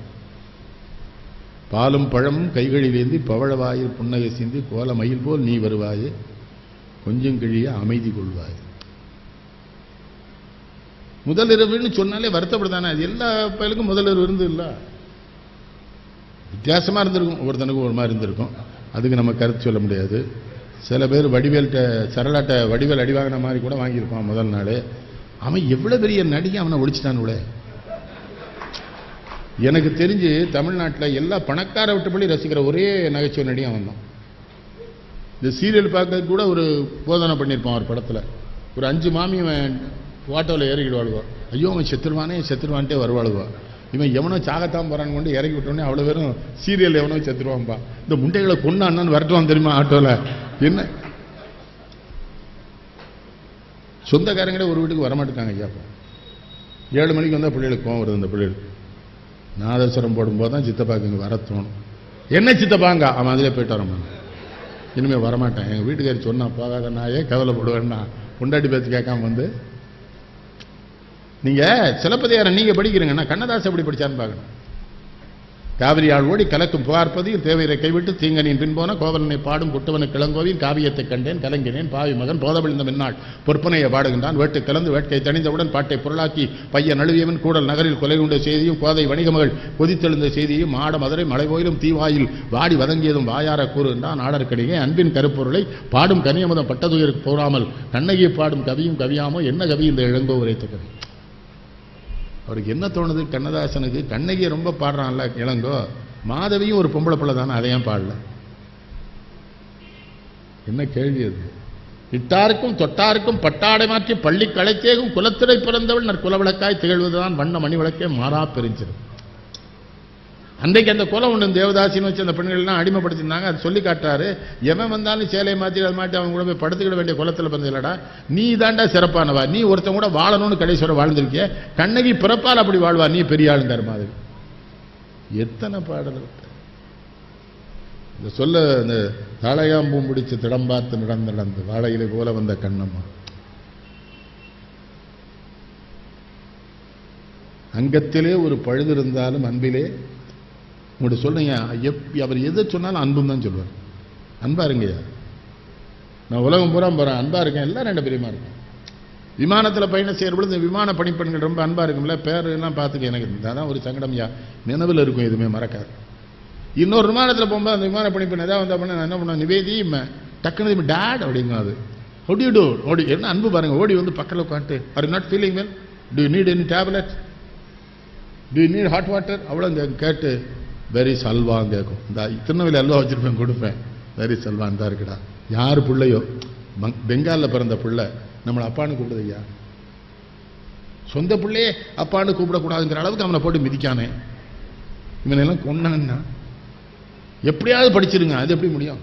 பாலும் பழமும் கைகளிலேந்தி பவழவாயில் புன்னகை சிந்தி கோல மயில் போல் நீ வருவாயே கொஞ்சம் கிழிய அமைதி கொள்வாய். முதல் இரவுன்னு சொன்னாலே வருத்தப்படுதானே. அது எல்லா பயலுக்கும் முதல் இரவு இருந்து இல்ல, வித்தியாசமா இருந்திருக்கும், ஒவ்வொருத்தனுக்கும் ஒரு மாதிரி இருந்திருக்கும். அதுக்கு நம்ம கருத்து சொல்ல முடியாது. சில பேர் வடிவேல்கிட்ட சரளாட்ட வடிவேல் அடி வாங்கின மாதிரி கூட வாங்கியிருப்பான் முதல் நாள். அவன் எவ்வளவு பெரிய நடிகை, அவனை ஒழிச்சிட்டான். எனக்கு தெரிஞ்சு தமிழ்நாட்டில் எல்லா பணக்கார விட்டுப்படி ரசிக்கிற ஒரே நகைச்சுவை நடி அவன் தான். இந்த சீரியல் பார்க்க கூட ஒரு போதனை பண்ணியிருப்பான் ஒரு படத்தில். ஒரு 5 மாமி ஆட்டோவில் ஏறிக்கிடுவாளுவா. ஐயோ அவன் செத்துருவான்ட்டே வருவாளுவா. இவன் எவனோ சாகத்தான் போறான்னு கொண்டு இறக்கி விட்டோன்னே அவ்வளோ பேரும் சீரியல் எவனோ செத்துருவான்பா. இந்த முண்டைகளை கொண்டு அண்ணன் வரட்டுவான் தெரியுமா ஆட்டோவில். என்ன சொந்தக்காரங்களே ஒரு வீட்டுக்கு வரமாட்டேங்காங்க ஐயாப்பா. 7 மணிக்கு வந்தால் பிள்ளைகளுக்கு கோவம் வருது. அந்த பிள்ளைகளுக்கு நாதஸ்வரம் போடும்போது தான் சித்தப்பாக்கு இங்கே வர தோணும். என்ன சித்தப்பாங்க? அவன் அதிலே போயிட்டு வரமான். இனிமேல் வரமாட்டேன். எங்கள் வீட்டுக்காரி சொன்னா போகாத நாயே கவலைப்படுவேன்னா பொண்டாட்டி பேச்சு கேட்காம வந்து. நீங்க சிலப்பதிகாரம் நீங்க படிக்கிறீங்கன்னா கண்ணதாசன் எப்படி படிச்சான்னு பார்க்கணும். காவிரி ஆள் ஓடி கலக்கும் பார்ப்பதையும் தேவையை கைவிட்டு தீங்கனின் பின்போன கோவலனை பாடும் குட்டவனு கிளங்கோவின் காவியத்தை கண்டேன் கலங்கினேன் பாவி மகன் போதவிழ்ந்த மின்னாள் பொற்பனையை பாடுகின்றான். வேட்டு கலந்து வேட்கை தணிந்தவுடன் பாட்டை பொருளாக்கி பையன் நழுவியவன் கூடல் நகரில் கொலை உண்ட செய்தியும் கோதை வணிக மகள் கொதித்தெழுந்த செய்தியும் மாட மதுரை மலைபோயிலும் தீவாயில் வாடி வதங்கியதும் வாயார கூறுகின்றான் ஆடற்கடிகை அன்பின் கருப்பொருளை பாடும் கனியமுதம் பட்டதுயிருக்கு போராமல் கண்ணகியை பாடும் கவியும் கவியாமோ என்ன கவி இந்த இளங்கோ உரைத்த கவி. அவருக்கு என்ன தோணுது கண்ணதாசனுக்கு? கண்ணகியை ரொம்ப பாடுறான்ல இளங்கோ, மாதவியும் ஒரு பொம்பளை பிள்ளை தானே, அதையும் பாடல. என்ன கேள்வி அது? இட்டாருக்கும் தொட்டாருக்கும் பட்டாடை மாற்றி பள்ளி களைத்தேகும் குலத்திடை பிறந்தவள் நற்குலவிளக்காய் திகழ்வதுதான் வண்ண மணி விளக்கே மாறா பெருஞ்சிரும். அன்றைக்கு அந்த குலம் ஒன்று தேவதாசின்னு வச்சு அந்த பெண்கள்லாம் அடிமைப்படுத்திருந்தாங்க. அது சொல்லி காட்டுறாரு. எவன் வந்தாலும் சேலையை மாற்றி அதை மாட்டி அவங்க கூட போய் படுத்துக்கிட வேண்டிய குலத்தில் பிறந்தலடா, நீ தாண்டா சிறப்பானவா, நீ ஒருத்தன் கூட வாழணும்னு கடைசி வரை வாழ்ந்திருக்கிய, கண்ணகி பிறப்பால் அப்படி வாழ்வா, நீ பெரிய ஆளுந்தார் மாதிரி. எத்தனை பாடல் இந்த சொல்ல. இந்த தாளையாம்பூம் பிடிச்சு திடம் பார்த்து நடந்து வாழையிலே போல வந்த கண்ணம்மா. அங்கத்திலே ஒரு பழுது இருந்தாலும் அன்பிலே உங்கள்கிட்ட சொல்லுங்க. அவர் எதை சொன்னாலும் அன்பும் தான் சொல்லுவார். அன்பா இருங்கய்யா, நான் உலகம் பூரா போறேன், அன்பா இருக்கேன், எல்லாரும் ரெண்டு பிரியமா இருக்கேன். விமானத்தில் பயணம் செய்யற பொழுது விமான பணிப்பெண்கள் ரொம்ப அன்பா இருக்கும்ல, பேர் எல்லாம் பார்த்துக்க. எனக்கு அதான் ஒரு சங்கடம்யா, நினைவில் இருக்கும், எதுவுமே மறக்காது. இன்னொரு விமானத்தில் போகும்போது அந்த விமான பணிப்பெண் ஏதாவது வந்தா பண்ண நான் என்ன பண்ண நிவேதி டக்குனு டேட் அப்படிங்க. அது ஒடிடு ஓடி என்ன அன்பு பாருங்க. ஓடி வந்து பக்கத்தில் உட்காந்துட்டு are you not feeling well, to you need any tablet, to you need hot water, அவ்வளோ கேட்டு வெரி சல்வான்னு கேட்கும். இந்த திருநெல்வேலி அல்வா வச்சிருப்பேன் கொடுப்பேன், வெரி சல்வான் தான் இருக்குடா. யார் பிள்ளையோ பெங்காலில் பிறந்த பிள்ளை நம்மளை அப்பான்னு கூப்பிடுது ஐயா. சொந்த பிள்ளையே அப்பான்னு கூப்பிடக்கூடாதுங்கிற அளவுக்கு அவனை போட்டு மிதிக்கானே. இவனெல்லாம் கொண்டான்னா எப்படியாவது படிச்சிருங்க. அது எப்படி முடியும்?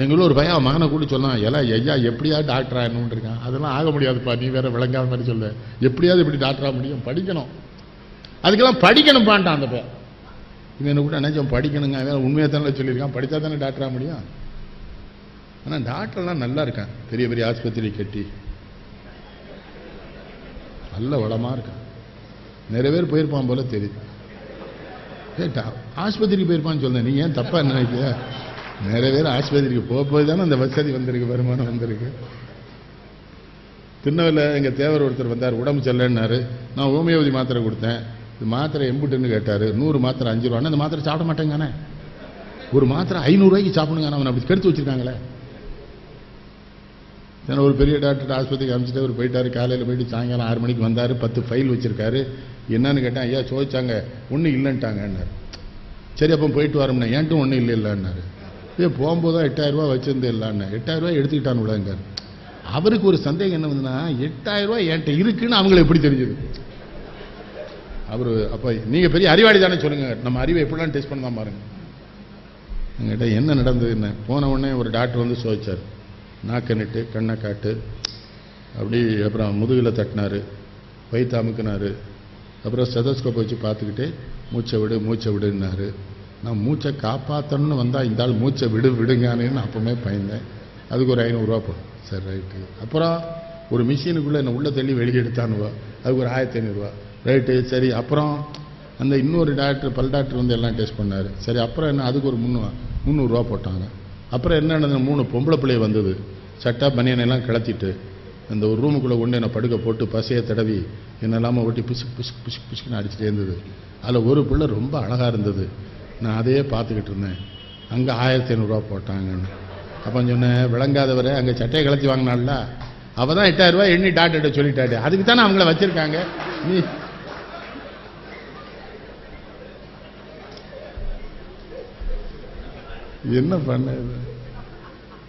எங்களும் ஒரு பையன் மகனை கூட சொன்னான், எல்லாம் ஐயா எப்படியாவது டாக்டரா என்னன்னு இருக்கான். அதெல்லாம் ஆக முடியாதுப்பா, நீ வேற விளங்காத மாதிரி சொல்ல. எப்படியாவது எப்படி டாக்டரா முடியும்? படிக்கணும், அதுக்கெல்லாம் படிக்கணும்ப்பான்ட்டான் அந்த பையன். இவனை கூட நினைச்சோம் படிக்கணுங்க, அவன் உண்மையை தானே சொல்லியிருக்கான், படித்தா தானே டாக்டரா முடியும். ஆனால் டாக்டர்லாம் நல்லா இருக்கான், பெரிய பெரிய ஆஸ்பத்திரி கட்டி நல்ல வளமாக இருக்கான். நிறைய பேர் போயிருப்பான் போல தெரியுது. ஆஸ்பத்திரிக்கு போயிருப்பான்னு சொல்ல, நீ ஏன் தப்பா நினைக்க? நிறைய பேர் ஆஸ்பத்திரிக்கு போய் தானே அந்த வசதி வந்திருக்கு, வருமானம் வந்திருக்கு. திருநெல்வேலியில் எங்கள் தேவர் ஒருத்தர் வந்தார், உடம்பு செல்லன்னாரு. நான் ஹோமியோபதி மாத்திரை கொடுத்தேன். இது மாத்திரை எம்புட்டுன்னு கேட்டார். 100 மாத்திரை 5 ரூபான்னு. அந்த மாத்திரை சாப்பிட மாட்டேங்கானே. ஒரு மாத்திரை 500 ரூபாய்க்கு சாப்பிடுங்க, அவன் அப்படி கெடுத்து வச்சிருக்காங்களே. ஒரு பெரிய டாக்டர் ஆஸ்பத்திரிக்கு அனுப்பிச்சிட்டு அவர் போயிட்டாரு. காலையில் போயிட்டு சாயங்காலம் 6 மணிக்கு வந்தார். 10 ஃபைல் வச்சிருக்காரு. என்னன்னு கேட்டேன், ஐயா சோதிச்சாங்க, ஒன்றும் இல்லைன்ட்டாங்கன்னாரு. சரி அப்போ போயிட்டு வரோம்னா, ஏன்ட்டும் ஒன்றும் இல்லைன்னாரு. போகும்போது தான் 8000 ரூபா வச்சிருந்து இல்லைன்னு 8000 ரூபாய் எடுத்துக்கிட்டான்னு விடாங்காரு. அவருக்கு ஒரு சந்தேகம் என்ன வந்துன்னா, 8000 ரூபாய் என்கிட்ட இருக்குன்னு அவங்களுக்கு எப்படி தெரிஞ்சது? அவர் அப்போ நீங்கள் பெரிய அறிவாளி தானே சொல்லுங்க, நம்ம அறிவை எப்படிலாம் டெஸ்ட் பண்ண தான் பாருங்க. என்கிட்ட என்ன நடந்ததுன்னு போன உடனே ஒரு டாக்டர் வந்து சோதிச்சார். நாக்கை நட்டு கண்ணை காட்டு அப்படி, அப்புறம் முதுகில் தட்டினார், வயிற்று அமுக்குனார், அப்புறம் ஸ்டெதோஸ்கோப் வச்சு பார்த்துக்கிட்டு மூச்சை விடு மூச்சை விடுன்னாரு. நான் மூச்சை காப்பாற்றணும்னு வந்தால் இந்த ஆள் மூச்சை விடுங்கானேன்னு அப்போவுமே பயந்தேன். அதுக்கு ஒரு 500 ரூபா போடும். சரி ரைட்டு. அப்புறம் ஒரு மிஷினுக்குள்ளே என்னை உள்ளே தள்ளி வெளியே எடுத்தானுவா, அதுக்கு ஒரு 1500 ரூபா. ரைட்டு சரி. அப்புறம் அந்த இன்னொரு டாக்டர் பல் டாக்டர் வந்து எல்லாம் டெஸ்ட் பண்ணார். சரி அப்புறம் என்ன, அதுக்கு ஒரு 300 ரூபா போட்டாங்க. அப்புறம் என்ன நடந்தது, 3 பொம்பளை பிள்ளை வந்தது. சட்டா பனியனெல்லாம் கிளத்திட்டு அந்த ஒரு ரூமுக்குள்ளே கொண்டு என்னை படுக்க போட்டு பசையை தடவி என்னெல்லாமல் ஒட்டி பிசுக்கு பிசுக்கு பிசுக்கு பிசுக்குன்னு அடிச்சுட்டே இருந்தது. அதில் ஒரு பிள்ளை ரொம்ப அழகாக இருந்தது. நான் அதையே பார்த்துக்கிட்டு இருந்தேன். அங்கே 1500 ரூபா போட்டாங்கன்னு. அப்போ சொன்னேன், விளங்காதவரை அங்கே சட்டையை கலத்தி வாங்கினால அவள் தான் 8000 ரூபாய் எண்ணி டாக்டர்கிட்ட சொல்லிட்டாரு. அதுக்கு தானே அவங்கள வச்சிருக்காங்க. நீ என்ன பண்ண?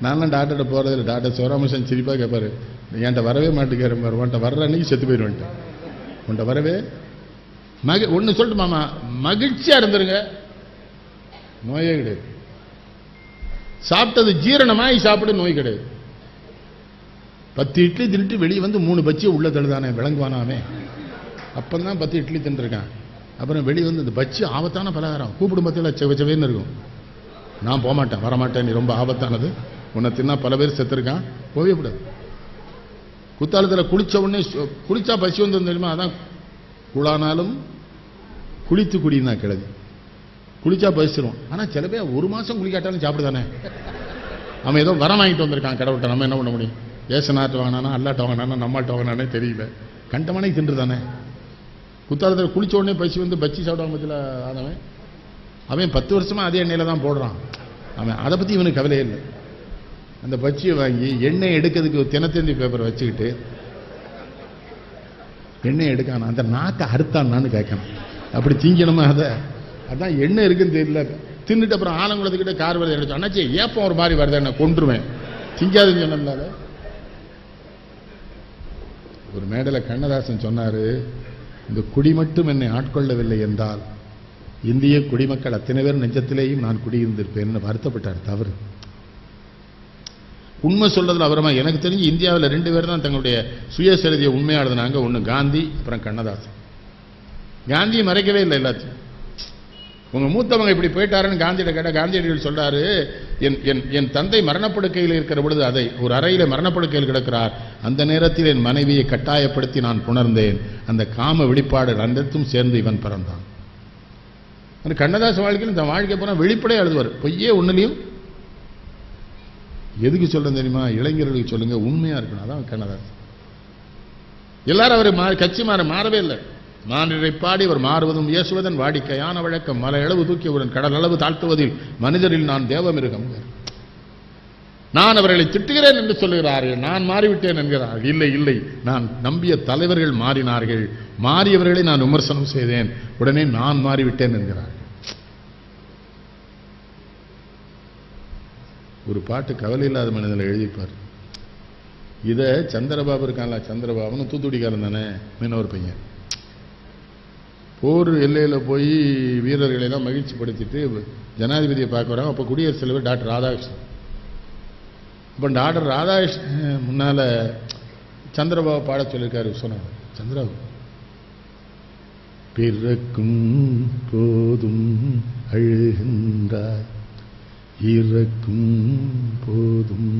நான்லாம் டாக்டர்கிட்ட போகிறதில்ல. டாக்டர் சிவராமகிருஷ்ணன் சிரிப்பாக கேட்பாரு, என்கிட்ட வரவே மாட்டேங்கிற மாதிரி, உன்ட்ட வர்ற அன்னைக்கு செத்து போயிடுவேன்ட்டு. உன்ட்ட வரவே ஒன்று சொல்லிட்டு மாமா, மகிழ்ச்சியாக இருந்துருங்க, நோயே கிடையாது. சாப்பிட்டது ஜீரணமாகி சாப்பிட நோய் கிடையாது. 10 இட்லி தின்ட்டு வெளியே வந்து 3 பச்சியை உள்ள தழுதானே, விளங்குவானாமே. அப்பந்தான் 10 இட்லி தின்றுருக்கான். அப்புறம் வெளியே வந்து இந்த பச்சி ஆபத்தான பலகாரம், கூப்பிடும் பத்தியில் செவச்சவேன்னு இருக்கும். நான் போகமாட்டேன், வரமாட்டேன், நீ ரொம்ப ஆபத்தானது, உன்னை தின்னா பல பேர் செத்துருக்கான், போவே கூடாது. குத்தாலத்தில் குளிச்ச உடனே குளிச்சா பசி வந்து தெரியுமா? அதான் குளானாலும் குளித்து குடினா கிளவி, குளிச்சா பசிச்சிரும். ஆனால் சில பேர் 1 மாதம் குளிக்காட்டாலும் சாப்பிடுதானே. அவன் ஏதோ வரம் வாங்கிட்டு வந்திருக்கான் கடவுள்கிட்ட, நம்ம என்ன பண்ண முடியும்? ஏசநாட்டு வாங்கினானா அல்லாட்ட வாங்கினானா நம்மள்ட்ட வாங்கினானே தெரியல, கண்டமனை தின்றுதானே. குத்தாலத்தில் குளிச்ச உடனே பசி வந்து பச்சி சாப்பிடுவாங்க பற்றியில் ஆனவன். அவன் 10 வருஷமா அதே எண்ணெயில் தான் போடுறான். அவன் அதை பற்றி இவனுக்கு கவலையே இல்லை. அந்த பச்சியை வாங்கி எண்ணெய் எடுக்கிறதுக்கு தினத்தந்தி பேப்பரை வச்சுக்கிட்டு எண்ணெய் எடுக்கான அந்த நாக்கை அறுத்தான்னு கேட்கணும். அப்படி திங்கணுமா? அதை அதான் எண்ணெய் இருக்குன்னு தெரியல. தின்னுட்டு அப்புறம் ஆலங்குளத்துக்கிட்ட கார் வருது எடுத்து, அண்ணாச்சி ஏப்பம் ஒரு மாதிரி வருது, என்ன கொன்றுவேன், திங்காதுன்னு சொன்னால. ஒரு மேடையில் கண்ணதாசன் சொன்னாரு, இந்த குடி மட்டும் என்னை ஆட்கொள்ளவில்லை என்றால் இந்திய குடிமக்கள் அத்தனை பேர் நெஞ்சத்திலேயும் நான் குடியிருந்திருப்பேன் வருத்தப்பட்டார். தவறு. உண்மை சொல்றதுல அவரமா. எனக்கு தெரிஞ்சு இந்தியாவில் 2 பேர் தான் தங்களுடைய சுயசரிதியை உண்மையா எழுதினாங்க. ஒன்று காந்தி, அப்புறம் கண்ணதாசன். காந்தியை மறைக்கவே இல்லை எல்லாத்தையும். உங்க மூத்தவங்க இப்படி போயிட்டாருன்னு காந்தியிட கேட்ட காந்தியடிகள் சொல்றாரு, என் தந்தை மரணப்படுக்கையில் இருக்கிற பொழுது, அதை ஒரு அறையில மரணப்படுக்கையில் கிடக்கிறார், அந்த நேரத்தில் என் மனைவியை கட்டாயப்படுத்தி நான் புணர்ந்தேன், அந்த காம வெளிப்பாடு அனைத்தும் சேர்ந்து இவன் பிறந்தான். கண்ணதாச வாழ்க்கையில் இந்த வாழ்க்கை போனால் வெளிப்படையா எழுதுவார், பொய்யே ஒன்றுலையும். எதுக்கு சொல்றேன் தெரியுமா? இளைஞர்களுக்கு சொல்லுங்க, உண்மையா இருக்கணும். அதான் கண்ணதாசன். எல்லாரும் அவர் கட்சி மாறவே இல்லை. மாநிலை பாடி அவர் மாறுவதும் இயேசுவதன் வாடிக்கையான வழக்கம், மலை அளவு தூக்கியவுடன் கடல் அளவு தாழ்த்துவதில் மனிதரில் நான் தேவமிருகம். நான் அவர்களை திட்டுகிறேன் என்று சொல்லுகிறார்கள், நான் மாறிவிட்டேன் என்கிறார்கள். இல்லை இல்லை, நான் நம்பிய தலைவர்கள் மாறினார்கள், மாறியவர்களை நான் விமர்சனம் செய்தேன், உடனே நான் மாறிவிட்டேன் என்கிறார்கள். ஒரு பாட்டு கவலை இல்லாத மனிதனை எழுதிப்பார். இதை சந்திரபாபு இருக்கான்ல, சந்திரபாபுன்னு தூத்துக்குடிக்காரன் தானே, மீனவர் பையன். போர் எல்லையில் போய் வீரர்களை எல்லாம் மகிழ்ச்சி படுத்திட்டு ஜனாதிபதியை பார்க்க வராங்க. அப்போ குடியரசுத் தலைவர் டாக்டர் ராதாகிருஷ்ணன். இப்போ டாக்டர் ராதாகிருஷ்ணன் முன்னால சந்திரபாபு பாட சொல்லியிருக்காரு. சொன்னாங்க, சந்திரபாபு பிறக்கும் போதும் அழுகின்றாய், இறக்கும் போதும்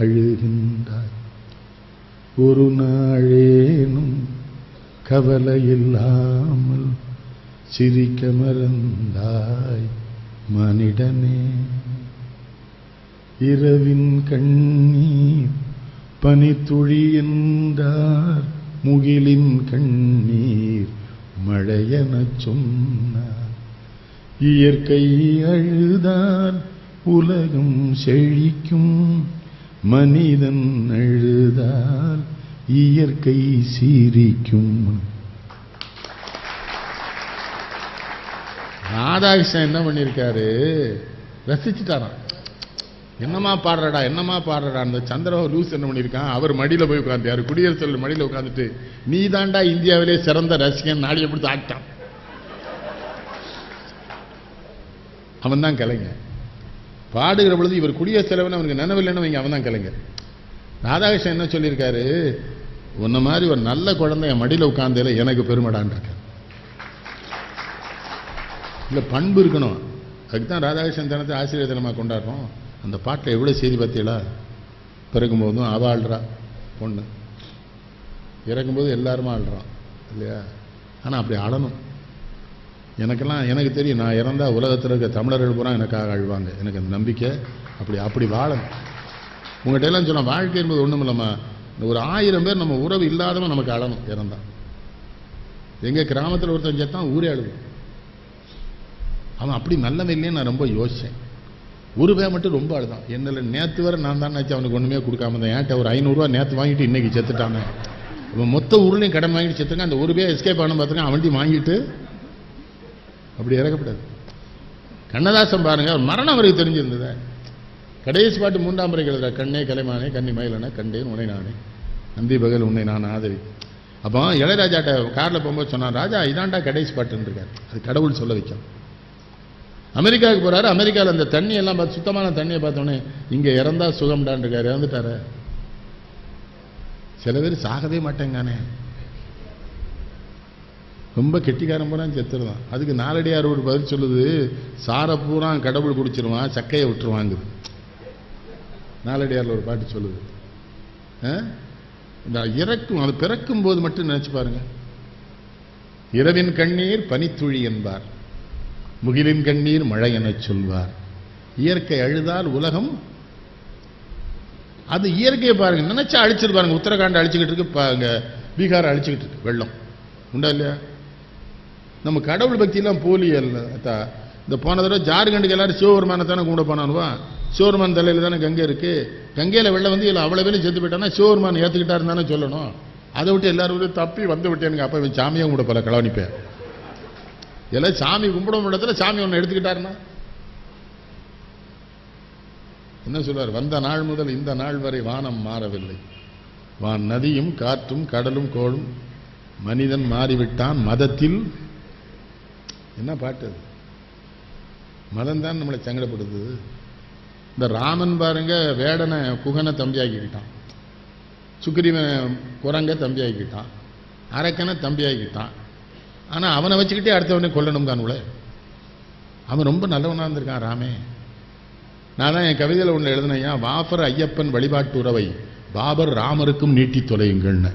அழுகின்றாய், ஒரு நாளேனும் கவலை இல்லாமல் சிரிக்க மறந்தாய் மனிதனே, இரவின் கண்ணீர் பனித்துளி என்றார், முகிலின் கண்ணீர் மழையெனச் சொன்னார், இயற்கை அழுதால் உலகம் செழிக்கும், மனிதன் அழுதால் இயற்கை சீரிக்கும். ராதாகிருஷ்ணன் என்ன பண்ணியிருக்காரு, ரசிச்சுட்டாராம். என்னமா பாடுறடா என்னமா பாடுறடா. அந்த சந்திரபாபு லூஸ் என்ன பண்ணியிருக்கான், அவர் மடியில் போய் உட்காந்துட்டாரு. குடியரசுத் தலைவர் மடியில் உட்காந்துட்டு நீ தாண்டா இந்தியாவிலே சிறந்த ரசிகன் நாடியை பிடித்து ஆட்டான். அவன் தான் கலைஞர். பாடுகிற பொழுது இவர் குடியரசுத் தலைவர் அவனுக்கு நினைவில்லைன்னு வைங்க, அவன் தான் கலைஞர். ராதாகிருஷ்ணன் என்ன சொல்லியிருக்காரு, உன்ன மாதிரி ஒரு நல்ல குழந்தை என் மடியில் உட்கார்ந்ததில் எனக்கு பெருமைடான் இருக்க. இல்லை, பண்பு இருக்கணும். அதுக்குதான் ராதாகிருஷ்ணன் தினத்தை ஆசிரியர் தினமாக கொண்டாடுறோம். அந்த பாட்டில் எவ்வளோ செய்தி பார்த்தீங்களா, பிறக்கும் போதும் அவ ஆள்றா பொண்ணு, இறக்கும்போது எல்லாருமே ஆள்றான் இல்லையா. ஆனால் அப்படி அழணும். எனக்கு தெரியும், நான் இறந்தா உலகத்தில் இருக்க தமிழர்கள் பூரா எனக்காக அழுவாங்க. எனக்கு அந்த நம்பிக்கை. அப்படி வாழணும். உங்கள்கிட்ட எல்லாம் சொன்ன வாழ்க்கை என்பது ஒன்றும் இல்லைம்மா, ஒரு 1000 பேர் நம்ம உறவு இல்லாதவன் நமக்கு அழணும் இறந்தான். எங்கள் கிராமத்தில் ஒருத்தன் செத்தான், ஊரே அழுது. அவன் அப்படி நல்லவன் இல்லையே நான் ரொம்ப யோசித்தேன். ஒரு பேர் மட்டும் ரொம்ப அழுதான். என்னில் நேற்று வரை நான் தான் நினச்சி அவனுக்கு ஒன்றுமே கொடுக்காம இருந்தேன். ஏன்ட்ட ஒரு 500 ரூபா நேற்று வாங்கிட்டு இன்னைக்கு செத்துட்டானே. அவன் மொத்த ஊர்லேயும் கடன் வாங்கிட்டு செத்துருக்கான். அந்த ஒரு பேர் எஸ்கேப் ஆகணும் பார்த்துருக்கான், அவன்ட்டி வாங்கிட்டு அப்படி இறக்கப்படாது. கண்ணதாசன் பாருங்க, மரணம் அவருக்கு தெரிஞ்சிருந்தது. கடைசி பாட்டு 3ஆம் முறை எழுதுற, கண்ணே கலைமானே கண்ணி மயிலன கண்டேன் உன்னை நானே நந்தி பகல் உன்னை நான் ஆதரி. அப்போ இளையராஜாட்ட காரில் போகும்போது சொன்னான், ராஜா இதாண்டா கடைசி பாட்டுன்னு இருக்காரு. அது கடவுள் சொல்ல வைக்கும். அமெரிக்காவுக்கு போறாரு. அமெரிக்காவில் அந்த தண்ணி எல்லாம் பார்த்து, சுத்தமான தண்ணியை பார்த்தோன்னே இங்கே இறந்தா சுகம்டான் இருக்காரு. இறந்துட்டாரு. சில பேர் சாகவே மாட்டேங்கானே, ரொம்ப கெட்டிக்காரன் பூரா செத்துருவான். அதுக்கு நாலடியார் ஒரு பதில் சொல்லுது, சாரை பூரா கடவுள் குடிச்சிருவான், சக்கையை விட்டுருவாங்குது. நாலடியாரில் ஒரு பாட்டு சொல்லுது. இறக்கும், அது பிறக்கும் போது மட்டும் நினைச்சு பாருங்க. இரவின் கண்ணீர் பனித்துளி என்பார், முகிலின் கண்ணீர் மழை எனச் சொல்வார், இயற்கை அழுதால் உலகம். அது இயற்கையை பாருங்க, நினைச்சா அழிச்சிட்டு பாருங்க. உத்தரகாண்ட் அழிச்சுக்கிட்டு இருக்கு, பீகார் அழிச்சுக்கிட்டு இருக்கு. வெள்ளம் உண்டா இல்லையா? நம்ம கடவுள் பக்தியெல்லாம் போலி அல்ல. இந்த போன தடவை ஜார்க்கண்டுக்கு எல்லாரும் சிவபெருமானை தானே கும்பிட போனானுவா. சிவபெருமான் தலையில் தானே கங்கை இருக்கு. கங்கையில் வெள்ளம் வந்து இல்லை அவ்வளோ பேரும் செத்து போயிட்டானா சிவபெருமான் ஏற்றுக்கிட்டாருன்னு தானே சொல்லணும். அதை விட்டு எல்லாரும் தப்பி வந்து விட்டேனுங்க. அப்போ இவன் சாமியை கும்பிட போல கலவனிப்பேன். எல்லாம் சாமி கும்பிட இடத்துல சாமி ஒன்று எடுத்துக்கிட்டாருன்னா என்ன சொல்வார்? வந்த நாள் முதல் இந்த நாள் வரை வானம் மாறவில்லை, வான் நதியும் காற்றும் கடலும் கோளும், மனிதன் மாறிவிட்டான் மதத்தில். என்ன பாட்டு அது? மதம் தான் நம்மளை சங்கடப்படுத்துது. இந்த ராமன் பாருங்க, வேடனை குகனை தம்பியாக்கிக்கிட்டான், சுக்ரீவன் குரங்க தம்பியாக்கிட்டான், அரக்கனை தம்பியாக்கிட்டான். ஆனால் அவனை வச்சுக்கிட்டே அடுத்தவனே கொல்லணும் தானுல. அவன் ரொம்ப நல்லவனாக இருந்திருக்கான் ராமே. நான் தான் என் கவிதையில் ஒன்று எழுதினேன், வாபர் ஐயப்பன் வழிபாட்டு உறவை பாபர் ராமருக்கும் நீட்டி தொலையுங்கள்னு.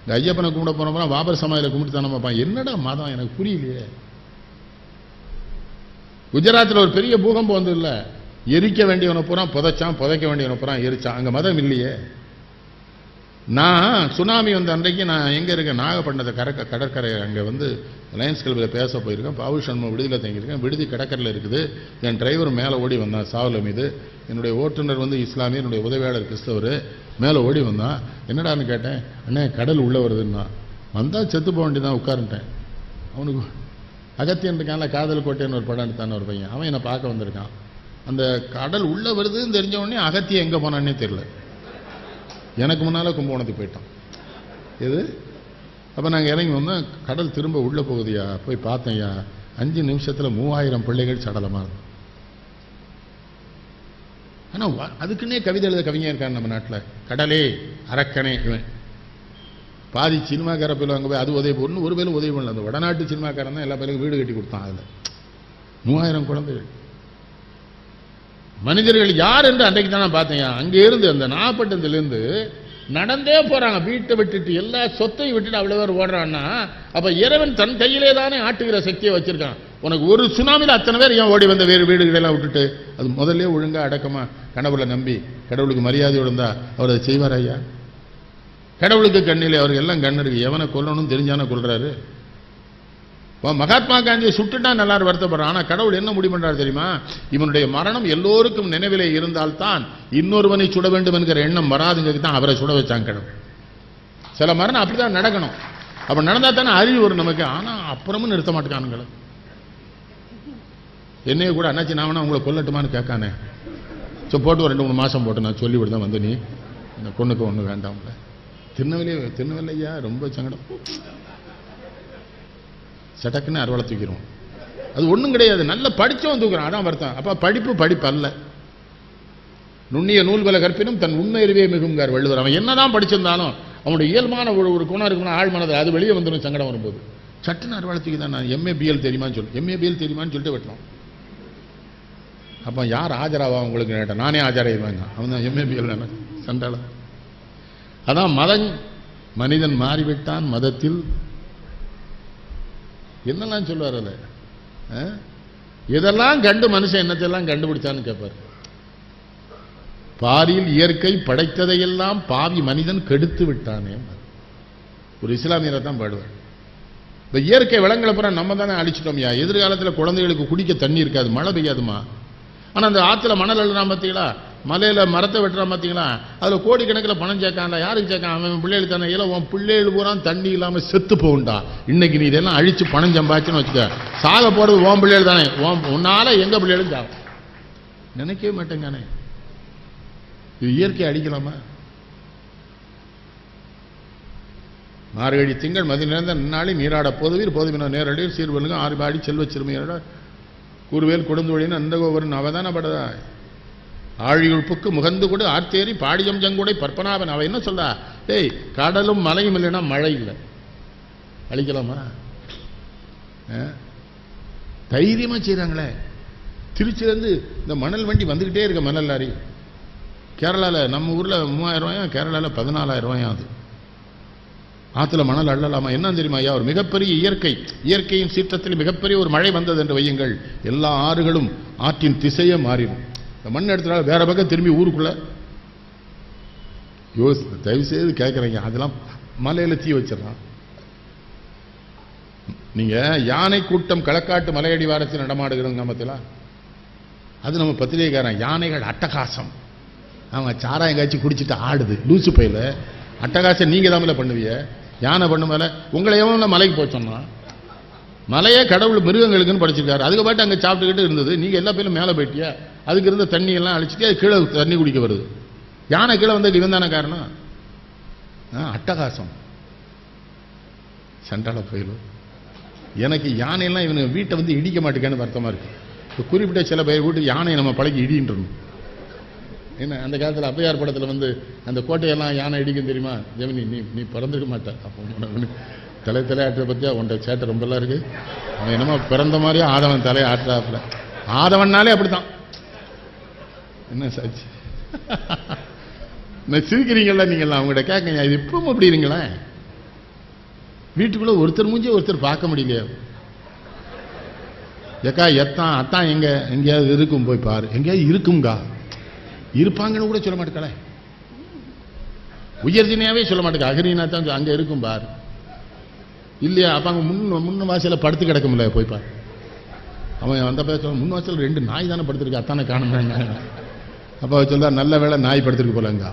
இந்த ஐயப்பனை கும்பிட போனப்போ பாபர் சமாதியில் கும்பிட்டு தானே பார்ப்பான். என்னடா மதம் எனக்கு புரியலையே. குஜராத்தில் ஒரு பெரிய பூகம்பம் வந்து இல்லை, எரிக்க வேண்டியவனை பூரா புதைச்சான், புதைக்க வேண்டியவனை பூரா எரிச்சான். அங்கே மதம் இல்லையே. நான் சுனாமி வந்த அன்றைக்கு நான் எங்கே இருக்கேன், நாகப்பட்டினத்தை கடற்கரை அங்கே வந்து லயன்ஸ் கிளப்பில் பேச போயிருக்கேன். பாபு சண்முகம் விடுதியில் தங்கியிருக்கேன். விடுதி கடற்கரையில் இருக்குது. என் டிரைவர் மேலே ஓடி வந்தான் சாவல மீது. என்னுடைய ஓட்டுநர் வந்து இஸ்லாமியர், என்னுடைய உதவியாளர் கிறிஸ்தவர். மேலே ஓடி வந்தான். என்னடான்னு கேட்டேன். அண்ணே கடல் உள்ளே வருதுன்னா. வந்தால் செத்து போக வேண்டியதான். உட்காருட்டேன். அவனுக்கு அகத்தியன் இருக்கான்ல, காதல் கோட்டைன்னு ஒரு படம் எடுத்தான ஒரு பையன், அவன் என்னை பார்க்க வந்திருக்கான். அந்த கடல் உள்ளே வருதுன்னு தெரிஞ்ச உடனே அகத்தியம் எங்கே போனான்னே தெரியல. எனக்கு முன்னால கும்பகோணத்துக்கு போயிட்டான். எது? அப்ப நாங்க இறங்கி வந்தோம். கடல் திரும்ப உள்ள போகுதுயா. போய் பார்த்தேன்யா, 5 நிமிஷத்துல 3000 பிள்ளைகள் சடலமா இருக்கும். ஆனா அதுக்குன்னே கவிதை எழுத கவிஞர் இருக்காரு நம்ம நாட்டுல. கடலே அரக்கனே இவன். பாதி சினிமாக்கார பேர் அங்கே போய் அது உதவி ஒன்று ஒரு பேரும் உதவி பண்ணல. அந்த வடநாட்டு சினிமாக்காரன் தான் எல்லா பேருக்கும் வீடு கட்டி கொடுத்தான். அதில் 3000 குழந்தைகள். மனிதர்கள் யார் என்று அன்றைக்கு தான் நான் பார்த்தேன். அங்கே இருந்து அந்த நாகப்பட்டினத்திலிருந்து நடந்தே போறாங்க. வீட்டை விட்டுட்டு எல்லா சொத்தையும் விட்டுட்டு அவ்வளவு பேர் ஓடுறான்னா, அப்ப இறைவன் தன் கையிலே தானே ஆட்டுகிற சக்தியை வச்சிருக்கான். உனக்கு ஒரு சுனாமியில் அத்தனை பேர் ஏன் ஓடி வந்த வேறு வீடுகளெல்லாம் விட்டுட்டு? அது முதல்ல ஒழுங்கா அடக்கமா கடவுளை நம்பி கடவுளுக்கு மரியாதையோடு இருந்தா அவர் அதை செய்வார் ஐயா. கடவுளுக்கு கண்ணிலே அவருக்கு எல்லாம் கண்ணு இருக்கு. எவனை கொல்லணும்னு தெரிஞ்சான கொள்றாரு. மகாத்மா காந்தியை சுட்டுட்டா நல்லா வருத்தப்படுறான். ஆனா கடவுள் என்ன முடிவு பண்றாரு தெரியுமா? இவனுடைய மரணம் எல்லோருக்கும் நினைவிலே இருந்தால்தான் இன்னொருவனை சுட வேண்டும் என்கிற எண்ணம் வராதுங்கிறது தான் அவரை சுட வச்சாங்க கடவுள். சில மரணம் அப்படிதான் நடக்கணும். அப்ப நடந்தா தானே அறிவு வரும் நமக்கு. ஆனா அப்புறமும் நிறுத்த மாட்டேங்கானுங்கள. என்னைய கூட அண்ணாச்சி நான் வேணா உங்களை கொல்லட்டுமான்னு கேட்கானே. போட்டு ஒரு 2-3 மாசம் போட்டு நான் சொல்லி விடுதான் வந்து நீ இந்த பொண்ணுக்கு ஒண்ணு வேண்டாம்ல. திருநெல்வேலியா ரொம்ப சங்கடம். சட்டக்குன்னு அறுவலை தூக்கிறோம். அது ஒண்ணும் கிடையாது. நல்ல படிச்சவன் தூக்குறான். அதான் வருத்தம். அப்ப படிப்பு அல்ல. நுண்ணிய நூல்களை கற்பினும் தன் உண்மையறிவே மிகுங்கார் வள்ளுவர். அவன் என்னதான் படிச்சிருந்தாலும் அவனுடைய இயல்பான ஒரு குணம் இருக்குன்னா ஆழ் மனது அது வெளியே வந்துடும். சங்கடம் வரும்போது சட்டுன்னு அறுவலை தூக்கி தான் நான் MABL தெரியுமான்னு சொல்லு. MABL தெரியுமான்னு சொல்லிட்டு வெட்டலாம். அப்ப யார் ஆஜராவா உங்களுக்கு கேட்டேன். நானே ஆஜராயிருவாங்க. அவன் தான் MABL சண்டாளம். அதான் மனிதன் மாறிவிட்டான் மதத்தில். என்னெல்லாம் சொல்லுவார் அல்ல. இதெல்லாம் கண்டு மனுஷன் என்னத்தையெல்லாம் கண்டுபிடிச்சான்னு கேட்பார். பாரியில் இயற்கை படைத்ததையெல்லாம் பாவி மனிதன் கெடுத்து விட்டானே. ஒரு இஸ்லாமியரை தான் பாடுவார். இப்ப இயற்கை விலங்குகளை பூரா நம்ம தானே அழிச்சிட்டோம்யா. எதிர்காலத்தில் குழந்தைகளுக்கு குடிக்க தண்ணி இருக்காது, மழை பெய்யாதுமா. ஆனா அந்த ஆற்றுல மணல் எழுதுறான் பார்த்தீங்களா, மலையில மரத்தை வெட்டுறான் பார்த்தீங்களா, அதுல கோடிக்கணக்கில் பணம் சேர்க்கான்ல. யாருக்கு சேர்க்கான்? அவன் பிள்ளைகள் தானே. இல்லை உன் பிள்ளைகள் பூரா தண்ணி இல்லாம செத்து போகுண்டா. இன்னைக்கு நீ இதெல்லாம் அழிச்சு பணம் சம்பாதிச்சுன்னு வச்சுக்க, சாக போறது உன் பிள்ளைகள் தானே. உன்னால எங்க பிள்ளைகளும் சாகும். நினைக்கவே மாட்டேங்கானே. இது இயற்கை அடிக்கலாமா? மார்கழி திங்கள் மதி நிறைந்த நாளை நீராட பொதுவீர் போதுவின நேரடியில் சீர்வலுங்க ஆறுபாடி செல்வ சிறுமையோட கூறுவேல் கொடுந்தொழின்னு அந்த கோவரன் அவதானப்படதா ஆழியுழ்ப்புக்கு முகந்து கூட ஆர்த்தேரி பாடியம் ஜங்குடை பற்பனாவன். அவன் என்ன சொல்றா? டேய், கடலும் மலையும் இல்லைன்னா மழை இல்லை. அழிக்கலாமா? தைரியமா செய்யறாங்களே. திருச்சியிலேருந்து இந்த மணல் வண்டி வந்துகிட்டே இருக்க. மணல் லாரி கேரளால நம்ம ஊர்ல 3000 ரூபாயா, கேரளால 14,000 ரூபாயா. அது ஆத்துல மணல் அள்ளலாமா? என்ன தெரியுமா ஐயா? ஒரு மிகப்பெரிய இயற்கையின் சீற்றத்தில் மிகப்பெரிய ஒரு மழை வந்தது என்று வையுங்கள், எல்லா ஆறுகளும் ஆற்றின் திசையே மாறிடும். இந்த மண் எடுத்துட்டாலும் வேற பக்கம் திரும்பி ஊருக்குள்ள தயவு செய்து கேட்கறீங்க. அதெல்லாம் மலையில தீ வச்சிடறான். நீங்க யானை கூட்டம் களக்காட்டு மலையடி வாரத்தில் நடமாடுகிறோம் கிராமத்தில். அது நம்ம பத்திரிகைக்காரன். யானைகள் அட்டகாசம். அவங்க சாராயம் காய்ச்சி குடிச்சிட்டு ஆடுது. லூசு பையில அட்டகாசம் நீங்க தான் பண்ணுவீங்க. யானை பண்ண மேல உங்களை எவன மலைக்கு போச்சோம்னா, மலையே கடவுள் மிருகங்களுக்குன்னு படிச்சிருக்காரு. அதுக்கு பாட்டு அங்கே சாப்பிட்டுக்கிட்டு இருந்தது. நீங்க எல்லா பேரும் மேலே போயிட்டியா? அதுக்கு இருந்த தண்ணி எல்லாம் அழிச்சிட்டு அது கீழே தண்ணி குடிக்க வருது. யானை கீழே வந்ததுக்கு இவன் தானே காரணம். அட்டகாசம் சண்டால போயிடும். எனக்கு யானையெல்லாம் இவனுக்கு வீட்டை வந்து இடிக்க மாட்டேங்கன்னு வருத்தமா இருக்கு. குறிப்பிட்ட சில பேர் வீட்டு யானை நம்ம பழகி இடின்றணும். என்ன அந்த காலத்தில் அப்பையார் படத்தில் வந்து அந்த கோட்டையெல்லாம் யானை இடிக்கும் தெரியுமா? ஜெமினி நீ பிறந்திருக்க மாட்டேன். அப்போ தலையாற்ற பற்றியா உன்ட சேட்டை ரொம்பலாம் இருக்கு. அவன் என்னமோ பிறந்த மாதிரியே ஆதவன் தலையை ஆற்றாப்புல. ஆதவன்னாலே அப்படித்தான். என்ன சாட்சி? சிரிக்கிறீங்களா நீங்களாம்? அவங்ககிட்ட கேட்க இது இப்பவும் அப்படி இருங்களேன். வீட்டுக்குள்ள ஒருத்தர் மூஞ்சி ஒருத்தர் பார்க்க முடியலையா? ஏக்கா எத்தான் அத்தான் எங்கேயாவது இருக்கும் போய் பாரு. எங்கேயாவது இருக்கும்கா. இருப்பாங்கன்னு கூட சொல்ல மாட்டேக்கல. உயர்தினையாவே சொல்ல மாட்டேங்க. அகரீனா தான் அங்க இருக்கும் பாரு. இல்லையா? அப்ப அங்க முன்ன வாசல படுத்து கிடக்கும்ல, போய் பாரு. அவன் வந்த பேச முன் வாசல் 2 நாய் தானே படுத்திருக்கு, அத்தானே காணுங்க. அப்ப சொல்ல நல்ல வேலை நாய் படுத்திருக்கு போலங்க.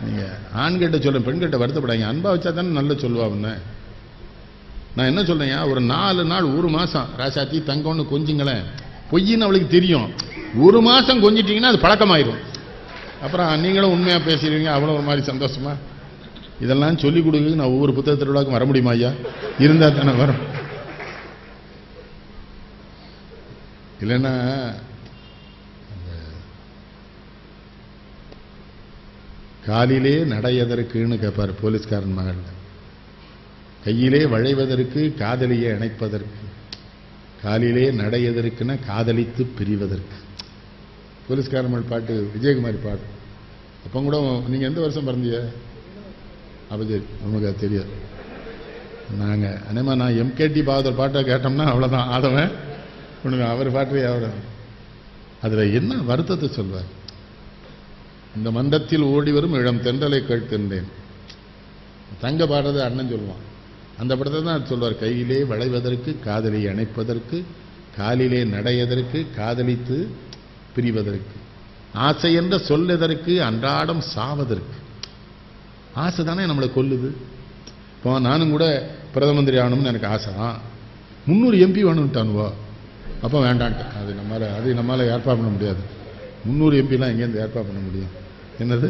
நீங்க ஆண்கிட்ட சொல்ல பெண்கிட்ட வருத்தப்படாங்க. அன்பா வச்சா தானே நல்ல சொல்லுவாங்க. நான் என்ன சொல்றேன், ஒரு 4 நாள் 1 மாசம் ராசாத்தி தங்கம்னு கொஞ்சிங்களேன். பொய்ன்னு அவளுக்கு தெரியும். 1 மாசம் கொஞ்சிட்டீங்கன்னா அது பழக்கமாயிரும். அப்புறம் நீங்களும் உண்மையா பேசுறீங்க, அவ்வளவு ஒரு மாதிரி சந்தோஷமா. இதெல்லாம் சொல்லிக் கொடுக்க நான் ஒவ்வொரு புத்தக திருவிழாவுக்கும் வர முடியுமா ஐயா? இருந்தா தானே வரும். இல்லைன்னா காலிலே நடையதற்குன்னு கேட்பார் போலீஸ்காரன் மகள், கையிலே வளைவதற்கு காதலியை இணைப்பதற்கு, காலிலே நடையதற்குன்னா காதலித்து பிரிவதற்கு. போலீஸ்காரன் பாட்டு விஜயகுமாரி பாட்டு. அப்போ கூட நீங்க எந்த வருஷம் பிறந்தீங்க? அப்போ சரி, நமக்கு அது தெரியாது. நாங்க அனேமா நான் எம்கேடி பாகதர் பாட்டை கேட்டோம்னா அவ்வளவுதான் ஆதவன் ஒண்ணுங்க. அவர் பாட்டு அவர் அதுல என்ன வருத்தத்தை சொல்வார். இந்த மண்டத்தில் ஓடி வரும் இளம் தென்றலை கேட்கின்றேன். தங்க பாடுறது அண்ணன் சொல்லுவான். அந்த படத்தை தான் சொல்வார். கையிலே வளைவதற்கு காதலியை அணைப்பதற்கு, காலிலே நடையதற்கு காதலித்து பிரிவதற்கு, ஆசை என்ற சொல்லதற்கு அன்றாடம் சாவதற்கு. ஆசை தானே நம்மளை கொல்லுது. இப்போ நானும் கூட பிரதம மந்திரி ஆகணும்னு எனக்கு ஆசை தான். 300 MP வேணும்ட்டானுவோ, அப்போ வேண்டான்ட்டு. அது நம்மளால ஏற்பாடு பண்ண முடியாது. 300 MP எங்கேருந்து ஏற்பாடு பண்ண முடியும்? என்னது?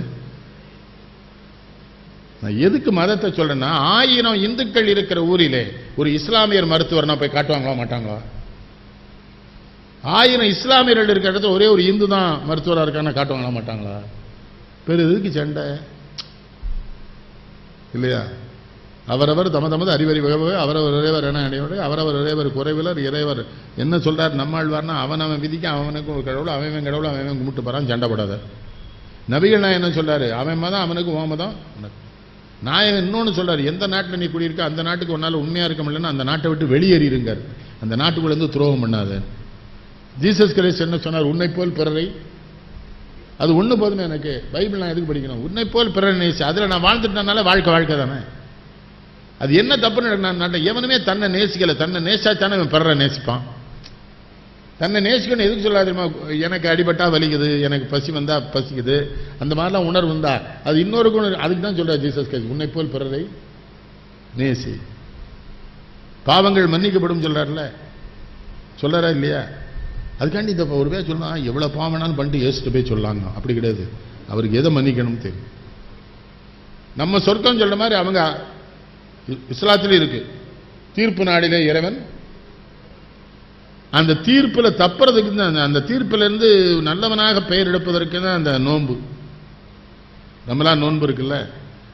நான் எதுக்கு மதத்தை சொல்றேன்னா, 1000 இந்துக்கள் இருக்கிற ஊரிலே ஒரு இஸ்லாமியர் மருத்துவர்னா போய் காட்டுவாங்களா மாட்டாங்களா? 1000 இஸ்லாமியர்கள் இருக்கிற இடத்துல ஒரே ஒரு இந்து தான் மருத்துவராக இருக்கான்னு காட்டுவாங்களா மாட்டாங்களா? பெரு எதுக்கு சண்டை இல்லையா? அவரவர் தமது அறிவறிவகவே அவரவர் இறைவர் என அடையோடு அவரவர் இறைவர் குறைவிலர் இறைவர். என்ன சொல்றார் நம்மாழ்வார்னா, அவன் விதிக்க அவனுக்கு ஒரு கடவுள், அவன் கடவுள் அவன் கும்பிட்டு போறான், சண்டை போடாத. நபிகள் நான் என்ன சொல்றாரு? அவன் மதம் அவனுக்கு ஓமதம். நான் இன்னொன்னு சொல்றாரு, எந்த நாட்டில் நீ குடியிருக்க அந்த நாட்டுக்கு ஒன்னால உண்மையா இருக்க முடியலன்னா அந்த நாட்டை விட்டு வெளியேறிருங்க, அந்த நாட்டுக்குள்ள இருந்து துரோகம் பண்ணாத. ஜீசஸ் கிரைஸ்ட் என்ன சொன்னார்? உன்னை போல் பிறரை. அது ஒண்ணு போதுமே எனக்கு. பைபிள் நான் எதுக்கு படிக்கணும்? உன்னை போல் பிறரை நேசி. அதுல நான் வாழ்ந்துட்டனால வாழ்க்கை தானே. அது என்ன தப்புன்னு எவனுமே தன்னை நேசிக்கல. தன்னை நேசாச்சானே அவன் பிறரை நேசிப்பான். தன்னை நேசிக்கணும் எதுக்கு சொல்லாதுமா? எனக்கு அடிபட்டா வலிக்குது, எனக்கு பசி வந்தா பசிக்குது, அந்த மாதிரிலாம் உணர்வு வந்தா அது இன்னொருக்கு. அதுக்கு தான் சொல்றார் ஜீசஸ் கிரைஸ்ட், உன்னை போல் பிறரை நேசி. பாவங்கள் மன்னிக்கப்படும் சொல்றாருல, சொல்றாரா இல்லையா? அதுக்காண்டி இந்த ஒரு பேர் சொல்லலாம், எவ்வளவு பாவனாலும் பண்ணிட்டு ஏசிட்டு போய் சொல்லாங்க. அப்படி கிடையாது. அவருக்கு எதை மன்னிக்கணும் தெரியும். நம்ம சொர்க்கம் சொல்ற மாதிரி அவங்க இஸ்லாத்திலே இருக்கு. தீர்ப்பு நாடிலே இறைவன் அந்த தீர்ப்புல தப்புறதுக்கு தான், அந்த தீர்ப்புல இருந்து நல்லவனாக பெயர் எடுப்பதற்கு தான் அந்த நோன்பு. நம்மளாம் நோன்பு இருக்குல்ல.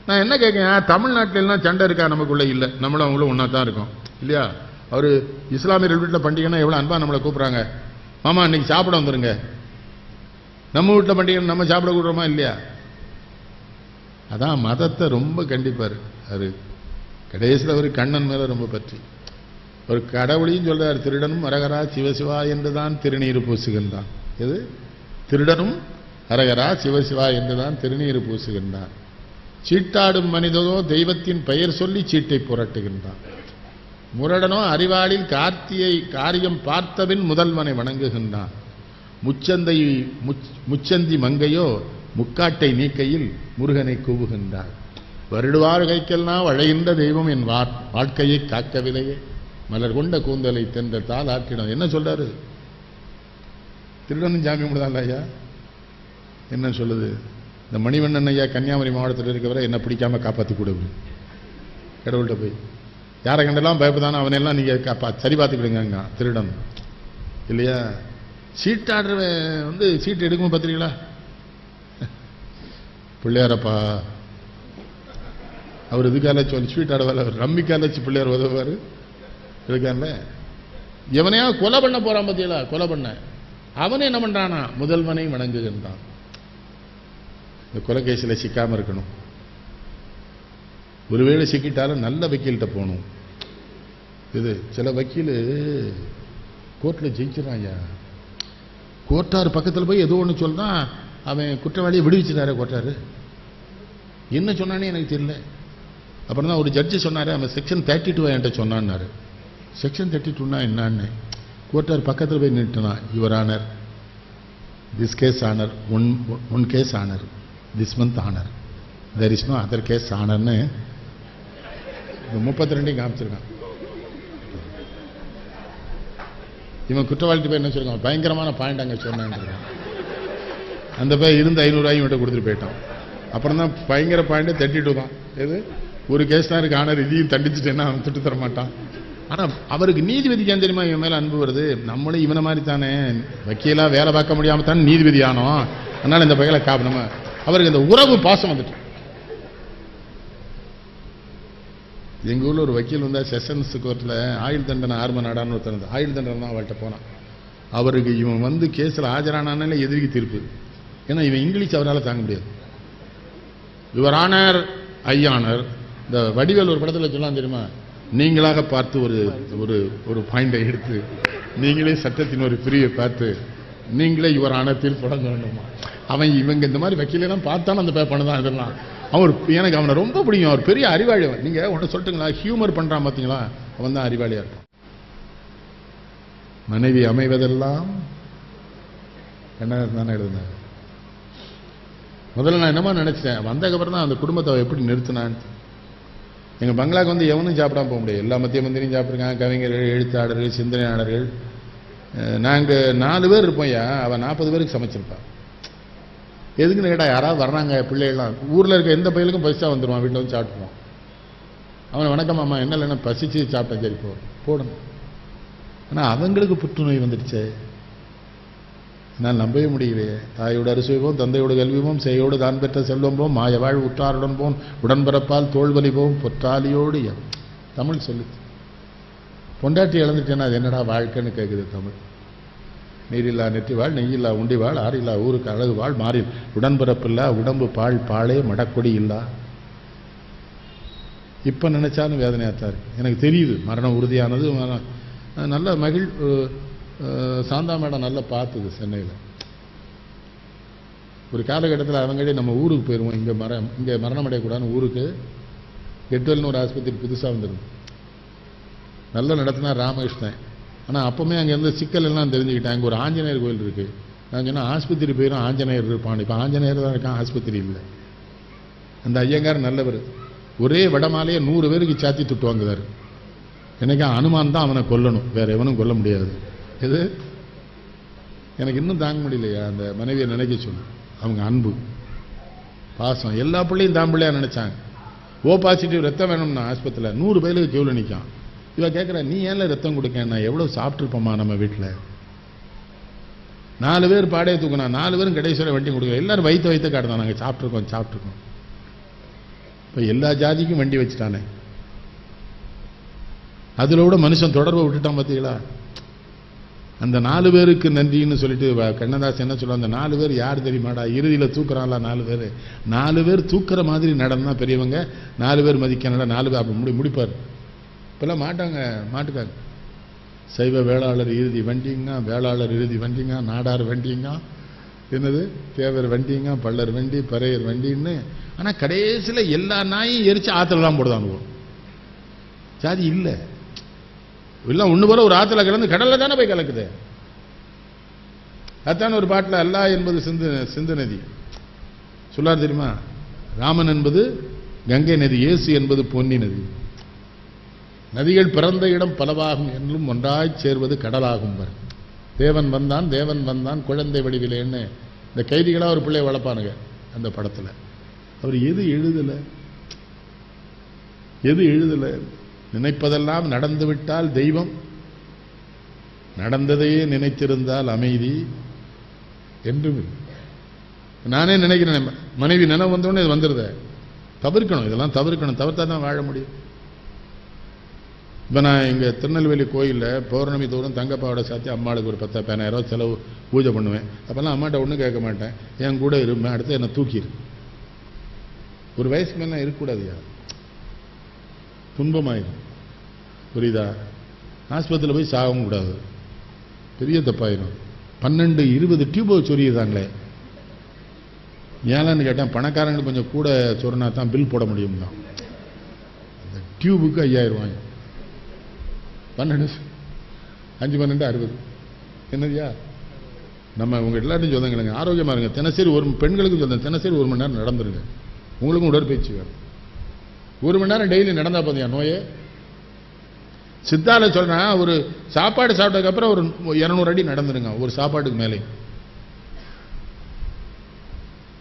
நான் என்ன கேட்கேன், தமிழ்நாட்டில எல்லாம் சண்டை இருக்கா? நமக்குள்ள இல்ல. நம்மளும் அவங்களும் ஒன்னா தான் இருக்கோம் இல்லையா? அவரு இஸ்லாமியர்கள் வீட்டில் பண்டிகைன்னா எவ்வளவு அன்பா நம்மளை கூப்பிடுறாங்க. மாமா இன்னைக்கு சாப்பிட வந்துருங்க. நம்ம வீட்டில் பண்டிகை நம்ம சாப்பிட கூடுறோமா இல்லையா? அதான் மதத்தை ரொம்ப கண்டிப்பாரு. அது கடைசியில் ஒரு கண்ணன் மேல ரொம்ப பற்றி ஒரு கடவுளையும் சொல்றார். திருடனும் அரகரா சிவசிவா என்றுதான் திருநீர் பூசுகின்றான். எது? திருடனும் அரகரா சிவசிவா என்றுதான் திருநீர் பூசுகின்றான். சீட்டாடும் மனிதனோ தெய்வத்தின் பெயர் சொல்லி சீட்டை புரட்டுகின்றான். முரடனோ அறிவாளில் காரியம் பார்த்தபின் முதல்வனை வணங்குகின்றான். முச்சந்தி மங்கையோ முக்காட்டை நீக்கையில் முருகனை கூவுகின்றார். வருடுவார் கைக்கெல்லாம் வளைகின்ற தெய்வம் என் வாழ்க்கையை காக்கவில்லையே, மலர் கொண்ட கூந்தலை தென்ற தாள் ஆற்றிடும். என்ன சொல்றாரு? திருடனும் ஜாமி முடிதான் ஐயா. என்ன சொல்லுது? இந்த மணிவண்ணன் ஐயா கன்னியாகுமரி மாவட்டத்தில் இருக்கவரை என்ன பிடிக்காம காப்பாற்றி கொடுங்க கடவுள்கிட்ட போய். யாரை கண்டெல்லாம் பயப்பதானோ அவனெல்லாம் நீங்க சரி பார்த்துக்கிடுங்க. திருடன் இல்லையா? சீட்டாடுறவன் சீட்டு எடுக்கும் பார்த்துறீங்களா? பிள்ளையாரப்பா அவர் இதுக்கால சொல்லி ஸ்வீட் ஆடவார், ரம்மிக்கால வச்சு பிள்ளையார் உதவுவாரு இருக்கான்ல. எவனையா கொலை பண்ண போறான் பத்தியலா? கொலை பண்ண அவனே என்ன பண்றானா? முதல்வனை வணங்குகின்றான். இந்த கொலை கேஸில் சிக்காம இருக்கணும். ஒருவேளை சிக்கிட்டாலும் நல்ல வக்கீல்கிட்ட போகணும். இது சில வக்கீல் கோர்ட்டில் ஜெயிச்சிடறாங்க. கோர்ட்டார் பக்கத்தில் போய் ஏதோ ஒன்று சொல்றான், அவன் குற்றவாளியை விடுவிச்சிட்டாரு கோர்ட்டாரு. என்ன சொன்னானே எனக்கு தெரியல. அப்புறம் தான் ஒரு ஜட்ஜி சொன்னாரு, அவன் செக்ஷன் 32 என்கிட்ட சொன்னான்னாரு. செக்ஷன் 32னா என்னன்னு கோர்ட்டார் பக்கத்தில் போய் நின்றுனா, your honour, this case honour, one case honour, this month honour, there is no other case ஆனர்னு 32 காமிச்சிருக்கான். இவன் குற்றவாளிட்டு போய் என்ன சொல்லிருக்கான்? பயங்கரமான பாயிண்ட் அங்கே சொன்னான். அந்த பையன் இருந்து 500 ரூபாயும் விட்டு கொடுத்துட்டு போயிட்டான். அப்புறம் தான் பயங்கர பாயிண்ட் 32 தான். எது ஒரு கேஸ் தான் இருக்கு, ஆனர் இதையும் தண்டிச்சுட்டேன்னா அவன் திட்டு தர மாட்டான். ஆனா அவருக்கு நீதிபதிக்கு ஏன் தெரியுமா இவன் மேல அன்பு வருது? நம்மளும் இவனை மாதிரி தானே வக்கீலா வேலை பார்க்க முடியாம தானே நீதிபதி ஆனோம். அதனால இந்த பையலை காப்பணுமா, அவருக்கு இந்த உறவு பாசம் வந்துட்டு. எங்க ஊர்ல ஒரு வக்கீல் வந்தா செஷன்ஸ் கோர்ட்ல ஆயுள் தண்டனை 6 மணி நேரம்னு ஒருத்தர் ஆயுள் தண்டனை தான் அவர்கிட்ட போனான். அவருக்கு இவன் வந்து கேஸ்ல ஆஜரானால எதிரிக்கு தீர்ப்பு. ஏன்னா இவன் இங்கிலீஷ் அவரால் தாங்க முடியாது. யுவர் ஆனர் ஐயானர், இந்த வடிவேல் ஒரு படத்தில் சொல்லலாம் தெரியுமா, நீங்களாக பார்த்து ஒரு ஒரு ஒரு பாயிண்டை எடுத்து நீங்களே சட்டத்தின் ஒரு பிரிவை பார்த்து நீங்களே யுவர் ஆனர் தீர்ப்பு வழங்க வேண்டுமா. அவன் இவங்க இந்த மாதிரி வக்கீலாம் பார்த்தாலும் அந்த பேப்பர் தான் இதெல்லாம். அவர் எனக்கு அவனை ரொம்ப பிடிக்கும். அவர் பெரிய அறிவாளி. நீங்க ஒன்று சொல்லட்டுங்களா, ஹியூமர் பண்றான் பார்த்தீங்களா, அவன் தான் அறிவாளியா இருப்பான். மனைவி அமைவதெல்லாம் என்ன தானே எழுதினார். முதல்ல நான் என்னமா நினைச்சேன், வந்ததுக்கப்புறம் தான் அந்த குடும்பத்தை எப்படி நிறுத்தினான்னு. எங்க பங்களாக்கு வந்து எவனும் சாப்பிடாம போக முடியாது. எல்லா மத்திய மந்திரியும் சாப்பிட்ருக்காங்க, கவிஞர்கள், எழுத்தாளர்கள், சிந்தனையாளர்கள். நாங்கள் 4 பேர் இருப்போம்யா, அவன் 40 பேருக்கு சமைச்சிருப்பான். எதுக்குன்னு கேட்டா, யாராவது வர்றாங்க பிள்ளைகள்லாம், ஊரில் இருக்க எந்த பையலுக்கும் பசிச்சா வந்துடுவான், வீட்டில் வந்து சாப்பிட்டுருவான். அவனை வணக்கம் அம்மா, என்ன இல்லைன்னா பசிச்சு சாப்பிட்டேன், சரி போடணும். ஆனால் அவங்களுக்கு புற்றுநோய் வந்துடுச்சு. நான் நம்பவே முடியலையே. தாயோட அரிசுவோம், தந்தையோட கல்விவோம், செய்யோடு தான் பெற்ற செல்வம் போம், மாயவாழ் உற்றாருடன் போம், உடன்பரப்பால் தோல்வலி போம், பொற்றாலியோடு தமிழ் சொல்லு. பொண்டாட்டி இழந்துட்டேன்னா அது என்னடா வாழ்க்கைன்னு கேட்குது தமிழ். நீரில்லா நெற்றி வாழ், நெய்யில்லா உண்டி வாழ், ஆறில்லா ஊருக்கு அழகு வாழ், மாறி உடன்பரப்பில்லா உடம்பு பால் பாலே மடக்கொடி இல்லா. இப்போ நினைச்சாலும் வேதனையாத்தான் இருக்கு. எனக்கு தெரியுது மரணம் உறுதியானது. நல்ல மகிழ் சாந்தா மேடம் நல்லா பார்த்துது சென்னையில். ஒரு காலகட்டத்தில் அவங்களே நம்ம ஊருக்கு போயிடுவோம், இங்கே மரணம் அடையக்கூடாதுன்னு ஊருக்கு கெட்வெல்னு ஒரு ஆஸ்பத்திரி புதுசாக வந்துடும். நல்லா நடத்தினா ராமகிருஷ்ணன். ஆனால் அப்போவுமே அங்கேருந்து சிக்கல் எல்லாம் தெரிஞ்சுக்கிட்டேன். அங்கே ஒரு ஆஞ்சநேயர் கோயில் இருக்குது. நான் சொன்னால் ஆஸ்பத்திரி போயிடும், ஆஞ்சநேயர் இருப்பான். இப்போ ஆஞ்சநேயர் தான் இருக்கான், ஆஸ்பத்திரி இல்லை. அந்த ஐயங்கார் நல்லவர். ஒரே வடமாலையே 100 பேருக்கு சாத்தி துட்டு வாங்குவார். எனக்கு அனுமான் தான் அவனை கொல்லணும், வேற எவனும் கொல்ல முடியாது. இது எனக்கு இன்னும் தாங்க முடியலையா. அந்த மனைவியை நினைக்க சொல்லு. அவங்க அன்பு பாசம் எல்லா பிள்ளையும் தான் பிள்ளையா நினைச்சாங்க. ஓ பாசிட்டிவ் ரத்தம் வேணும்னா ஆஸ்பத்திரியில் 100 பேருக்கு கியூவில் நிற்கான். இவ கேட்குற, நீ ஏன்ல ரத்தம் கொடுக்க, நான் எவ்வளோ சாப்பிட்ருப்போம்மா நம்ம வீட்டில். 4 பேர் பாடையை தூக்கினா, 4 பேரும் கடைசியில் வண்டி கொடுக்குறோம். எல்லாரும் வைத்த காட்டுதான், நாங்கள் சாப்பிட்ருக்கோம். இப்போ எல்லா ஜாதிக்கும் வண்டி வச்சுட்டானே. அதில் கூட மனுஷன் தொடர்பை விட்டுட்டான் பார்த்தீங்களா. அந்த 4 பேருக்கு நன்றின்னு சொல்லிட்டு கண்ணதாசன் என்ன சொல்லுவாங்க, அந்த 4 பேர் யார் தெரியுமாடா, இறுதியில் தூக்குறாங்களா 4 பேர் தூக்குற மாதிரி நடந்தா பெரியவங்க, 4 பேர் மதிக்கணும்டா, 4 பேர் அப்படி முடிப்பார். இப்பெல்லாம் மாட்டுக்காங்க. சைவ வேளாளர் இறுதி வண்டிங்க, வேளாளர் இறுதி வண்டிங்க, நாடார் வண்டிங்க, என்னது தேவர் வண்டிங்க, பள்ளர் வண்டி, பறையர் வண்டின்னு. ஆனால் கடைசியில் எல்லா நாயும் எரிச்சு ஆற்றுல தான் போடுதாங்க. ஜாதி இல்லை, எல்லாம் ஒன்று போல ஒரு ஆற்றுல கிடந்து கடலில் தானே போய் கலக்குது. அதுதான் ஒரு பாட்டில் அல்லாஹ் என்பது சிந்து நதி சொல்லார் தெரியுமா. ராமன் என்பது கங்கை நதி, இயேசு என்பது பொன்னி நதி. நதிகள் பிறந்த இடம் பலவாகும் என்றும் ஒன்றாய் சேர்வது கடலாகும். தேவன் வந்தான் குழந்தை வடிவிலேன்னு இந்த கைதிகளாக ஒரு பிள்ளைய வளர்ப்பானுங்க அந்த படத்தில். அவர் எது எழுதலை. நினைப்பதெல்லாம் நடந்துவிட்டால் தெய்வம், நடந்ததையே நினைத்திருந்தால் அமைதி என்றும். நானே நினைக்கிறேன், மனைவி நினைவு வந்தோடனே இது வந்துடுத. தவிர்க்கணும், இதெல்லாம் தவிர்த்தா தான் வாழ முடியும். இப்போ நான் இங்கே திருநெல்வேலி கோயிலில் பௌர்ணமி தோறும் தங்கப்பாவோட சாத்தி அம்மாளுக்கு ஒரு 10-15 ரூபா செலவு பூஜை பண்ணுவேன். அப்போல்லாம் அம்மாட்ட ஒன்றும் கேட்க மாட்டேன், என் கூட இருப்பேன், அடுத்து என்னை தூக்கிடு. ஒரு வயசுக்கு மேலே இருக்கக்கூடாதுயா, துன்பமாயிடும். புரியுதா? ஆஸ்பத்திரியில் போய் சாகவும் கூடாது, பெரிய தப்பாயிடும். 12-20 டியூபை சொரியுதாங்களே. ஏன்னு கேட்டேன், பணக்காரங்க கொஞ்சம் கூட சொன்னா தான் பில் போட முடியும் தான். அந்த டியூபுக்கு 5000 ரூபாய். 5 12 60 என்னதுயா. நம்ம உங்க எல்லாத்தையும் சொல்லுங்க, ஆரோக்கியமா இருங்க. தினசரி ஒரு பெண்களுக்கு சொல்லுங்க, தினசரி 1 மணி நேரம் நடந்துருங்க. உங்களுக்கும் உடற்பயிற்சி வேணும். 1 மணி நேரம் டெய்லி நடந்தா போதியா நோயே. சித்தால சொல்றேன், ஒரு சாப்பாடு சாப்பிட்டதுக்கு அப்புறம் ஒரு 200 அடி நடந்துருங்க, ஒரு சாப்பாட்டுக்கு மேலே.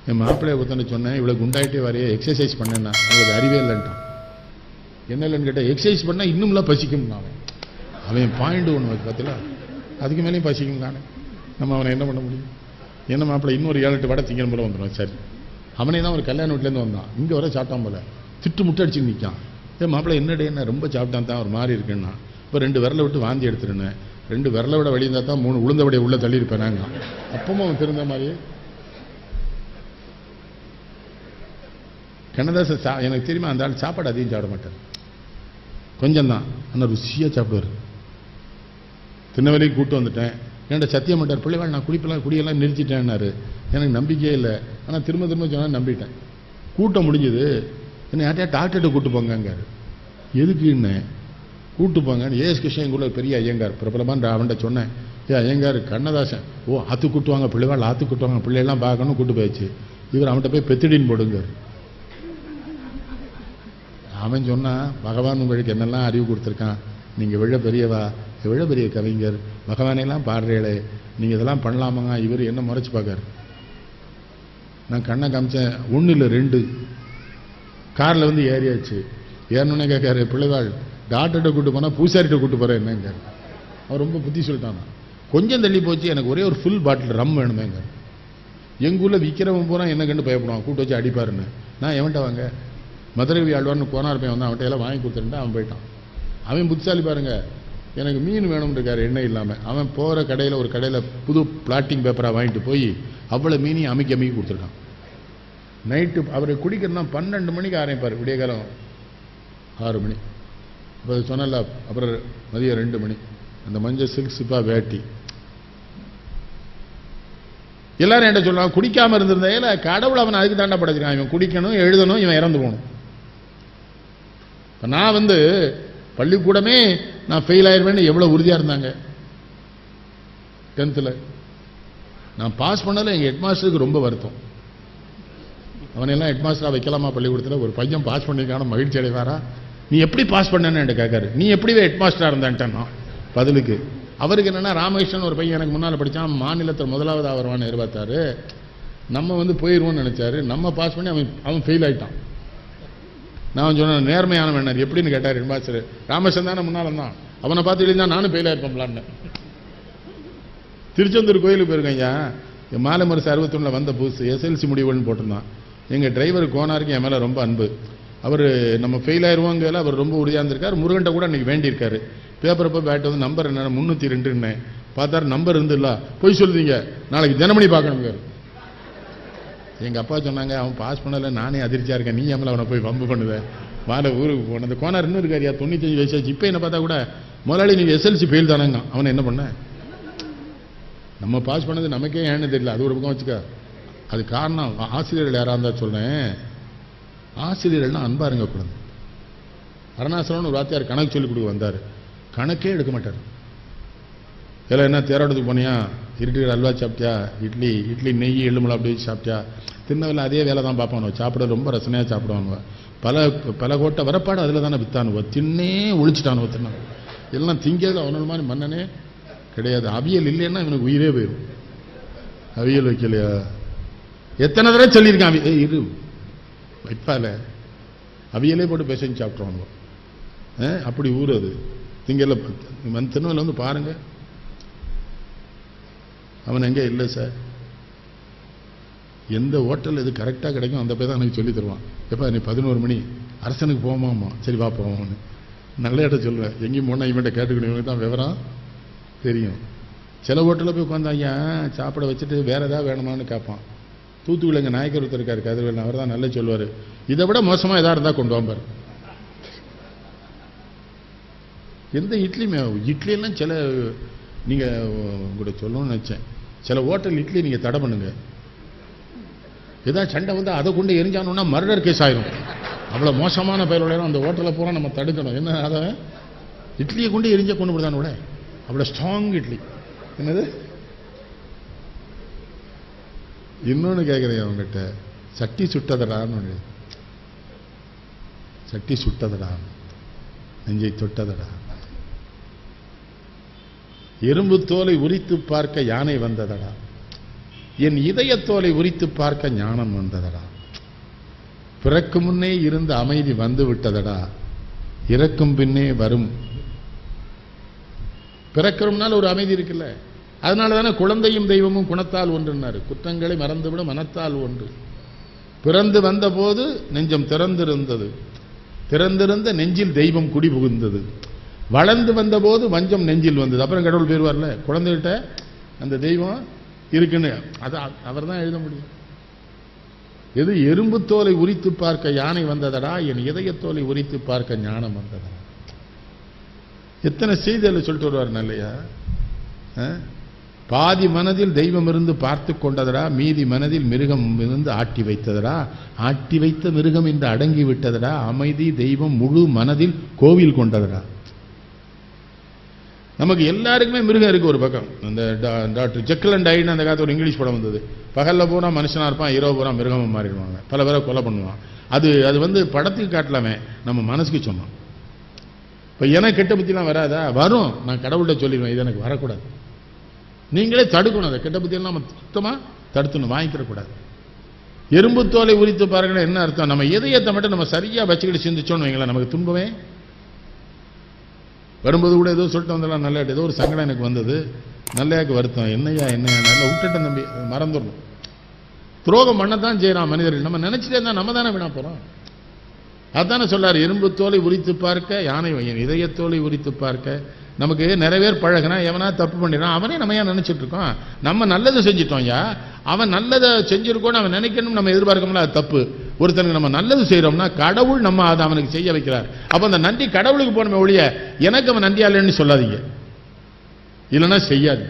என் மாப்பிள்ளைய ஒருத்தனை சொன்னேன், இவ்வளோ குண்டாயிட்டே வரைய எக்ஸசைஸ் பண்ணேன்னா உங்களுக்கு அறிவே இல்லைன்ட்டான். என்ன இல்லைன்னு கேட்டால், எக்ஸசைஸ் பண்ணால் இன்னும்லாம் பசிக்கும். அவன் பாயிண்ட் ஒன்று பார்த்தல, அதுக்கு மேலேயும் பசிக்கும் தானே. நம்ம அவனை என்ன பண்ண முடியும்? என்ன மாப்பிள்ளை இன்னொரு 7-8 வடை திங்கணும் போல வந்துடும். சரி, அவனே தான் ஒரு கல்யாண வீட்டிலேருந்து வந்தான், இங்கே வர சாப்பிட்டான் போல, திட்டு முட்டை அடிச்சு நிற்கான். ஏன் மாப்பிள்ளை என்னடே என்ன ரொம்ப சாப்பிட்டான் தான் ஒரு மாதிரி இருக்குன்னா, இப்போ 2 விரலை விட்டு வாந்தி எடுத்துருந்தேன், 2 விரலை விட வெளியே இருந்தால் தான் 3 உளுந்த வடையை உள்ளே தள்ளியிருப்பேன் நாங்கள். அப்பவும் அவன் திருந்த மாதிரி. கண்ணதாசன் எனக்கு தெரியுமா, அந்த ஆள் சாப்பாடு அதிகம் சாப்பிட மாட்டார், கொஞ்சம் தான், ஆனால் ருசியாக சாப்பிடுவார். திருநெல்வேலிக்கு கூப்பிட்டு வந்துட்டேன், ஏன்டா சத்தியம் மாட்டார், பிள்ளைவாள் நான் குடியெல்லாம் நிறுத்திட்டேன்னாரு. எனக்கு நம்பிக்கையே இல்லை, ஆனால் திரும்ப சொன்னால் நம்பிட்டேன். கூட்டம் முடிஞ்சது, என்ன யார்ட்டையா டாக்டர்கிட்ட கூப்பிட்டு போங்காரு. எதுக்குன்னு கூப்பிட்டு போங்கன்னு ஏஎஸ் கிருஷ்ணன் எங்குள்ள பெரிய ஐயங்கார் பிரபலமான அவன்கிட்ட சொன்னேன். ஐயங்கார் கண்ணதாசன், ஓ ஆத்து கூட்டுவாங்க பிள்ளைவாள், ஆத்து கூட்டுவாங்க பிள்ளையெல்லாம் பார்க்கணும், கூட்டு போயிடுச்சு. இவர் அவன்கிட்ட போய் பெத்திடின்னு போடுங்கார். அவன் சொன்னான், பகவான் உங்களுக்கு என்னெல்லாம் அறிவு கொடுத்துருக்கான், நீங்கள் எவ்வளோ பெரியவா, எவ்வளோ பெரிய கவிஞர், பகவானெல்லாம் பாடுறீங்களே, நீங்கள் இதெல்லாம் பண்ணலாமாங்க. இவர் என்ன முறைச்சு பார்க்காரு. நான் கண்ணை காமிச்சேன், 1 இல்லை 2 காரில் வந்து ஏறியாச்சு. ஏறணுன்னே கேட்காரு, பிள்ளைவாள் டாக்டர்கிட்ட கூட்டு போனால் பூசாரிகிட்ட கூட்டு போகிறேன் என்னங்க. அவர் ரொம்ப புத்தி சொல்லிட்டான். கொஞ்சம் தள்ளி போச்சு, எனக்கு ஒரே ஒரு ஃபுல் பாட்டில் ரம் வேணுமேங்க. எங்கள் ஊரில் விற்கிறவன் பூரா என்ன கண்டு பயப்படுவான், கூட்டு வச்சு அடிப்பாருன்னு. நான் எவன்ட்ட வாங்க, மதுரை ஆழ்வார்னு போனார் பையன் வந்து அவன்கிட்ட எல்லாம் வாங்கி கொடுத்துருந்தா அவன் போயிட்டான். அவன் புத்திசாலி பாருங்க, எனக்கு மீன் வேணும்னு இருக்காரு எண்ணெய் இல்லாமல். அவன் போகிற கடையில் ஒரு கடையில் புது பிளாட்டிங் பேப்பராக வாங்கிட்டு போய் அவ்வளோ மீனையும் அமைக்கி கொடுத்துருக்கான். நைட்டு அவரை குடிக்கிறதுனா 12 மணிக்கு ஆரம்பிப்பார், விடிய காலம் 6 மணி. இப்போ சொன்னல, அப்புறம் மதியம் 2 மணி. அந்த மஞ்சள் சில்க் சிப்பா வேட்டி. எல்லாரும் என்ன சொல்லுவாங்க, குடிக்காமல் இருந்திருந்தா கடவுள் அவனை அதுக்கு தாண்டா படைச்சிருக்கான், இவன் குடிக்கணும், எழுதணும், இவன் இறந்து போகணும். நான் வந்து பள்ளிக்கூடமே நான் ஃபெயில் ஆயிருவேன்னு எவ்வளோ உறுதியாக இருந்தாங்க. 10th நான் பாஸ் பண்ணல, எங்கள் ஹெட்மாஸ்டருக்கு ரொம்ப வருத்தம். அவனெல்லாம் ஹெட்மாஸ்டராக வைக்கலாமா பள்ளிக்கூடத்தில்? ஒரு பையன் பாஸ் பண்ணியிருக்கான மகிழ்ச்சி அடைவாரா? நீ எப்படி பாஸ் பண்ணேன்னு என்கிட்ட கேட்காரு. நீ எப்படி ஹெட்மாஸ்டராக இருந்தான்ட்டேன்னா பதிலுக்கு அவருக்கு என்னென்னா, ராமகிருஷ்ணன் ஒரு பையன் எனக்கு முன்னால் படித்தான், மாநிலத்தில் 1வது ஆவரவான்னு எதிர்பார்த்தாரு. நம்ம வந்து போயிடுவோம்னு நினச்சாரு, நம்ம பாஸ் பண்ணி அவன் ஃபெயில் ஆகிட்டான். நான் சொன்னேன், நேர்மையான வேணார் எப்படின்னு கேட்டார் ஹெட்மாஸ்டர். ராமகிருஷ்ணன் தானே முன்னால் தான், அவனை பார்த்து எழுதினா நானும் ஃபெயில் ஆயிருப்பேன்லான்னு. திருச்செந்தூர் கோயிலுக்கு போயிருக்கேன் ஐயா, என் மாலை மருசு 61 வந்த புதுசு SLC முடிவுன்னு போட்டிருந்தான். எங்கள் டிரைவர் கோனாருக்கு என் மேலே ரொம்ப அன்பு. அவர் நம்ம ஃபெயில் ஆயிடுவோங்கல அவர் ரொம்ப உறுதியாக இருந்திருக்கார். முருகன்ட்ட கூட அன்றைக்கி வேண்டியிருக்காரு. பேப்பரப்போ பேட் வந்து நம்பர் என்ன 302ன்னு பார்த்தாரு, நம்பர் இருந்துல்ல, போய் சொல்லுதீங்க, நாளைக்கு தினமணி பார்க்கணுங்க. எங்கள் அப்பா சொன்னாங்க, அவன் பாஸ் பண்ணலை, நானே அதிர்ச்சியாக இருக்கேன், நீ ஏமல அவனை போய் வம்பு பண்ணுவேன். வாழை ஊருக்கு போனது கோனார் இன்னும் இருக்காரியா, 95 வயசாச்சு. இப்போ என்ன பார்த்தா கூட முதலாளி நீங்கள் SLC ஃபெயில் தானேங்க. அவனை என்ன பண்ண, நம்ம பாஸ் பண்ணது நமக்கே ஏன்னு தெரியல, அது ஒரு பக்கம் வச்சுக்க. அது காரணம் ஆசிரியர்கள் யாராக இருந்தால் சொல்கிறேன், ஆசிரியர்கள்னா அன்பா இருங்கக்கூடாது. அருணாசலம்னு ஒரு வாத்தியார் கணக்கு சொல்லி கொடுக்க வந்தார், கணக்கே எடுக்க மாட்டார். இதில் என்ன தேரோட்டத்துக்கு போனியா, இருட்டுக்கிற அல்வா சாப்பிட்டியா, இட்லி நெய் எள்ளுமலை அப்படி வச்சு சாப்பிட்டியா, திருநெல்வேலியில் அதே வேலை தான் பார்ப்பானுவ, சாப்பிட ரொம்ப ரசனையாக சாப்பிடுவானுவ. பல கோட்டை வரப்பாடு அதில் தானே வித்தானுவ, தின்னே ஒழிச்சிட்டானுவ. தின்ன எல்லாம் திங்கிறது அவனோட மாதிரி மன்னனே கிடையாது. அவியல் இல்லைன்னா இவனுக்கு உயிரே போயிடும். அவியல் வைக்கலையா, எத்தனை தடவை சொல்லியிருக்கான், இரு வைப்பால அவியலே போட்டு பேசஞ்சு சாப்பிட்ருவானுவ. அப்படி ஊர் அது. திங்கல திருநெல்வேலியில் வந்து பாருங்க, அவன் எங்கே இல்லை சார், எந்த ஹோட்டல் இது கரெக்டாக கிடைக்கும் அந்த பேர் தான் எனக்கு சொல்லி தருவான். எப்போ நீ 11 மணி அரசனுக்கு போவோமாம்மா, சரி வா போவோம்னு நல்ல இடம் சொல்லுவேன். எங்கேயும் போனால் இவன்கிட்ட கேட்டுக்கணும், இவனுக்கு தான் விவரம் தெரியும். சில ஹோட்டலில் போய் உட்காந்து ஐயா சாப்பிட வச்சுட்டு வேறு ஏதாவது வேணுமான்னு கேட்பான். தூத்துக்குள்ள எங்கள் நாயக்கர் ஒருத்தர் இருக்கார் கதிர்வேல், அவர் தான் நல்லா சொல்லுவார், இதை விட மோசமாக எதாக இருந்தால் கொண்டு வாம்பார். எந்த இட்லியெல்லாம் சில நீங்கள் உங்கள்கிட்ட சொல்லணும்னு நினச்சேன், சில ஹோட்டல் இட்லி நீங்கள் தடை பண்ணுங்க, ஏதாவது சண்டை வந்து அதை கொண்டு எரிஞ்சானோன்னா மர்டர் கேஸ் ஆயிரும். அவ்வளோ மோசமான பயிரோட அந்த ஹோட்டலை பூரா நம்ம தடுக்கணும். என்ன அதை இட்லியை கொண்டு எரிஞ்ச கொண்டு போடுதான விட அவ்வளோ ஸ்ட்ராங் இட்லி. என்னது இன்னொன்று கேட்குறேன் அவங்ககிட்ட, சட்டி சுட்டதடான்னு, சட்டி சுட்டதடா, நெஞ்சை தொட்டதடா, எறும்பு தோலை உரித்து பார்க்க யானை வந்ததடா. என் இதயத்தோலை உரித்து பார்க்க ஞானம் வந்ததடா. பிறக்கும் முன்னே இருந்த அமைதி வந்து விட்டதடா, இறக்கும் பின்னே வரும். பிறக்கிறோம்னால ஒரு அமைதி இருக்குல்ல, அதனால தானே குழந்தையும் தெய்வமும் குணத்தால் ஒன்றுன்னாரு. குற்றங்களை மறந்துவிட மனத்தால் ஒன்று. பிறந்து வந்த போது நெஞ்சம் திறந்திருந்தது, திறந்திருந்த நெஞ்சில் தெய்வம் குடி புகுந்தது. வளர்ந்து வந்த போது வஞ்சம் நெஞ்சில் வந்தது. அப்புறம் கடவுள் பேர் வரல, குழந்தைகிட்ட அந்த தெய்வம் இருக்குன்னு அது அவர் தான் எழுத முடியும். எது எறும்பு தோலை உரித்து பார்க்க யானை வந்ததடா, என் இதயத்தோலை உரித்து பார்க்க ஞானம் வந்ததடா. எத்தனை செய்திகளை சொல்லிட்டு வருவார் இல்லையா? பாதி மனதில் தெய்வம் இருந்து பார்த்து கொண்டதடா, மீதி மனதில் மிருகம் இருந்து ஆட்டி வைத்ததடா, ஆட்டி வைத்த மிருகம் என்று அடங்கி விட்டதடா, அமைதி தெய்வம் முழு மனதில் கோவில் கொண்டதடா. நமக்கு எல்லாருக்குமே மிருகம் இருக்கு ஒரு பக்கம். அந்த டாக்டர் ஜெக்கில் அண்ட் ஹைட் அந்த காலத்து ஒரு இங்கிலீஷ் படம் வந்தது. பகல்ல போனா மனுஷனா இருப்பான், இரவு போனா மிருகமா மாறிடுவாங்க, பல பேரை கொலை பண்ணுவான். அது வந்து படத்துக்கு காட்டலாமே, நம்ம மனசுக்கு சொன்னோம். இப்ப எனக்கு கெட்ட புத்திலாம் வராதா? வரும். நான் கடவுள்கிட்ட சொல்லிடுவேன், இது எனக்கு வரக்கூடாது. நீங்களே தடுக்கணும். அதை கெட்ட புத்தியெல்லாம் நம்ம சுத்தமா தடுத்துணும், வாங்கிக்கிற கூடாது. எறும்பு தோலை உரித்து பாருங்க என்ன அர்த்தம்? நம்ம இதயத்தை மட்டும் நம்ம சரியா வச்சுக்கிட்டு சிந்திச்சோன்னு வைங்களேன், நமக்கு துன்பமே வரும்போது கூட ஏதோ சொல்லிட்டு வந்தலாம், நல்லா ஏதோ ஒரு சங்கடம் எனக்கு வந்தது, நல்லையாக்கு வருத்தம், என்னையா நல்லா விட்டுட்டேன் தம்பி, மறந்துடணும். துரோகம் பண்ணத்தான் செய்யறான் மனிதர்கள். நம்ம நினைச்சிட்டே இருந்தா நம்ம தானே வீணா போறோம். அதானே சொல்லாரு, எறும்பு தோலை உரித்து பார்க்க யானை இதயத்தோலை உரித்து பார்க்க. நமக்கு நிறைய பேர் பழகினா எவனா தப்பு பண்ணிடுறான், அவனே நம்ம ஏன் நினைச்சிட்டு இருக்கோம்? நம்ம நல்லது செஞ்சிட்டோம். அவன் நல்லதை செஞ்சிருக்கோன்னு அவன் நினைக்கணும், நம்ம எதிர்பார்க்கணும்ல, அது தப்பு. ஒருத்தனுக்கு நம்ம நல்லது செய்யறோம்னா கடவுள் நம்ம அதை அவனுக்கு செய்ய வைக்கிறார். அப்ப அந்த நன்றி கடவுளுக்கு போனமே ஒழிய எனக்கு அவன் நன்றியாளன்னு சொல்லாதீங்க, இல்லைன்னா செய்யாது.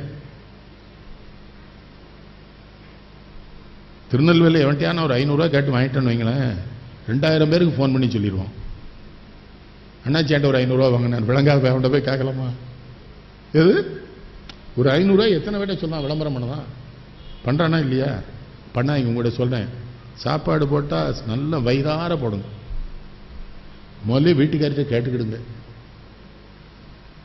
திருநெல்வேலி எவன்ட்டியான ஒரு 500 ரூபாய் கேட்டு வாங்கிட்டேன்னு வைங்களேன், 2000 பேருக்கு ஃபோன் பண்ணி சொல்லிடுவோம், அண்ணாச்சியாண்ட ஒரு 500 ரூபா வாங்கினேன், விளங்காத அவன்கிட்ட போய் கேட்கலாமா? எது ஒரு 500 ரூபாய் எத்தனை பேட்ட சொல்லலாம், விளம்பரம் பண்ணதான் பண்றானா இல்லையா? பண்ணா இங்க உங்கள்கிட்ட சொல்றேன், சாப்பாடு போட்டா நல்ல வயிறார போடுங்க. முதல்ல வீட்டுக்காரிட்ட கேட்டுக்கிடுங்க.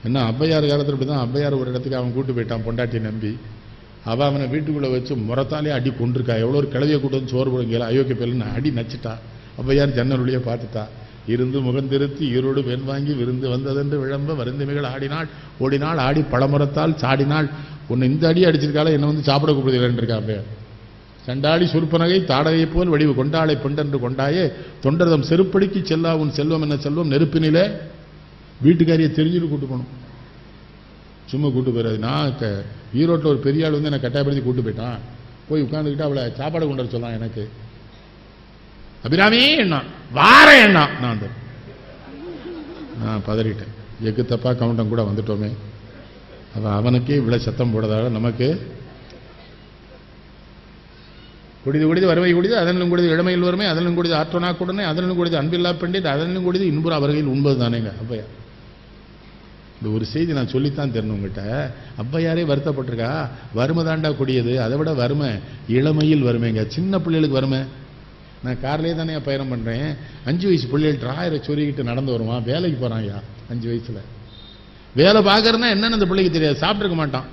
என்ன ஔவையார் காலத்தில் இப்படிதான், ஔவையார் ஒரு இடத்துக்கு அவன் கூட்டு போயிட்டான் பொண்டாட்டியை நம்பி, அவனை வீட்டுக்குள்ள வச்சு முறத்தாலே அடி கொண்டிருக்கா. எவ்வளோ ஒரு கிளவியை கூட்டு வந்து சோறு போடுங்க அயோக்கிய பேர்னு அடி நச்சுட்டா. ஔவையார் ஜன்னல் வழியே பார்த்துட்டா, இருந்து முகந்திருத்தி ஈரோடு பெண் வாங்கி விருந்து வந்ததென்று விளம்ப வருந்துமிகள் ஆடினாள் ஓடினாள் ஆடி பழமுறத்தால் சாடினாள். உன்னை இந்த அடி அடிச்சிருக்கால, என்ன வந்து சாப்பிட கூப்பிடுதல் இருக்கா ஔவையார். சண்டாளி சுருப்பனகை தாடகை போல் வடிவு கொண்டாளை பெண்டென்று கொண்டாயே தொண்டர்தம் செருப்படிக்கு செல்லா உன் செல்வம் என்ன செல்வம் நெருப்பினிலே. வீட்டுக்காரியை தெரிஞ்சுட்டு கூட்டு போகணும், சும்மா கூட்டு போயிடாது. நான் ஈரோட்டில் ஒரு பெரிய ஆள் வந்து என்னை கட்டாயப்படுத்தி கூட்டு போயிட்டான். போய் உட்காந்துக்கிட்டு அவளை சாப்பாடு கொண்டு வர சொல்லலாம். எனக்கு அபிராமி என்ன வார என்ன நான் பதறிட்டேன். எக்கு தப்பா கவுண்டம் கூட வந்துட்டோமே, அவனுக்கே இவ்வளவு சத்தம் போடுறதால நமக்கு குடிது குடிது வறுமை குடிது அதனிலும் குடிது இளமையில் வறுமை அதனிலும் குடிது ஆற்றோனா கூடனே அதனிலும் குடிது அன்பில்லா பெண்டிட் அதனிலும் குடிது இன்புற அவர்களில் உண்பது தானேங்க ஔவையார். இந்த ஒரு செய்தி நான் சொல்லித்தான் தெரியணும் உங்ககிட்ட. ஔவையாரே வருத்தப்பட்டிருக்கா, வறுமை தாண்டா கூடியது, அதை விட வறுமை இளமையில் வறுமைங்க. சின்ன பிள்ளைகளுக்கு வறுமை. நான் கார்லேயே தானே பயணம் பண்றேன். 5 வயசு பிள்ளைகள் டிராயரை சொருகிட்டு நடந்து வருவான், வேலைக்கு போறான்யா 5 வயசுல. வேலை பார்க்கறதுனா என்னன்னு அந்த பிள்ளைக்கு தெரியாது, சாப்பிட்டுருக்க மாட்டான்.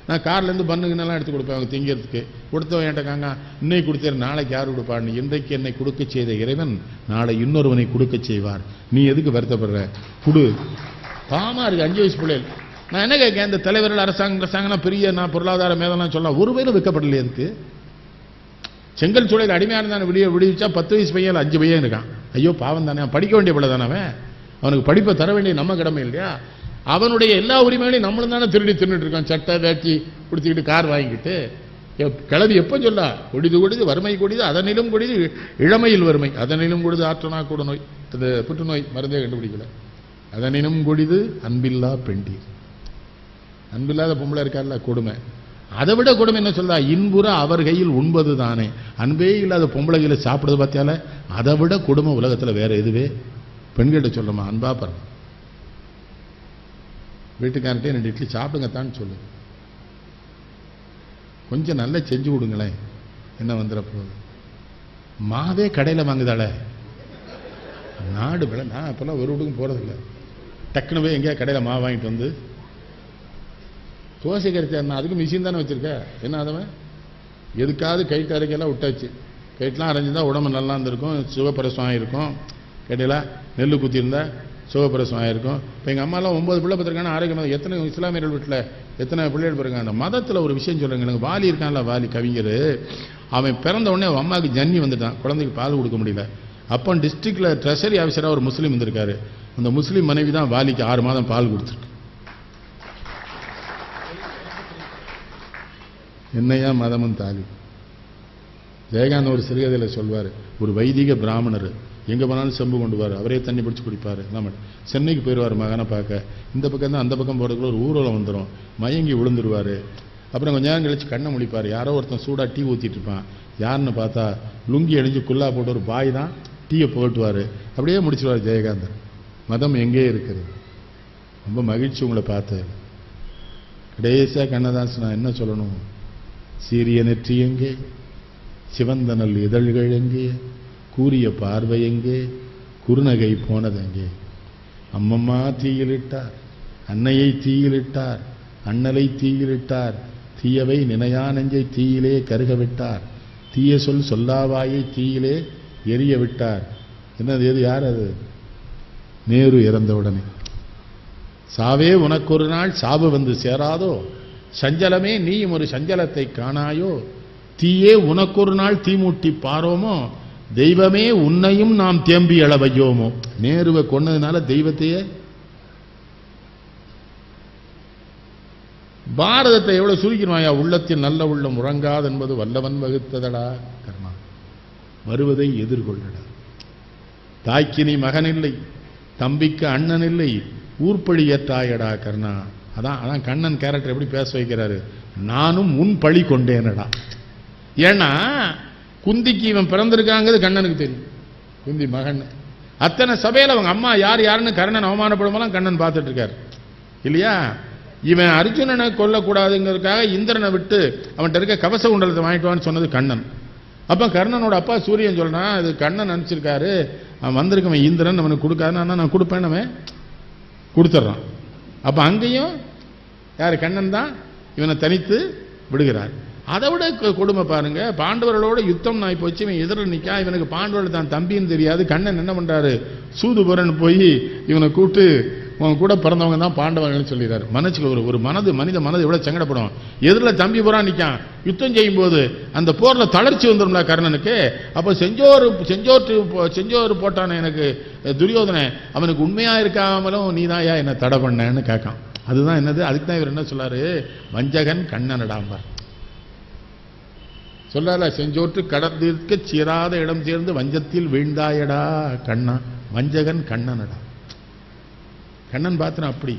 நான் கார்லேருந்து பண்ணுங்கன்னெல்லாம் எடுத்து கொடுப்பேன் அவங்க திங்கிறதுக்கு. கொடுத்தவன் என்கிட்ட இன்னைக்கு கொடுத்தாரு, நாளைக்கு யார் கொடுப்பான்னு. இன்றைக்கு என்னை கொடுக்க செய்த இறைவன் நாளை இன்னொருவனை கொடுக்க செய்வார், நீ எதுக்கு வருத்தப்படுற, குடு. பாமா இருக்கு 5 வயசு பிள்ளைகள். நான் என்ன கேட்கேன், இந்த தலைவர்கள் அரசாங்கம்னா பெரிய நான் பொருளாதார மேதெல்லாம் சொல்லலாம், ஒரு பேரும் வைக்கப்படலையே. எதுக்கு? செங்கல் சூழல் அடிமையான தானே விடுவிச்சா 10 வயசு பையன் 5 பையன் இருக்கான். ஐயோ பாவம் தானே, படிக்க வேண்டிய பிள்ளை தானே அவன், அவனுக்கு படிப்பை தர வேண்டிய நம்ம கடமை இல்லையா? அவனுடைய எல்லா உரிமைகளையும் நம்மளும் தானே தின்னுட்டு இருக்கான். சட்டை வேட்டி குடிச்சுக்கிட்டு கார் வாங்கிக்கிட்டு. கிளவி எப்போ சொல்லா, கொடிது கொடிது வறுமை கொடிது அதனிலும் கொடிது இளமையில் வறுமை அதனிலும் கொடிது ஆற்றனா கூட நோய், அது புற்றுநோய் மருந்தே கண்டுபிடிக்கல. அதனிலும் கொடிது அன்பில்லா பெண்டீர். அன்பில்லாத பொம்பளை இருக்கார்ல, கொடுமை. அதை விட கொடுமை என்ன சொல்றா, இன்புற அவர் கையில் உண்பது தானே. அன்பே இல்லாத பொம்பளை கையில சாப்பிடுறது பார்த்தியால, அதை விட கொடுமை உலகத்தில் வேற எதுவே பெண்கிட்ட சொல்லமா, அன்பா பாருங்க. வீட்டுக்காரட்டே 2 இட்லி சாப்பிடுங்கத்தான் சொல்லு, கொஞ்சம் நல்லா செஞ்சு விடுங்களேன், என்ன வந்துட போகுது. மாவே கடையில் வாங்குதாள நாடு விலை. நான் அப்பெல்லாம் ஒரு வீட்டுக்கும் போறதில்லை, டக்குனு போய் எங்கேயா கடையில் மாவு வாங்கிட்டு வந்து தோசை கரைச்சாருன்னா அதுக்கு மிஷின் தானே வச்சிருக்க, என்ன அதவன் எதுக்காவது கைட்டு அரைக்கெல்லாம் விட்டாச்சு. கைட்டெலாம் அரைஞ்சிருந்தா உடம்பு நல்லா இருந்திருக்கும், சுகப்பிரசவம் ஆகிருக்கும். கேட்டீங்களா? நெல் குத்தியிருந்தா சுகப்பிரசவம் ஆகிருக்கும். இப்போ எங்கள் அம்மாலாம் 9 பிள்ளை பார்த்துருக்காங்க, ஆரோக்கியமாக. எத்தனை இஸ்லாமியர்கள் வீட்டில் எத்தனை பிள்ளைகள் பிறகு. அந்த மதத்தில் ஒரு விஷயம் சொல்லுங்க. எனக்கு வாலி இருக்கான்ல, வாலி கவிஞர், அவன் பிறந்த உடனே அவன் அம்மாவுக்கு ஜன்னி வந்துட்டான், குழந்தைக்கு பால் கொடுக்க முடியல. அப்போ டிஸ்ட்ரிக்டில் ட்ரெஷரி ஆஃபீஸராக ஒரு முஸ்லீம் வந்திருக்காரு. அந்த முஸ்லீம் மனைவி தான் வாலிக்கு 6 மாதம் பால் கொடுத்துருக்கு. என்னையா மதமும் தாலி. ஜெயகாந்த் ஒரு சிறுகதையில் சொல்வார், ஒரு வைதிக பிராமணர் எங்கே போனாலும் செம்பு கொண்டு வார், அவரே தண்ணி பிடிச்சி குடிப்பார். நம்ம சென்னைக்கு போயிடுவார் மகனை பார்க்க. இந்த பக்கம் தான் அந்த பக்கம் போகிறதுக்குள்ள ஒரு ஊர்வலம் வந்துடும், மயங்கி விழுந்துருவார். அப்புறம் கொஞ்ச நேரம் கழிச்சு கண்ணை முழிப்பார். யாரோ ஒருத்தன் சூடாக டீ ஊற்றிட்டு இருப்பான். யாருன்னு பார்த்தா லுங்கி அடிஞ்சு குல்லா போட்டு ஒரு பாய் தான் டீயை போட்டுவார். அப்படியே முடிச்சிருவார் ஜெயகாந்தன். மதம் எங்கே இருக்குது? ரொம்ப மகிழ்ச்சி உங்களை பார்த்தேன். கடைசியாக கண்ணதாசன் நான் என்ன சொல்லணும்? சீரிய நெற்றி எங்கே, சிவந்தனல் இதழ்கள் எங்கே, கூறிய பார்வை எங்கே, குறுநகை போனதெங்கே? அம்மம்மா தீயிலிட்டார், அன்னையை தீயிலிட்டார், அண்ணலை தீயிலிட்டார், தீயவை நினையா நெஞ்சை தீயிலே கருக விட்டார், தீய சொல் சொல்லாவாயை தீயிலே எரிய விட்டார். என்னது? எது? யார் அது? நேரு இறந்தவுடனே. சாவே உனக்கொரு நாள் சாவு வந்து சேராதோ, சஞ்சலமே நீயும் ஒரு சஞ்சலத்தை காணாயோ, தீயே உனக்கொரு நாள் தீமூட்டி பாரோமோ, தெய்வமே உன்னையும் நாம் தேம்பி அளவையோமோ. நேருவை கொன்னதுனால தெய்வத்தையே. பாரதத்தை எவ்வளவு சுருக்கிடுவாயா? உள்ளத்தில் நல்ல உள்ளம் உறங்காது என்பது வல்லவன் வகுத்ததடா கர்மா, வருவதை எதிர்கொள்ளடா. தாய்க்கு நீ மகன் இல்லை, தம்பிக்கு அண்ணன் இல்லை, ஊர்பழி ஏற்றாயடா கர்ணா. அதான் கண்ணன் கேரக்டர் எப்படி பேச வைக்கிறாரு, நானும் உன் பழி கொண்டேனடா. ஏன்னா குந்திக்கு இவன் பிறந்திருக்காங்கிறது கண்ணனுக்கு தெரியும், குந்தி மகன். அத்தனை சபையில் அவங்க அம்மா யார் யாருன்னு கர்ணன் அவமானப்படும்போது கண்ணன் பார்த்துட்டு இருக்காரு இல்லையா? இவன் அர்ஜுனனை கொல்லக்கூடாதுங்கிறதுக்காக இந்திரனை விட்டு அவன்கிட்ட இருக்க கவச குண்டலத்தை வாங்கிட்டு வான்னு சொன்னது கண்ணன். அப்ப கர்ணனோட அப்பா சூரியன் சொல்றான், அது கண்ணன் நினைச்சிருக்காரு, அவன் வந்திருக்கவன் இந்திரன் அவனுக்கு கொடுக்காதுன்னு, நான் கொடுப்பேன், அவன் கொடுத்துட்றான். அப்ப அங்கேயும் யாரு? கண்ணன் தான் இவனை தனித்து விடுகிறார். அதை விட கொடுமை பாருங்க, பாண்டவர்களோட யுத்தம் நாய் போச்சு, இவன் எதிரில் நிற்கா, இவனுக்கு பாண்டவர்கள் தான் தம்பின்னு தெரியாது. கண்ணன் என்ன பண்றாரு? சூதுபுரன்னு போய் இவனை கூப்பிட்டு உன் கூட பிறந்தவங்க தான் பாண்டவர்கள் சொல்லிடுறாரு. மனசுக்கு ஒரு மனித மனது எவ்வளவு சங்கடப்படும். எதிரில் தம்பி புறா நிற்கான், யுத்தம் செய்யும் போது அந்த போர்ல தளர்ச்சி வந்துடும்ல கர்ணனுக்கு. அப்ப செஞ்சோறு போட்டான எனக்கு துரியோதனை, அவனுக்கு உண்மையா இருக்காமலும் நீ தான் ஏன் என்ன தடை பண்ணன்னு கேட்கான். அதுதான் என்னது? அதுக்கு தான் இவர் என்ன சொல்லாரு? வஞ்சகன் கண்ணனடாம்பார் சொல்லால. செஞ்சோற்று கடந்திருக்க சீராத இடம் சேர்ந்து வஞ்சத்தில் வீழ்ந்தாயடா கண்ணா, வஞ்சகன் கண்ணனடா. கண்ணன் பாத்திரம் அப்படி.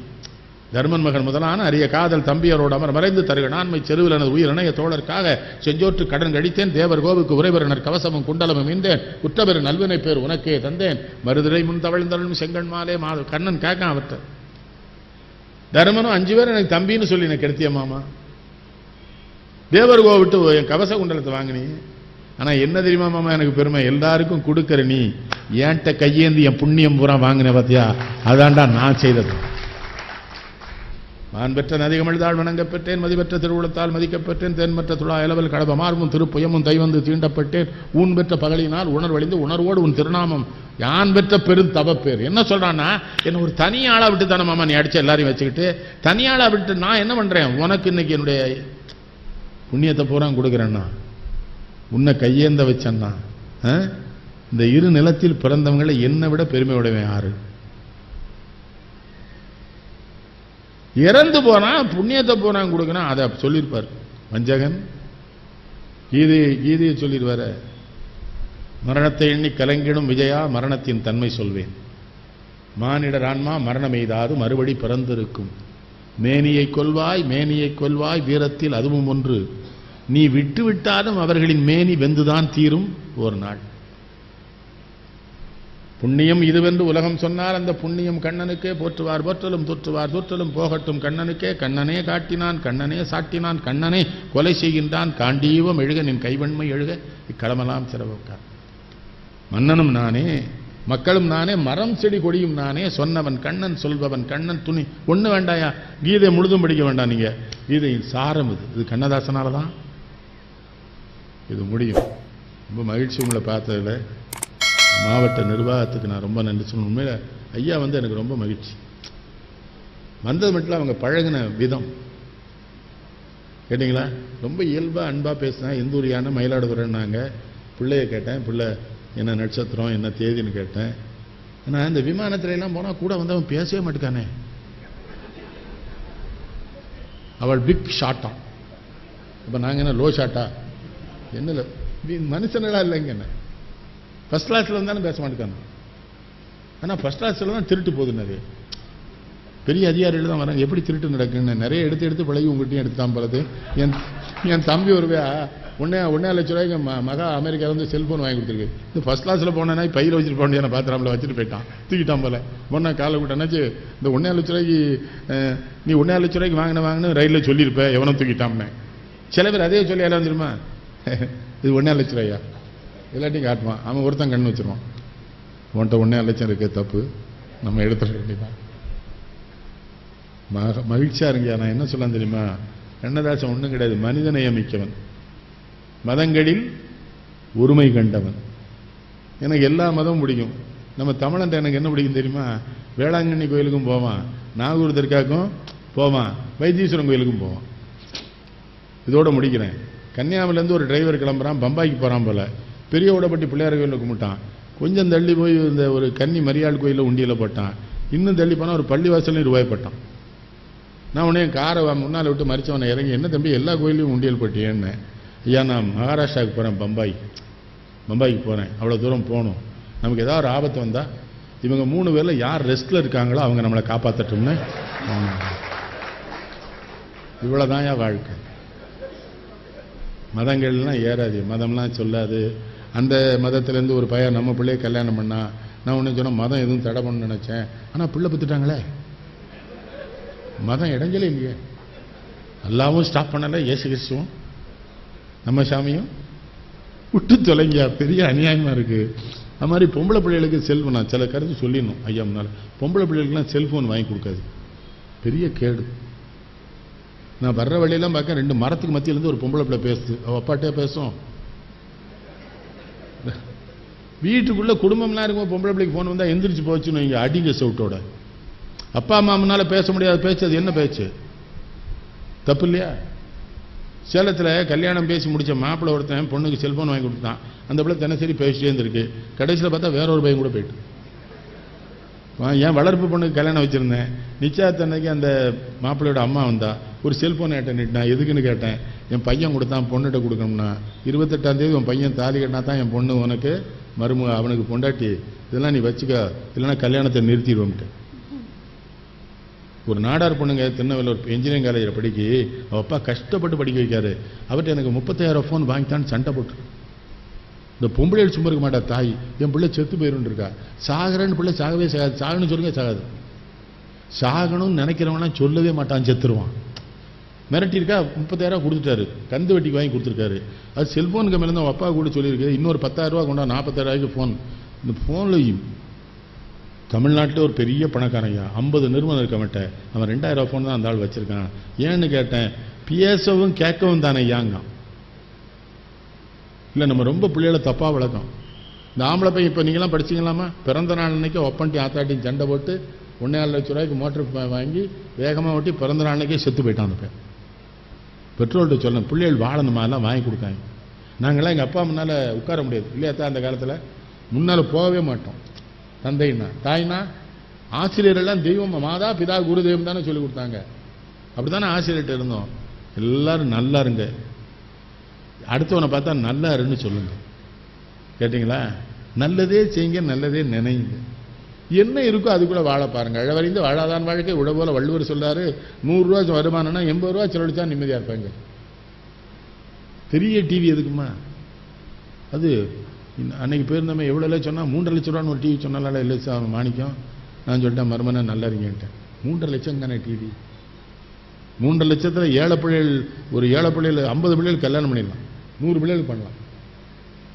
தர்மன் மகன் முதலான அரிய காதல் தம்பியரோட அமர் மறைந்து தருக நான்மை செருவில் எனது உயிர் இணைய தோழருக்காக செஞ்சோற்று கடன் கழித்தேன், தேவர் கோவுக்கு உரைவரனர் கவசமும் குண்டலமும் மீந்தேன், குற்றபெரு நல்வினை பேர் உனக்கே தந்தேன், மருதிரை முன் தவழ்ந்தருளும் செங்கண் மாலே மாத. கண்ணன் கேட்கான் அவர்கிட்ட. தர்மனும் 5 பேர் எனக்கு தம்பின்னு சொல்லி எனக்கு கெடுத்திய மாமா, தேவர் கோவை விட்டு என் கவச குண்டலத்தை வாங்கினி. ஆனா என்ன தெரியுமா மாமா எனக்கு பெருமை? எல்லாருக்கும் கொடுக்கற நீ ஏன்ட்ட கையேந்தி என் புண்ணியம் பூரா வாங்கின பாத்தியா, அதான்டா நான் செய்தது. நான் பெற்ற நதிகமிழ்தாள் வணங்க பெற்றேன், மதிபெற்ற திருவுளத்தால் மதிக்கப்பெற்றேன், தென்பெற்ற துளா இளவல் கடப மார்பும் திருப்புயமும் தைவந்து தீண்டப்பட்டேன், ஊன் பெற்ற பகலினால் உணர்வழிந்து உணர்வோடு உன் திருநாமம் யான் பெற்ற பெரும் தவப்பேர். என்ன சொல்றான்னா, என்ன ஒரு தனியாளா விட்டு தானே மாமா நீ அடிச்ச எல்லாரையும் வச்சுக்கிட்டு, தனியாளா விட்டு நான் என்ன பண்றேன்? உனக்கு இன்னைக்கு என்னுடைய புண்ணியத்தை பூரா கொடுக்குறேன்னா, உன்னை கையேந்த வச்சேன்னா, இந்த இரு நிலத்தில் பிறந்தவங்களை என்னை விட பெருமை உடையவன் யாரு? இறந்து போனா புண்ணியத்தை பூரா கொடுக்கணும், அதை சொல்லியிருப்பார் வஞ்சகன். கீதையை சொல்லிடுவார, மரணத்தை எண்ணி கலங்கிடும் விஜயா மரணத்தின் தன்மை சொல்வேன், மானிடர் ஆன்மா மரணம் எய்தாது மறுபடி பிறந்திருக்கும், மேனியை கொல்வாய் வீரத்தில் அதுவும் ஒன்று, நீ விட்டு விட்டாலும் அவர்களின் மேனி வெந்துதான் தீரும் ஒரு நாள். புண்ணியம் இதுவென்று உலகம் சொன்னார், அந்த புண்ணியம் கண்ணனுக்கே போற்றுவார், போற்றலும் தோற்றலும் போகட்டும் கண்ணனுக்கே. கண்ணனே காட்டினான், கண்ணனே சாட்டினான், கண்ணனே கொலை செய்கின்றான், காண்டீவம் எழுக நின் கைவன்மை எழுக இக்களமெல்லாம் சிறவக்கார். மன்னனும் நானே, மக்களும் நானே, மரம் செடி கொடியும் நானே, சொன்னவன் கண்ணன் சொல்பவன் கண்ணன். துணி ஒண்ணு வேண்டாயா, கீதை முழுதும் படிக்க வேண்டாம் நீங்க, கீதையின் சாரம் இது கண்ணதாசனாலதான். இது முடியும். ரொம்ப மகிழ்ச்சி உங்களை பார்த்ததில். மாவட்ட நிர்வாகத்துக்கு நான் ரொம்ப நன்றி சொல்லணும். உண்மையில் ஐயா வந்து எனக்கு ரொம்ப மகிழ்ச்சி. வந்தது மட்டும் அவங்க பழகின விதம் கேட்டிங்களா, ரொம்ப இயல்பாக அன்பாக பேசினா. எந்த ஊரியான மயிலாடுதுறைன்னாங்க. பிள்ளைய கேட்டேன், பிள்ளை என்ன நட்சத்திரம் என்ன தேதின்னு கேட்டேன். ஆனால் இந்த விமானத்திலலாம் போனால் கூட வந்து அவன் பேசவே மாட்டேக்கானே. அவள் பிக் ஷாட்டான். இப்போ நாங்கள் என்ன லோ ஷாட்டா? என்ன மனுஷனடா இல்லைங்க. என்ன ஃபர்ஸ்ட் கிளாஸில் இருந்தாலும் பேச மாட்டேக்கானு. ஆனால் ஃபர்ஸ்ட் கிளாஸில் தான் திருட்டு போகுது. நிறைய பெரிய அதிகாரிகள் தான் வராங்க. எப்படி திருட்டு நடக்குன்னு நிறைய எடுத்து பழகி உங்கள்கிட்டையும் எடுத்துதான் போகிறது. என் தம்பி ஒருவே ஒன்றே லட்ச ரூபாய்க்கு மகா அமெரிக்காவில் வந்து செல்ஃபோன் வாங்கி கொடுத்துருக்கு. இந்த ஃபர்ஸ்ட் கிளாஸில் போனேன்னா பையில் வச்சுட்டு போன நான் பாத்திரமில் வச்சுட்டு போயிட்டான், தூக்கிட்டான் போல. பொண்ணா காலை விட்டானாச்சு. இந்த 1.5 லட்ச ரூபாய்க்கு நீ 1.5 லட்ச ரூபாய்க்கு வாங்கினு ரயிலில் சொல்லியிருப்பேன், எவனும் தூக்கிட்டான்னு. சில பேர் அதே சொல்லி எல்லாம் வந்துருமா, இது 1.5 லட்ச ரூபாயா எல்லாத்தையும் காட்டுவான். அவன் ஒருத்தன் கண்ணு வச்சிருவான். உன்ட்ட 1.5 லட்சம் இருக்கு, தப்பு, நம்ம எடுத்துட வேண்டியதான். மகிழ்ச்சியா இருங்கயா. நான் என்ன சொல்ல தெரியுமா, கண்ணதாசன் ஒன்றும் கிடையாது, மனிதநேயமிக்கவன், மதங்களில் ஒருமை கண்டவன். எனக்கு எல்லா மதமும் பிடிக்கும். நம்ம தமிழன்ட்ட எனக்கு என்ன பிடிக்கும் தெரியுமா, வேளாங்கண்ணி கோயிலுக்கும் போவான், நாகூர் தர்காவுக்கும் போவான், வைத்தீஸ்வரன் கோயிலுக்கும் போவான். இதோட முடிக்கிறேன். கன்னியாகுமரியிலேருந்து ஒரு டிரைவர் கிளம்புறான், பம்பாய்க்கு போகிறான் போல. பெரிய ஓடப்பட்டி பிள்ளையார் கோயிலில் கும்பிட்டான். கொஞ்சம் தள்ளி போய் இந்த ஒரு கன்னி மரியாள் கோயிலில் உண்டியில் போட்டான். இன்னும் தள்ளி போனால் ஒரு பள்ளிவாசலையும் ரூபாய்ப்பட்டான். நான் உடனே காரை முன்னால் விட்டு மறிச்சவனை இறங்கி, என்ன தம்பி எல்லா கோயிலையும் உண்டியல் போட்டியேன்னு. ஐயா நான் மகாராஷ்டிராவுக்கு போகிறேன், பம்பாய்க்கு போகிறேன், அவ்வளோ தூரம் போகணும், நமக்கு ஏதாவது ஒரு ஆபத்து வந்தால் இவங்க 3 பேரில் யார் ரெஸ்ட்டில் இருக்காங்களோ அவங்க நம்மளை காப்பாற்றட்டும்னு. இவ்வளோதான் என் வாழ்க்கை. மதங்கள்லாம் ஏறாது, மதம்லாம் சொல்லாது. அந்த மதத்திலேருந்து ஒரு பையன் நம்ம பிள்ளைய கல்யாணம் பண்ணா, நான் ஒன்று சொன்னேன் மதம் எதுவும் தடை பண்ணு நினச்சேன். ஆனால் பிள்ளை பத்துட்டாங்களே, மதம் இடைஞ்சலே இல்லையே. அல்லாவும் ஸ்டாப் பண்ணலை, இயேசு கிறிஸ்துவும் நம்ம சாமியும் விட்டு தொலைங்க. பெரிய அநியாயமாக இருக்குது. அது மாதிரி பொம்பளை பிள்ளைகளுக்கு செல்ஃபோன், நான் சில கருத்து சொல்லிடணும் ஐயா முன்னால். பொம்பளை பிள்ளைகளுக்குலாம் செல்ஃபோன் வாங்கி கொடுக்காது, பெரிய கேடு. நான் வர்ற வழியெல்லாம் பார்க்க 2 மரத்துக்கு மத்தியிலேருந்து ஒரு பொம்பளை பிள்ளை பேசுது, அவள் அப்பாட்டே பேசும். வீட்டுக்குள்ளே குடும்பம்லாம் இருக்கும்போது பொம்பளை பிள்ளைக்கு ஃபோன் வந்தால் எந்திரிச்சு போச்சுன்னு இங்கே அடிங்க சவுட்டோட. அப்பா அம்மா முன்னால் பேச முடியாத பேச்சு, அது என்ன பேச்சு? தப்பு இல்லையா? சேலத்தில் கல்யாணம் பேசி முடித்த மாப்பிள்ளை ஒருத்தன் பொண்ணுக்கு செல்ஃபோன் வாங்கி கொடுத்தான். அந்த பிள்ளை தினசரி பேசிட்டே இருந்திருக்கு. கடைசியில் பார்த்தா வேற ஒரு பையன் கூட போயிட்டு. என் வளர்ப்பு பொண்ணுக்கு கல்யாணம் வச்சுருந்தேன். நிச்சயத்தன்னைக்கு அந்த மாப்பிள்ளையோட அம்மா வந்தா, ஒரு செல்ஃபோன் ஏட்ட நிட்டான். எதுக்குன்னு கேட்டேன். என் பையன் கொடுத்தான், பொண்ணுகிட்ட கொடுக்கணும்னா. 28ஆம் தேதி உன் பையன் தாலி கட்டினா தான் என் பொண்ணு உனக்கு மருமக, அவனுக்கு பொண்டாட்டி, இதெல்லாம் நீ வச்சுக்க, இல்லைன்னா கல்யாணத்தை நிறுத்திடுவோம்ட்டு. ஒரு நாடார் பொண்ணுங்க திருநெல்வேலியில் ஒரு இன்ஜினியரிங் காலேஜில் படிக்க, அவள் அப்பா கஷ்டப்பட்டு படிக்க வைக்காரு. அவர்கிட்ட எனக்கு 30,000 ஃபோன் வாங்கித்தான்னு சண்டை போட்டு. இந்த பொம்பளை சும்மா இருக்க மாட்டா தாய், என் பிள்ளை செத்து போயிருந்து இருக்கா. சாகிறேன்னு பிள்ளை சாகவே சாகாது. சாகணும்னு சொல்லுங்க சாகாது. சாகணும்னு நினைக்கிறவனா சொல்லவே மாட்டான், செத்துருவான். மிரட்டியிருக்கா, 30,000 கொடுத்துட்டாரு, கந்து வட்டிக்கு வாங்கி கொடுத்துருக்காரு. அது செல்ஃபோனுக்கு மேலே தான் அப்பா கூட சொல்லியிருக்கு, இன்னொரு 10,000 ரூபா கொண்டா 40,000 ரூபாய்க்கு ஃபோன். இந்த ஃபோனில் தமிழ்நாட்டில் ஒரு பெரிய பணக்காரன் ஐயா, 50 நிறுவனம் இருக்க மாட்டேன், அவன் 2,000 ஃபோன் தான் அந்த ஆள் வச்சிருக்கான். ஏன்னு கேட்டேன். பேசவும் கேட்கவும் தானே ஐயாங்க. இல்லை நம்ம ரொம்ப பிள்ளைகளை தப்பாக வளர்க்கும். இந்த ஆம்பளை பையன் இப்போ நீங்களாம் படிச்சிங்களாமா, பிறந்த நாள் அன்னைக்கு ஒப்பன்ட்டி ஆத்தாட்டியும் சண்டை போட்டு 1.5 லட்ச ரூபாய்க்கு மோட்டர் வாங்கி வேகமாக ஓட்டி பிறந்த நாள் அன்னைக்கே செத்து போயிட்டான் அந்த பையன். பெட்ரோல்கிட்ட சொல்லணும், பிள்ளைகள் வாழணுமா எல்லாம் வாங்கி கொடுக்காங்க. நாங்களாம் எங்கள் அப்பா முன்னால் உட்கார முடியாது இல்லையாத்தான், அந்த காலத்தில் முன்னால் போகவே மாட்டோம். தந்தைன்னா தாய்னா ஆசிரியரெல்லாம் தெய்வம், மாதா பிதா குரு தெய்வம் தானே சொல்லி கொடுத்தாங்க. அப்படி தானே ஆசிரியர்கிட்ட இருந்தோம். எல்லாரும் நல்லா இருங்க, அடுத்தவனை பார்த்தா நல்லா இருன்னு சொல்லுங்க. கேட்டிங்களா? நல்லதே செய்யுங்க, நல்லதே நினைங்க. என்ன இருக்கோ அது கூட வாழ பாருங்க. அழவறிந்து வாழாதான் வாழ்க்கை உட போல வள்ளுவர் சொல்லாரு. 100 ரூபா வருமானம்னா 80 ரூபா செலவழிச்சா நிம்மதியாக இருப்பாங்க. பெரிய டிவி எதுக்குமா? அது அன்னைக்கு போயிருந்தோமே எவ்வளோ சொன்னா, 3.5 லட்ச ரூபான்னு ஒரு டிவி சொன்னால இல்லை சார் மாணிக்கம். நான் சொல்லிட்டேன் மருமனை நல்லா இருக்கேன்ட்டேன். 3.5 லட்சம் தானே டிவி. 3.5 லட்சத்தில் ஏழை பிள்ளைகள், ஒரு ஏழை பிள்ளைகள் 50 பிள்ளைகள் கல்யாணம் பண்ணிடலாம், 100 பிள்ளைகள் பண்ணலாம்.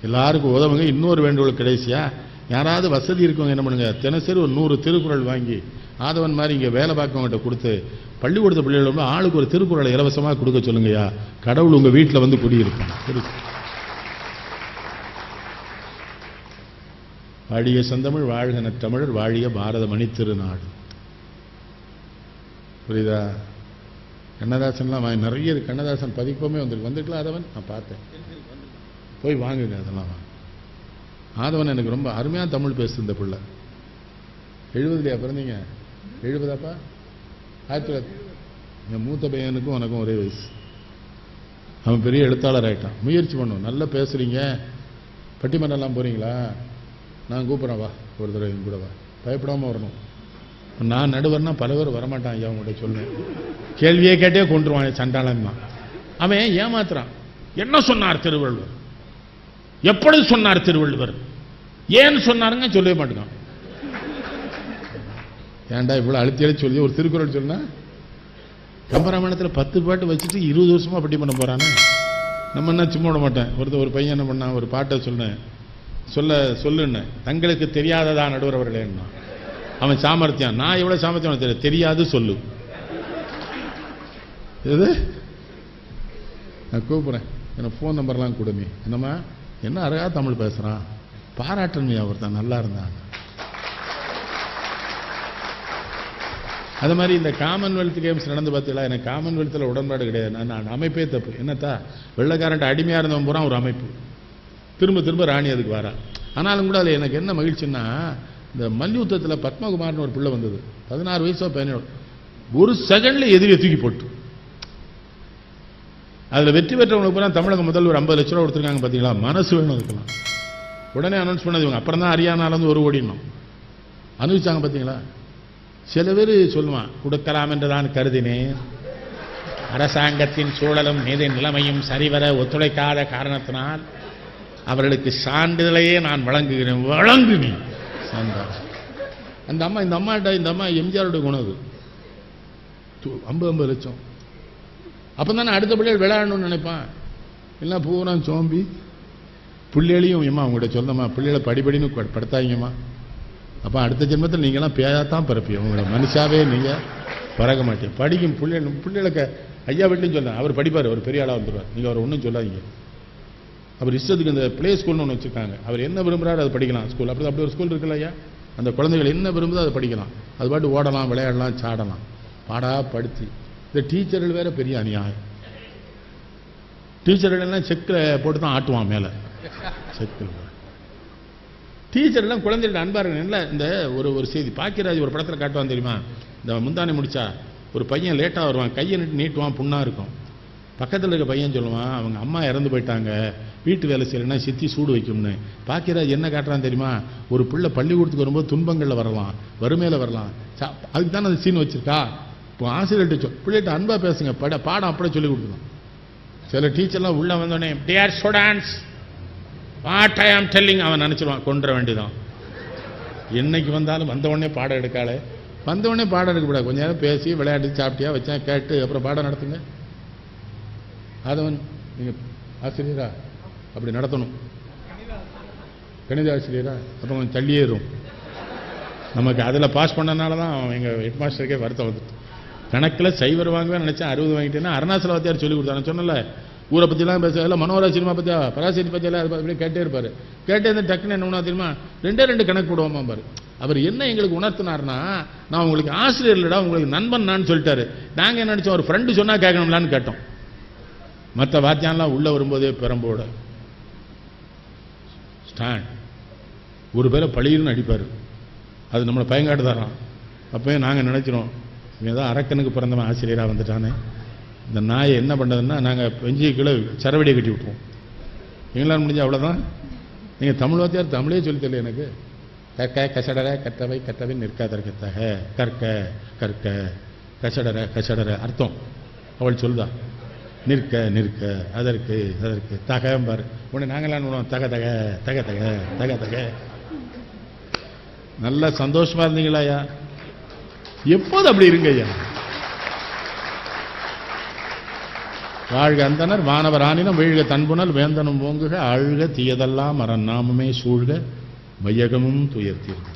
எல்லாருக்கும் உதவுங்க. இன்னொரு வேண்டுகோள் கடைசியா, யாராவது வசதி இருக்கவங்க என்ன பண்ணுங்க, தினசரி ஒரு 100 திருக்குறள் வாங்கி ஆதவன் மாதிரி இங்கே வேலை பார்க்கவங்ககிட்ட கொடுத்து, பள்ளிக்கூடத்து பிள்ளைகள் ஆளுக்கு ஒரு திருக்குறளை இலவசமாக கொடுக்க சொல்லுங்கய்யா. கடவுள் உங்கள் வீட்டில் வந்து குடியிருப்பாங்க. வாழிய செந்தமிழ், வாழ்க நற்றமிழர், வாழிய பாரத மணி திருநாடு. புரியுதா? கண்ணதாசன்லாம் நிறைய இருக்கு. கண்ணதாசன் பதிப்பமே வந்துருக்கலாம். அதவன் நான் பார்த்தேன், போய் வாங்குங்க அதெல்லாம். ஆதவன் எனக்கு ரொம்ப அருமையா தமிழ் பேசுது இந்த பிள்ளை. 70 பிறந்தீங்க? 70 என் மூத்த பையனுக்கும் உனக்கும் ஒரே வயசு. அவன் பெரிய எழுத்தாளர் ஆயிட்டான். முயற்சி பண்ணுவோம். நல்லா பேசுறீங்க. பட்டிமன்றம்லாம் போறீங்களா? நான் கூப்பிட்றேன், வா ஒரு தடவை கூட வா, பயப்படாம வரணும். நான் நடுவர்னா பல பேர் வரமாட்டான். ஐயா உங்கள்கிட்ட சொல்லுவேன், கேள்வியே கேட்டே கொண்டுருவான் சண்டாளன் தான். அவன் ஏமாத்துறான். என்ன சொன்னார் திருவள்ளுவர், எப்பொழுது சொன்னார் திருவள்ளுவர், ஏன் சொன்னாருங்க சொல்லவே மாட்டேங்கான். ஏன்டா இவ்வளவு அழுத்தி அழுத்தி சொல்லி ஒரு திருக்குறள் சொன்னா கம்பராமாயணத்தில் 10 பாட்டு வச்சுட்டு 20 வருஷமா பட்டி பண்ண போறானே. நம்ம என்ன சும்மா விட மாட்டேன். ஒரு பையன் என்ன பண்ணான், ஒரு பாட்டை சொன்னேன், சொல்லுன்னு, தங்களுக்கு தெரியாததா நடுவர் அவர்களேன்னா. அவன் சாமர்த்தியம். நான் எவ்வளவு சாமர்த்தியம் தெரியும், தெரியாது சொல்லு. இது நான் கூப்பிடுறேன், எனக்கு ஃபோன் நம்பர்லாம் கொடுமே. என்னம்மா என்ன அழகா தமிழ் பேசுறான், பாராட்டணுமே அவர் தான், நல்லா இருந்தாங்க. அது மாதிரி இந்த காமன்வெல்த் கேம்ஸ் நடந்து பார்த்தீங்களா? எனக்கு காமன்வெல்த்தில் உடன்பாடு கிடையாது. நான் அமைப்பே தப்பு. என்னத்தா, வெள்ளைக்காரன்ட்ட அடிமையாக இருந்தவன் பூரா ஒரு அமைப்பு, திரும்ப திரும்ப ராணி அதுக்கு வரா. ஆனாலும் கூட அதில் எனக்கு என்ன மகிழ்ச்சின்னா, இந்த மல்யுத்தத்தில் பத்மகுமார்னு ஒரு பிள்ளை வந்தது, 16 வயசோ 17, ஒரு செகண்ட்ல எதிரியை தூக்கி போட்டு. அதில் வெற்றி பெற்றவங்களுக்கு பூரா தமிழக முதல்வர் 50 லட்ச ரூபா கொடுத்துருக்காங்க. பார்த்தீங்களா? மனசு வேணும் அதுக்கெல்லாம். உடனே அனௌன்ஸ் பண்ணது இவங்க. அப்புறம் தான் ஹரியானாலேருந்து ஒரு ஓடினோம் அனுபவிச்சாங்க. பார்த்தீங்களா? சில பேர் சொல்லுவான், கொடுக்கலாம் என்றுதான் கருதினேன், அரசாங்கத்தின் சூழலும் நிதி நிலைமையும் சரிவர ஒத்துழைக்காத காரணத்தினால் அவர்களுக்கு சான்றிதழையே நான் வழங்குகிறேன். வழங்குனேன் அந்த அம்மா. இந்த அம்மா எம்ஜிஆருடைய குணம் அது. 50 லட்சம். அப்பதானே அடுத்த பிள்ளைகள் விளையாடணும்னு நினைப்பான். இல்லை பூரா சோம்பி பிள்ளைகளையும் ஏமா அவங்கள்ட்ட சொல்லமா, பிள்ளைகளை படிப்படின்னு படுத்தாங்கம்மா. அப்போ அடுத்த ஜென்மத்தில் நீங்களாம் பேயாத்தான் பிறப்பீங்க. உங்களை மனுஷாவே நீங்கள் பறக்க மாட்டீங்க. படிக்கும் பிள்ளைகளுக்கு ஐயா வீட்லையும் சொல்ல, அவர் படிப்பார், அவர் பெரிய ஆளாக வந்துடுவார். நீங்கள் அவர் ஒன்றும் சொல்லாதீங்க. அவர் இஷ்டத்துக்கு இந்த பிளே ஸ்கூல்னு ஒன்று வச்சுருக்காங்க. அவர் என்ன விரும்புகிறாரு அதை படிக்கலாம். ஸ்கூல் அப்படி ஒரு ஸ்கூல் இருக்குல்ல ஐயா, அந்த குழந்தைகள் என்ன விரும்புதோ அதை படிக்கலாம். அது பாட்டு ஓடலாம், விளையாடலாம், சாடலாம். பாடா படுத்தி இந்த டீச்சர்கள் வேற பெரிய அநியாயம். டீச்சர்கள் எல்லாம் செக்கில் போட்டு தான் ஆட்டுவான் மேலே. செக்கில் டீச்சர்லாம் குழந்தைகிட்ட அன்பா இருக்கு. இல்லை இந்த ஒரு செய்தி பாக்கியராஜ் ஒரு படத்தில் காட்டுவான் தெரியுமா? இந்த முந்தானை முடிச்சா ஒரு பையன் லேட்டாக வருவான், கையை நீட்டுவான், புண்ணாக இருக்கும். பக்கத்தில் இருக்க பையன் சொல்லுவான், அவங்க அம்மா இறந்து போயிட்டாங்க, வீட்டு வேலை செய்யலைன்னா சித்தி சூடு வைக்கும்னு. பாக்கியராஜ் என்ன காட்டுறான் தெரியுமா? ஒரு பிள்ளை பள்ளிக்கூடத்துக்கு வரும்போது துன்பங்களில் வரலாம், வறுமையில் வரலாம், அதுக்கு தானே அந்த சீன் வச்சிருக்கா. இப்போ ஆசிரியர்கிட்ட பிள்ளைகிட்ட அன்பா பேசுங்க, பாடம் அப்படியே சொல்லி கொடுக்கணும். சில டீச்சர்லாம் உள்ள வந்தோடனே டியர் ஸ்டூடண்ட்ஸ் வாட் ஐ ஆம் டெல்லிங், அவன் நினைச்சிருவான் கொன்ற வேண்டியதான். என்னைக்கு வந்தாலும் வந்தவொடனே பாடம் எடுக்காளே, வந்தவொடனே பாடம் எடுக்கக்கூடாது. கொஞ்ச நேரம் பேசி விளையாட்டு சாப்பிட்டியா வச்சா கேட்டு அப்புறம் பாடம் நடத்துங்க. அதவன் நீங்கள் ஆசிரியரா அப்படி நடத்தணும். கணித ஆசிரியரா அப்புறம் கொஞ்சம் தள்ளியேறும். நமக்கு அதில் பாஸ் பண்ணனால தான் எங்கள் ஹெட் மாஸ்டருக்கே வருத்தம் வந்துட்டு. கணக்கில் சைவர் வாங்குவேன் நினச்சேன், 60 வாங்கிட்டேன்னா அருணாச்சல வாத்தியார் சொல்லி கொடுத்தாரு. சொன்னல ஊரை பற்றிலாம் பேச, மனோரா சினிமா பற்றியா, பராசரி பற்றியெல்லாம் அது அப்படியே கேட்டே இருப்பார். கேட்டே இருந்து டக்குன்னு என்ன ஒன்றா தெரியுமா, 2 கணக்கு போடுவோமா பாரு. அவர் என்ன எங்களுக்கு உணர்த்தினார்னா, நான் உங்களுக்கு ஆசிரியர் இல்லடா, உங்களுக்கு நண்பன் நான் சொல்லிட்டாரு. நாங்கள் என்ன நினச்சோம், ஒரு ஃப்ரெண்டு சொன்னால் கேட்கணும்லான்னு கேட்டோம். மற்ற வாத்தியான்லாம் உள்ளே வரும்போதே பெரம்போட ஸ்டாண்ட் ஒரு பேரை பழியில்னு அடிப்பார். அது நம்மளை பயங்காட்டு தரோம். அப்போயே நாங்கள் நினைக்கிறோம், இவன் ஏதோ அரக்கனுக்கு பிறந்தவன் ஆசிரியராக வந்துட்டானே, இந்த நாயை என்ன பண்ணுறதுன்னா நாங்கள் 5 கிலோ சரவடியை கட்டி விட்டுருவோம். எங்களால் முடிஞ்சு அவ்வளோதான். நீங்கள் தமிழ் வாத்தியார் தமிழே சொல்லி தெரியல எனக்கு. கற்க கசடர கற்றவை கற்றவை நிற்காதற்கத்தக கற்க கற்க கசடர கசடர அர்த்தம் அவள் சொல்லுதா. நிற்க நிற்க அதற்கு அதற்கு தகம்பார். உடனே நாங்களாம் விடுவோம் தக தக தக தக தக தக. நல்லா சந்தோஷமா இருந்தீங்களா ஐயா? எப்போது அப்படி இருங்க ஐயா. வாழ்க அந்தனர் வானவர் ஆனினம் வீழ்க தன்புணல் வேந்தனும் ஓங்குக ஆழ்க தீயதெல்லாம் அரண் நாமமே சூழ்க வையகமும் துயர்த்தீர்க.